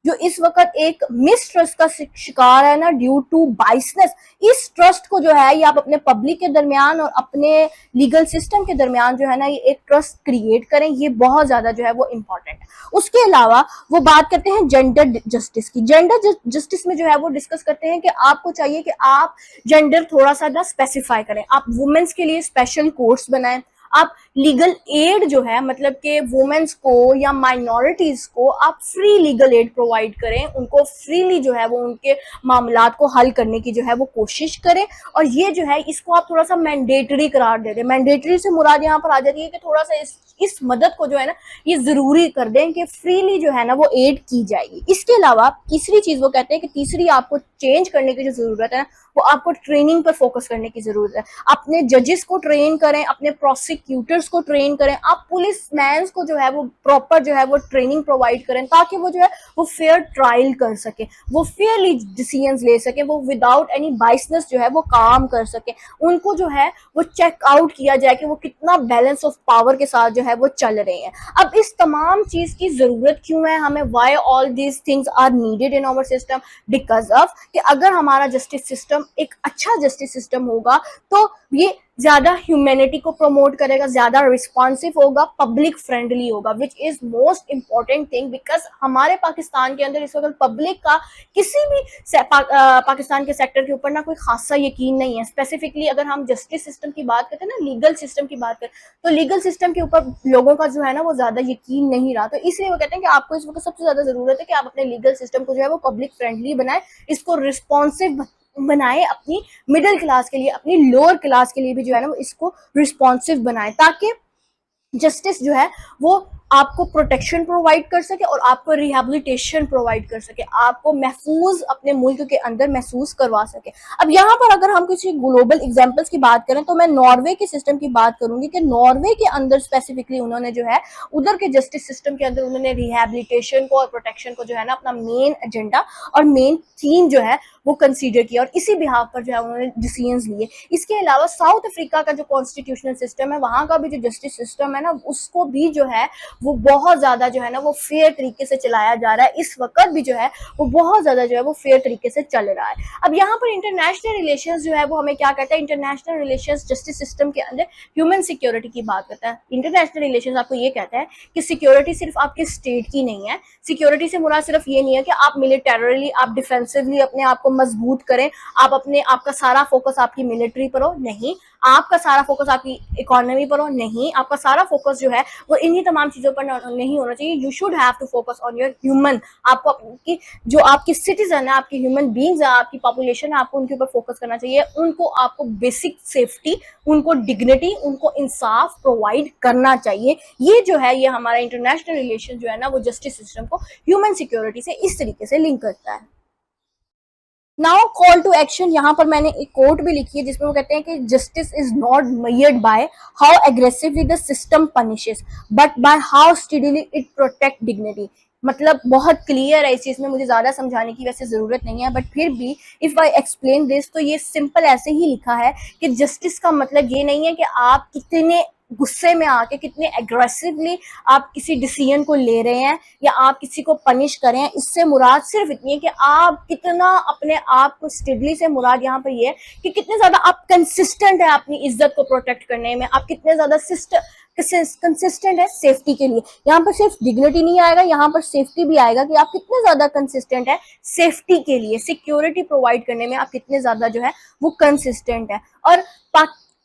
जो इस वक्त एक मिसट्रस्ट का शिकार है ना ड्यू टू बाइसनेस, इस ट्रस्ट को जो है ये आप अपने पब्लिक के दरमियान और अपने लीगल सिस्टम के दरमियान जो है ना ये एक ट्रस्ट क्रिएट करें, ये बहुत ज्यादा जो है वो इम्पोर्टेंट है। उसके अलावा वो बात करते हैं जेंडर जस्टिस की। जेंडर जस्टिस में जो है वो डिस्कस करते हैं कि आपको चाहिए कि आप जेंडर थोड़ा सा ना स्पेसिफाई करें, आप वुमेन्स के लिए स्पेशल कोर्स बनाएं, आप लीगल एड जो है मतलब कि वुमेन्स को या माइनॉरिटीज को आप फ्री लीगल एड प्रोवाइड करें, उनको फ्रीली जो है वो उनके मामलात को हल करने की जो है वो कोशिश करें, और ये जो है इसको आप थोड़ा सा मैंडेटरी करार दे दें। मैंडेटरी से मुराद यहाँ पर आ जाती है कि थोड़ा सा इस मदद को जो है ना ये जरूरी कर दें कि फ्रीली जो है ना वो एड की जाएगी। इसके अलावा तीसरी चीज वो कहते हैं कि तीसरी आपको चेंज करने की जो जरूरत है वो आपको ट्रेनिंग पर फोकस करने की जरूरत है। अपने जजेस को ट्रेन करें, अपने प्रोसिक्यूटर्स को ट्रेन करें, आप पुलिस मैन को जो है वो प्रॉपर जो है वो ट्रेनिंग प्रोवाइड करें ताकि वो जो है वो फेयर ट्रायल कर सके, वो फेयरली डिसीजंस ले सके, वो विदाउट एनी बाइसनेस जो है वो काम कर सके, उनको जो है वो चेक आउट किया जाए कि वो कितना बैलेंस ऑफ पावर के साथ जो है वो चल रहे हैं। अब इस तमाम चीज की जरूरत क्यों है हमें, why all these things are needed in our system, because of कि अगर हमारा जस्टिस सिस्टम एक अच्छा जस्टिस सिस्टम होगा तो ये ज्यादा ह्यूमैनिटी को प्रमोट करेगा, ज्यादा रिस्पॉन्सिव होगा, पब्लिक फ्रेंडली होगा, which is most important thing, because हमारे पाकिस्तान के अंदर इस वक्त पब्लिक का किसी भी पाकिस्तान के सेक्टर के ऊपर ना कोई खासा यकीन नहीं है। स्पेसिफिकली अगर हम जस्टिस सिस्टम की बात करते हैं ना, लीगल सिस्टम की बात करें, तो लीगल सिस्टम के ऊपर लोगों का जो है ना वो ज्यादा यकीन नहीं रहा, तो इसलिए वो कहते हैं कि आपको इस वक्त सबसे ज्यादा जरूरत है कि आप अपने लीगल सिस्टम को जो है वो पब्लिक फ्रेंडली बनाए, इसको रिस्पॉन्सिव बनाए, अपनी मिडिल क्लास के लिए, अपनी लोअर क्लास के लिए भी जो है ना वो इसको रिस्पॉन्सिव बनाए, ताकि जस्टिस जो है वो आपको प्रोटेक्शन प्रोवाइड कर सके और आपको रिहेबिलिटेशन प्रोवाइड कर सके, आपको महफूज अपने मुल्क के अंदर महसूस करवा सके। अब यहाँ पर अगर हम किसी ग्लोबल एग्जांपल्स की बात करें तो मैं नॉर्वे के सिस्टम की बात करूंगी कि नॉर्वे के अंदर स्पेसिफिकली उन्होंने जो है उधर के जस्टिस सिस्टम के अंदर उन्होंने रिहेबिलिटेशन को और प्रोटेक्शन को जो है ना अपना मेन एजेंडा और मेन थीम जो है वो कंसीडर किया और इसी बिहाफ पर जो है उन्होंने डिसीजंस लिए। इसके अलावा साउथ अफ्रीका का जो कॉन्स्टिट्यूशनल सिस्टम है, वहां का भी जो जस्टिस सिस्टम है ना, उसको भी जो है वो बहुत ज्यादा जो है ना वो फेयर तरीके से चलाया जा रहा है, इस वक्त भी जो है वो बहुत ज्यादा जो है वो फेयर तरीके से चल रहा है। अब यहाँ पर इंटरनेशनल रिलेशंस जो है वो हमें क्या कहता है, इंटरनेशनल रिलेशंस जस्टिस सिस्टम के अंदर ह्यूमन सिक्योरिटी की बात करता है। इंटरनेशनल रिलेशंस आपको ये कहता है कि सिक्योरिटी सिर्फ आपके स्टेट की नहीं है, सिक्योरिटी से मुराद सिर्फ ये नहीं है कि आप मिलिटरली, आप डिफेंसिवली अपने आप को मजबूत करें, आप अपने आपका सारा फोकस आपकी मिलिट्री पर हो, नहीं, आपका सारा फोकस आपकी इकोनॉमी पर हो, नहीं, आपका सारा फोकस जो है वो इन्हीं तमाम चीजों पर नहीं होना चाहिए। You should have to focus on your human, आपको आपकी जो आपकी सिटीजन है, आपकी ह्यूमन बींग्स है, आपकी पॉपुलेशन है, आपको उनके ऊपर फोकस करना चाहिए, उनको आपको बेसिक सेफ्टी, उनको डिग्निटी, उनको इंसाफ प्रोवाइड करना चाहिए। ये जो है ये हमारा इंटरनेशनल रिलेशन जो है ना वो जस्टिस सिस्टम को ह्यूमन सिक्योरिटी से इस तरीके से लिंक करता है। नाउ कॉल टू एक्शन, यहाँ पर मैंने एक कोट भी लिखी है जिसमें वो कहते हैं कि justice is not measured by how aggressively the system punishes but by how steadily it protect dignity. मतलब बहुत क्लियर है इस चीज में, मुझे ज्यादा समझाने की वैसे जरूरत नहीं है, बट फिर भी इफ आई एक्सप्लेन दिस तो ये सिंपल ऐसे ही लिखा है कि जस्टिस का मतलब ये नहीं है कि आप कितने गुस्से में आके, कितने एग्रेसिवली आप किसी डिसीजन को ले रहे हैं या आप किसी को पनिश कर रहे हैं, इससे मुराद सिर्फ इतनी है कि आप कितना अपने आप को स्टेडली से मुराद यहाँ पर ये है कि कितने ज्यादा आप कंसिस्टेंट है अपनी इज्जत को प्रोटेक्ट करने में, आप कितने ज्यादा कंसिस्टेंट है सेफ्टी के लिए। यहाँ पर सिर्फ डिग्निटी नहीं आएगा, यहाँ पर सेफ्टी भी आएगा कि आप कितने ज्यादा कंसिस्टेंट है सेफ्टी के लिए, सिक्योरिटी प्रोवाइड करने में आप कितने ज्यादा जो है वो कंसिस्टेंट है। और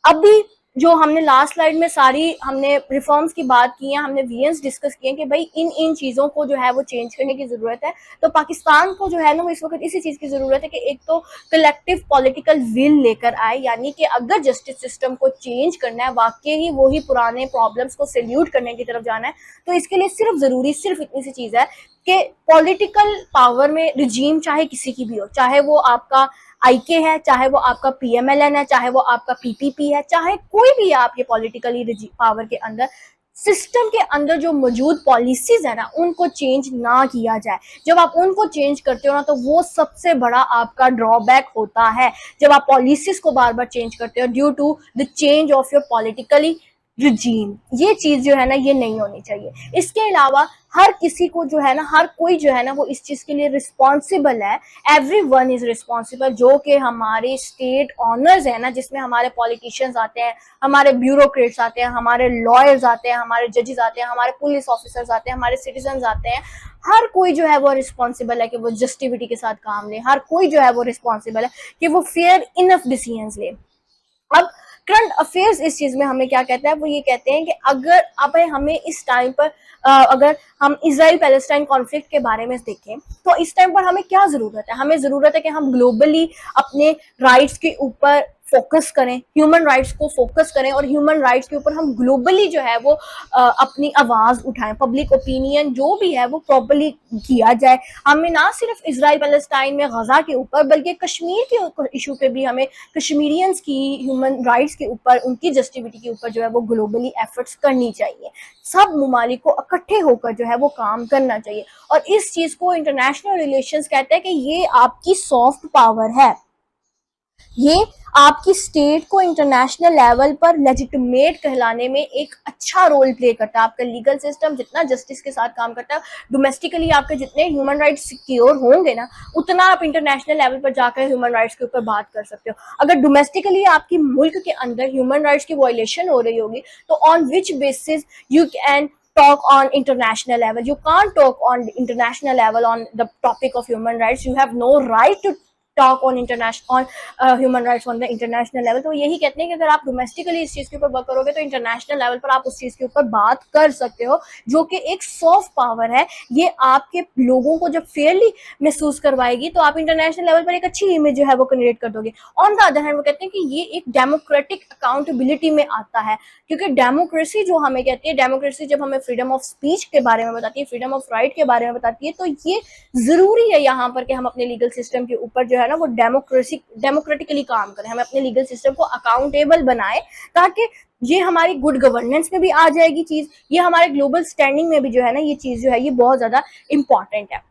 अभी जो हमने लास्ट स्लाइड में सारी हमने रिफॉर्म्स की बात की है, हमने वीएंस डिस्कस किए कि भाई इन इन चीज़ों को जो है वो चेंज करने की ज़रूरत है। तो पाकिस्तान को जो है ना वो इस वक्त इसी चीज़ की ज़रूरत है कि एक तो कलेक्टिव पॉलिटिकल विल लेकर आए, यानी कि अगर जस्टिस सिस्टम को चेंज करना है, वाकई ही वही पुराने प्रॉब्लम्स को सल्यूट करने की तरफ जाना है, तो इसके लिए सिर्फ इतनी सी चीज़ है कि पॉलिटिकल पावर में रिजीम चाहे किसी की भी हो, चाहे वो आपका आईके है, चाहे वो आपका पीएमएलएन है, चाहे वो आपका पीपीपी है, चाहे कोई भी है आपके पॉलिटिकली पावर के अंदर, सिस्टम के अंदर जो मौजूद पॉलिसीज है ना उनको चेंज ना किया जाए। जब आप उनको चेंज करते हो ना तो वो सबसे बड़ा आपका ड्रॉबैक होता है। जब आप पॉलिसीज को बार बार चेंज करते हो due to the change of your politically regime, ये चीज जो है ना ये नहीं होनी चाहिए। इसके अलावा हर किसी को जो है ना, हर कोई जो है ना वो इस चीज के लिए रिस्पॉन्सिबल है। एवरीवन इज रिस्पॉन्सिबल, जो कि हमारे स्टेट ऑनर्स है ना, जिसमें हमारे पॉलिटिशियंस आते हैं, हमारे ब्यूरोक्रेट्स आते हैं, हमारे लॉयर्स आते हैं, हमारे जजेस आते हैं, हमारे पुलिस ऑफिसर्स आते हैं, हमारे सिटीजन आते हैं। हर कोई जो है वो रिस्पॉन्सिबल है कि वो जस्टिविटी के साथ काम ले। हर कोई जो है वो रिस्पॉन्सिबल है कि वो फेयर इनफ डिसीजंस ले। अब करंट अफेयर्स इस चीज में हमें क्या कहता है, वो ये कहते हैं कि अगर अब हमें इस टाइम पर अगर हम इजराइल पैलेस्टाइन कॉन्फ्लिक्ट के बारे में देखें तो इस टाइम पर हमें क्या जरूरत है, हमें जरूरत है कि हम ग्लोबली अपने राइट्स के ऊपर फोकस करें, ह्यूमन राइट्स को फोकस करें और ह्यूमन राइट्स के ऊपर हम ग्लोबली जो है वो अपनी आवाज उठाएं, पब्लिक ओपिनियन जो भी है वो प्रॉपर्ली किया जाए। हमें ना सिर्फ इजराइल पैलेस्टाइन में गजा के ऊपर बल्कि कश्मीर के इशू पे भी हमें कश्मीरियंस की ह्यूमन राइट्स के ऊपर, उनकी जस्टिविटी के ऊपर जो है वो ग्लोबली एफर्ट्स करनी चाहिए। सब ममालिक को इकट्ठे होकर जो है वो काम करना चाहिए और इस चीज को इंटरनेशनल रिलेशंस कहते हैं कि ये आपकी सॉफ्ट पावर है। ये आपकी स्टेट को इंटरनेशनल लेवल पर लेजिटिमेट कहलाने में एक अच्छा रोल प्ले करता है। आपका लीगल सिस्टम जितना जस्टिस के साथ काम करता है, डोमेस्टिकली आपके जितने ह्यूमन राइट्स सिक्योर होंगे ना, उतना आप इंटरनेशनल लेवल पर जाकर ह्यूमन राइट्स के ऊपर बात कर सकते हो। अगर डोमेस्टिकली आपकी मुल्क के अंदर ह्यूमन राइट्स की वायलेशन हो रही होगी तो on which basis you can talk on international level? You can't talk on international level on the topic of human rights. You have no right to talk on international human rights on the international level. तो यही कहते हैं कि अगर आप डोमेस्टिकली इस चीज के ऊपर वर्क करोगे तो इंटरनेशनल लेवल पर आप उस चीज के ऊपर बात कर सकते हो, जो कि एक सॉफ्ट पावर है। ये आपके लोगों को जब फेयरली महसूस करवाएगी तो आप इंटरनेशनल लेवल पर एक अच्छी इमेज जो है वो क्रिएट कर दोगे। ऑन द अदर हैंड वो कहते हैं कि ये एक डेमोक्रेटिक अकाउंटेबिलिटी में आता है, क्योंकि डेमोक्रेसी जो हमें कहती है, डेमोक्रेसी जब हमें फ्रीडम ऑफ स्पीच के बारे में बताती है, फ्रीडम ऑफ राइट के बारे में बताती है, तो ये जरूरी है यहाँ पर कि हम अपने लीगल सिस्टम के ऊपर जो है ना वो डेमोक्रेटिकली काम करें, हमें अपने लीगल सिस्टम को अकाउंटेबल बनाए, ताकि ये हमारी गुड गवर्नेंस में भी आ जाएगी चीज, ये हमारे ग्लोबल स्टैंडिंग में भी जो है ना ये चीज जो है ये बहुत ज्यादा इंपॉर्टेंट है।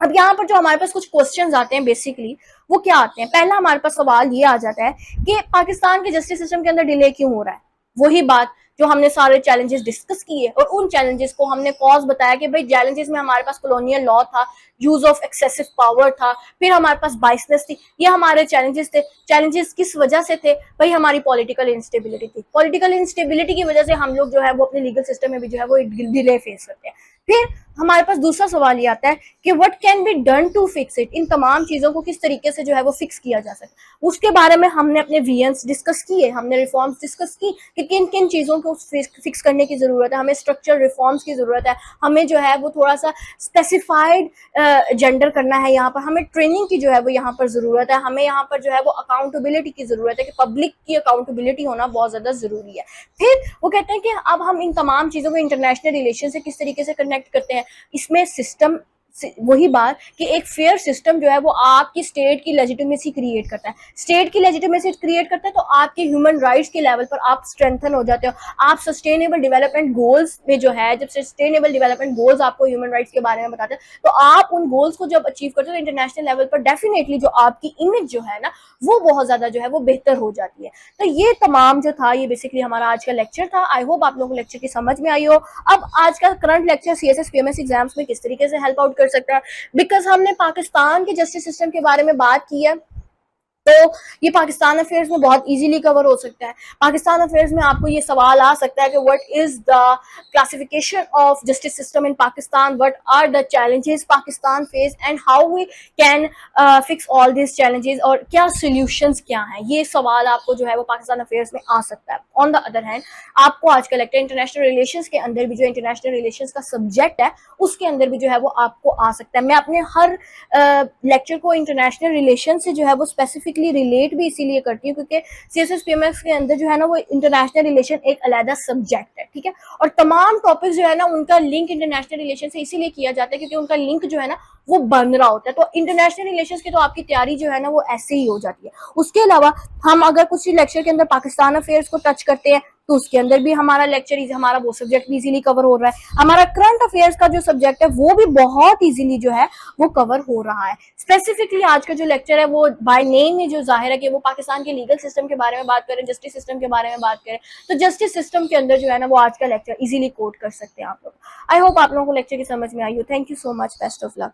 अब यहाँ पर जो हमारे पास कुछ क्वेश्चंस आते हैं बेसिकली वो क्या आते हैं। पहला हमारे पास सवाल ये आ जाता है कि पाकिस्तान के जस्टिस सिस्टम के अंदर डिले क्यों हो रहा है। वही बात जो हमने सारे चैलेंजेस डिस्कस किए और उन चैलेंजेस को हमने कॉज बताया कि भाई चैलेंजेस में हमारे पास कॉलोनियल लॉ था, यूज ऑफ एक्सेसिव पावर था, फिर हमारे पास बाइसनेस थी, ये हमारे चैलेंजेस थे। चैलेंजेस किस वजह से थे भाई, हमारी पॉलिटिकल इंस्टेबिलिटी थी। पॉलिटिकल इंस्टेबिलिटी की वजह से हम लोग जो है वो अपने लीगल सिस्टम में भी जो है वो डिले फेस करते हैं। फिर हमारे पास दूसरा सवाल ये आता है कि what can be done to fix it, इन तमाम चीजों को किस तरीके से जो है वो फिक्स किया जा सकता। उसके बारे में हमने अपने वीएंस डिस्कस किए, हमने रिफॉर्म्स डिस्कस की कि किन किन चीजों को फिक्स करने की जरूरत है। हमें स्ट्रक्चर रिफॉर्म्स की जरूरत है, हमें जो है वो थोड़ा सा स्पेसिफाइड जेंडर करना है, यहाँ पर हमें ट्रेनिंग की जो है वो यहाँ पर जरूरत है, हमें यहाँ पर जो है वो अकाउंटेबिलिटी की जरूरत है कि पब्लिक की अकाउंटेबिलिटी होना बहुत ज्यादा जरूरी है। फिर वो कहते हैं कि अब हम इन तमाम चीजों को इंटरनेशनल रिलेशन से किस तरीके से कनेक्ट करते हैं। इसमें सिस्टम वही बात कि एक फेयर सिस्टम जो है वो आपकी स्टेट की लेजिटिमेसी क्रिएट करता है। स्टेट की लेजिटिमेसी क्रिएट करता है तो आपके ह्यूमन राइट्स के लेवल पर आप स्ट्रेंथन हो जाते हो। आप सस्टेनेबल डेवलपमेंट गोल्स में जो है, जब सस्टेनेबल डेवलपमेंट गोल्स आपको ह्यूमन राइट्स के बारे में बताते हैं, तो आप उन गोल्स को जब अचीव करते हो तो इंटरनेशनल लेवल पर डेफिनेटली जो आपकी इमेज जो है ना वो बहुत ज्यादा जो है वो बेहतर हो जाती है। तो ये तमाम जो था ये बेसिकली हमारा आज का लेक्चर था। आई होप आप लोगों को लेक्चर की समझ में आई हो। अब आज का current lecture CSS PMS exams में किस तरीके से हेल्प आउट कर सकता है, बिकॉज हमने पाकिस्तान के जस्टिस सिस्टम के बारे में बात की है, तो ये पाकिस्तान अफेयर्स में बहुत इजीली कवर हो सकता है। पाकिस्तान अफेयर्स में आपको ये सवाल आ सकता है कि what is the classification of justice system in Pakistan, what are the challenges Pakistan face and how we can fix all this challenges, और क्या सॉल्यूशंस क्या हैं। ये सवाल आपको जो है वो पाकिस्तान अफेयर्स में आ सकता है। ऑन द अदर हैंड आपको आज का लेक्चर इंटरनेशनल रिलेशंस के अंदर भी, जो इंटरनेशनल रिलेशंस का सब्जेक्ट है उसके अंदर भी जो है वो आपको आ सकता है। मैं अपने हर लेक्चर को इंटरनेशनल रिलेशन से जो है वो स्पेसिफिकली रिलेट भी इसीलिए करती हूँ क्योंकि सीएसएस पीएमएस के अंदर जो है ना वो इंटरनेशनल रिलेशन एक अलग सब्जेक्ट है, ठीक है। और तमाम टॉपिक्स जो है ना उनका लिंक इंटरनेशनल रिलेशन से इसीलिए किया जाता है क्योंकि उनका लिंक जो है ना वो बन रहा होता है। तो इंटरनेशनल रिलेशंस की तो आपकी तैयारी जो है ना वो ऐसे ही हो जाती है। उसके अलावा हम अगर कुछ लेक्चर के अंदर पाकिस्तान अफेयर्स को टच करते हैं तो उसके अंदर भी हमारा लेक्चर, हमारा वो सब्जेक्ट भी इजीली कवर हो रहा है। हमारा करंट अफेयर्स का जो सब्जेक्ट है वो भी बहुत इजीली जो है वो कवर हो रहा है। स्पेसिफिकली आज का जो लेक्चर है वो बाय नेम में जो जाहिर है कि वो पाकिस्तान के लीगल सिस्टम के बारे में बात करें, जस्टिस सिस्टम के बारे में बात करें, तो जस्टिस सिस्टम के अंदर जो है ना वो आज का लेक्चर इजीली कोट कर सकते हैं आप लोग। आई होप आप लोगों को लेक्चर की समझ में आई हो। Thank you so much, best of luck.